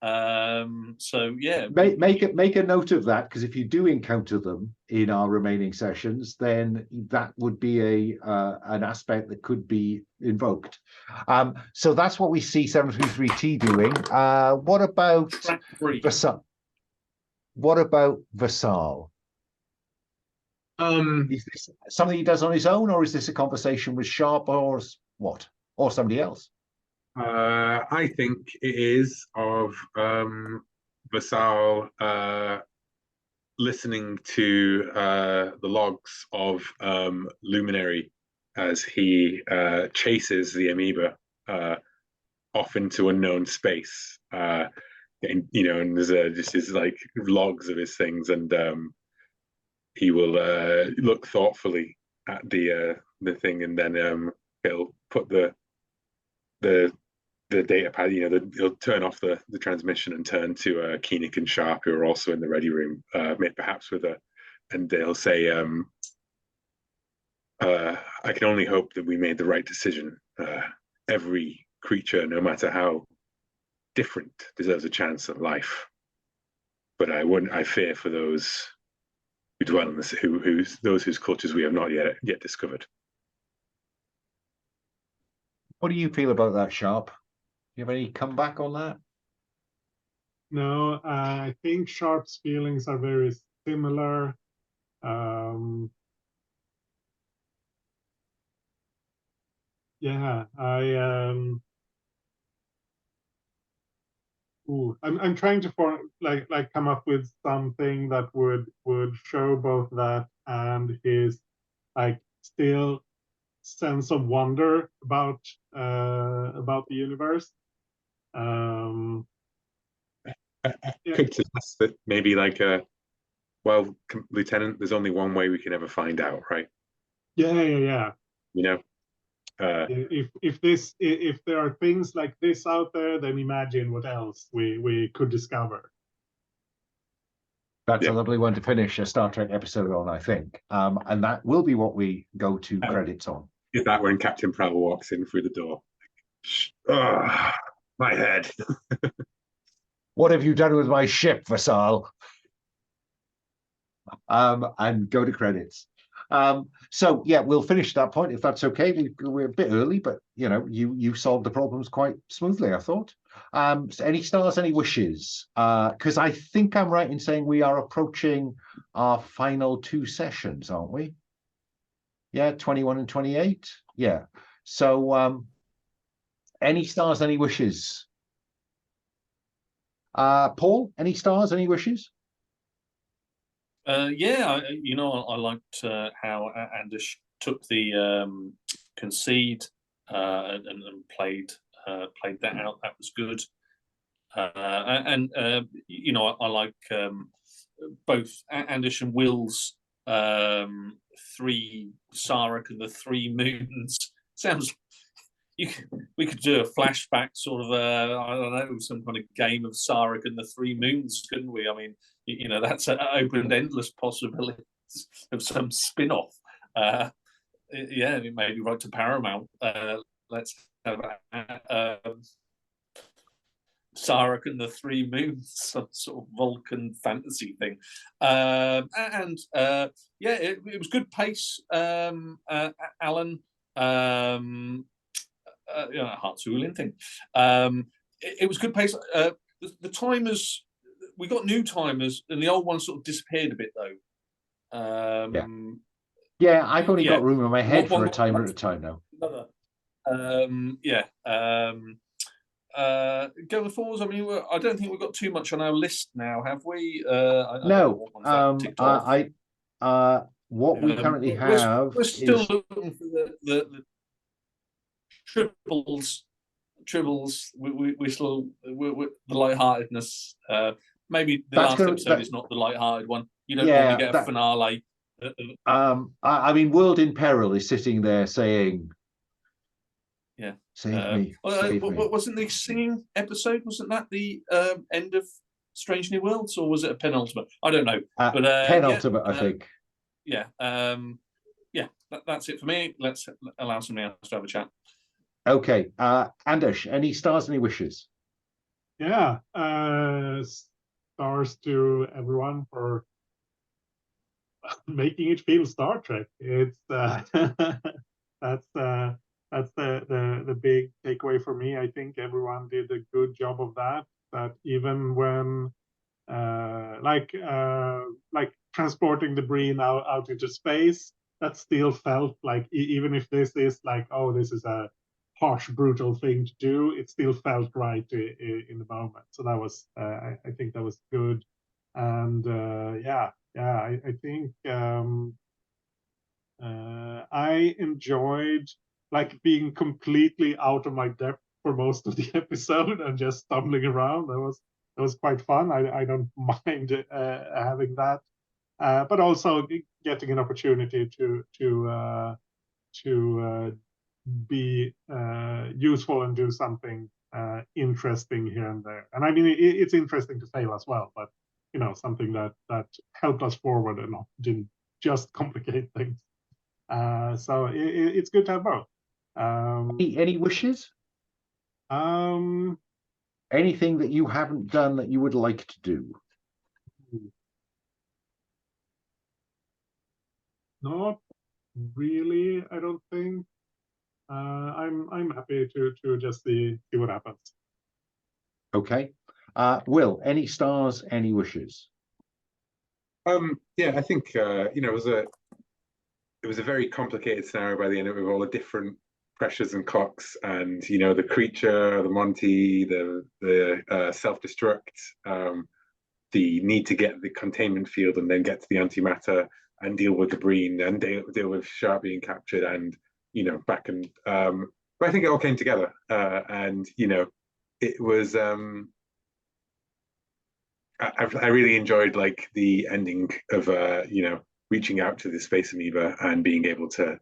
So yeah, make a note of that, because if you do encounter them in our remaining sessions, then that would be an aspect that could be invoked. So that's what we see 733T doing. What about Vassal? What about Vassal? Is this something he does on his own, or is this a conversation with Sharp, or what, or somebody else? I think it is of Vassal listening to the logs of Luminary as he chases the amoeba off into unknown space. And there's just his like logs of his things, and he will look thoughtfully at the thing, and then he'll put the data pad, he'll turn off the transmission and turn to Keenec and Sharp, who are also in the ready room, perhaps and they'll say, I can only hope that we made the right decision. Every creature, no matter how different, deserves a chance at life. But I fear for those who dwell in this, those whose cultures we have not yet discovered. What do you feel about that, Sharp? Do you have any comeback on that? No, I think Sharp's feelings are very similar. Yeah, I'm trying to come up with something that would show both that and his still sense of wonder about the universe. I Yeah. could suggest that maybe well, Lieutenant, there's only one way we can ever find out, right? Yeah. You know, If there are things like this out there, then imagine what else we could discover. That's Yeah. a lovely one to finish a Star Trek episode on, I think. And that will be what we go to credits on. is that when Captain Prowl walks in through the door? Oh, my head. What have you done with my ship, Vassal? And go to credits. So yeah, we'll finish that point if that's okay. We're a bit early, but you solved the problems quite smoothly, I thought. So any stars, any wishes? Because I think I'm right in saying we are approaching our final 2 sessions, aren't we? Yeah, 21 and 28. Yeah. So any stars, any wishes? Paul, any stars, any wishes? Yeah, I liked how Anders took the concede and played that out. That was good. And I like both Anders and Will's 3 Sarek and the 3 moons. Sounds we could do a flashback sort of I don't know, some kind of game of Sarek and the 3 moons, couldn't we? I mean, that's opened endless possibilities of some spin-off. Yeah, maybe right to Paramount. Let's have Sarek and the 3 moons, some sort of Vulcan fantasy thing. And yeah, it was good pace, Alan. Heart-Suling thing. It was good pace. The timers, we got new timers, and the old ones sort of disappeared a bit though. Yeah, I've only got room in my head for a timer at a time now. Going forwards, I mean, I don't think we've got too much on our list now, have we? No. What we currently have we're still is looking for the tribbles. We're still the lightheartedness. Maybe the last episode is not the lighthearted one. You don't normally get a finale. I mean, World in Peril is sitting there saying, "Yeah, save me, save me." Wasn't the singing episode? Wasn't that the end of Strange New Worlds, or was it a penultimate? I don't know, but penultimate, I think. Yeah, that's it for me. Let's allow somebody else to have a chat. Okay, Anders, any stars, any wishes? Yeah, stars to everyone for making it feel Star Trek. It's that's the big takeaway for me. I think everyone did a good job of that. That even when like transporting the Breen out into space, that still felt like, even if this is this is a harsh, brutal thing to do, it still felt right in the moment. So that was I think that was good. And I think I enjoyed being completely out of my depth for most of the episode and just stumbling around. That was quite fun. I don't mind having that, but also getting an opportunity to be useful and do something interesting here and there. And I mean, it's interesting to fail as well, but something that helped us forward and didn't just complicate things. So it's good to have both. Any wishes? Anything that you haven't done that you would like to do? Not really, I don't think. I'm happy to just see what happens. Okay. Will, any stars, any wishes? Yeah, I think it was a very complicated scenario by the end of it, with all the different pressures and clocks, and the creature, the Monty, the self-destruct, the need to get the containment field and then get to the antimatter and deal with the Breen and deal with Sharp being captured, and back and but I think it all came together, and it was I really enjoed like the ending of reaching out to the space amoeba and being able to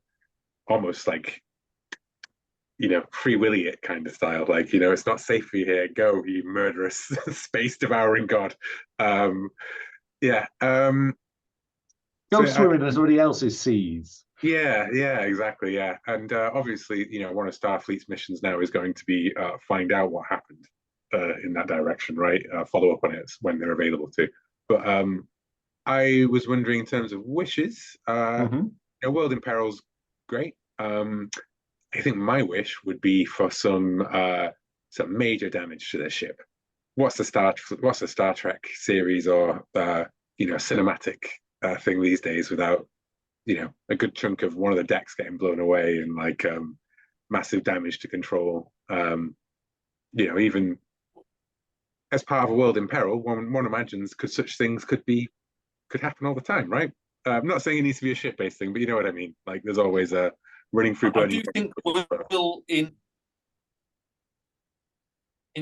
almost like free willy it kind of style, like it's not safe for you here, go you murderous space devouring god. Go swimming in somebody else's seas. Yeah, exactly, yeah. And obviously one of Starfleet's missions now is going to be find out what happened in that direction, right? Follow up on it when they're available to. But I was wondering in terms of wishes, World in Peril's great. I think my wish would be for some major damage to their ship. What's the Star Trek series or cinematic thing these days without a good chunk of one of the decks getting blown away and like massive damage to control. Even as part of a world in peril, one imagines such things could happen all the time, right? I'm not saying it needs to be a ship-based thing, but you know what I mean. Like there's always a running through burning. I do think Will in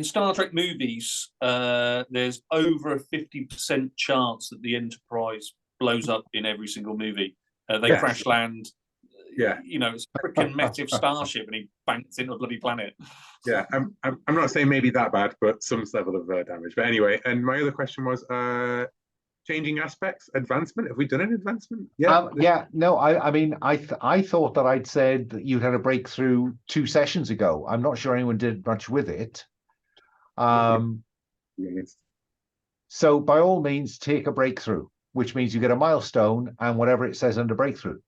Star Trek movies, there's over a 50% chance that the Enterprise blows up in every single movie. They crash land. Yeah, it's a freaking massive starship, and he banks into a bloody planet. Yeah, I'm not saying maybe that bad, but some level of damage. But anyway, and my other question was changing aspects, advancement. Have we done an advancement? Yeah. No, I mean, I thought that I'd said that you'd had a breakthrough 2 sessions ago. I'm not sure anyone did much with it. So by all means, take a breakthrough, which means you get a milestone and whatever it says under breakthrough.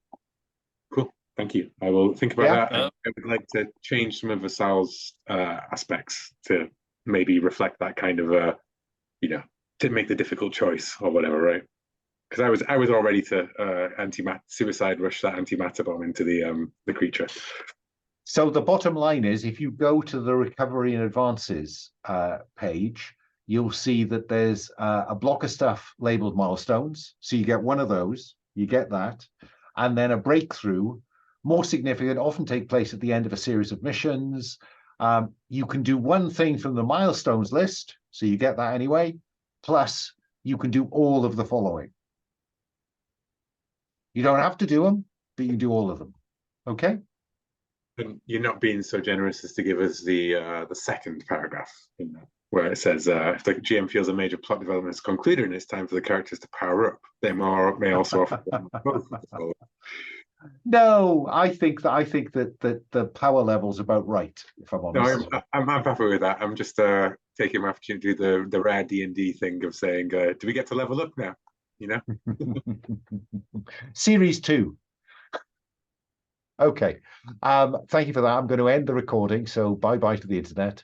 Cool. Thank you. I will think about that. I would like to change some of Vasal's aspects to maybe reflect that kind of to make the difficult choice or whatever, right? Because I was all ready to suicide rush that antimatter bomb into the creature. So the bottom line is, if you go to the recovery and advances page, you'll see that there's a block of stuff labeled milestones. So you get one of those, you get that, and then a breakthrough, more significant, often take place at the end of a series of missions. You can do one thing from the milestones list, so you get that anyway. Plus, you can do all of the following. You don't have to do them, but you do all of them. Okay? And you're not being so generous as to give us the second paragraph in that, where it says, if the GM feels a major plot development is concluded and it's time for the characters to power up, they may also offer. No, I think that the power level's about right, if I'm honest. No, I'm happy with that. I'm just taking my opportunity to do the rare D&D thing of saying, do we get to level up now? Series 2. Okay. Thank you for that. I'm going to end the recording. So bye-bye to the internet.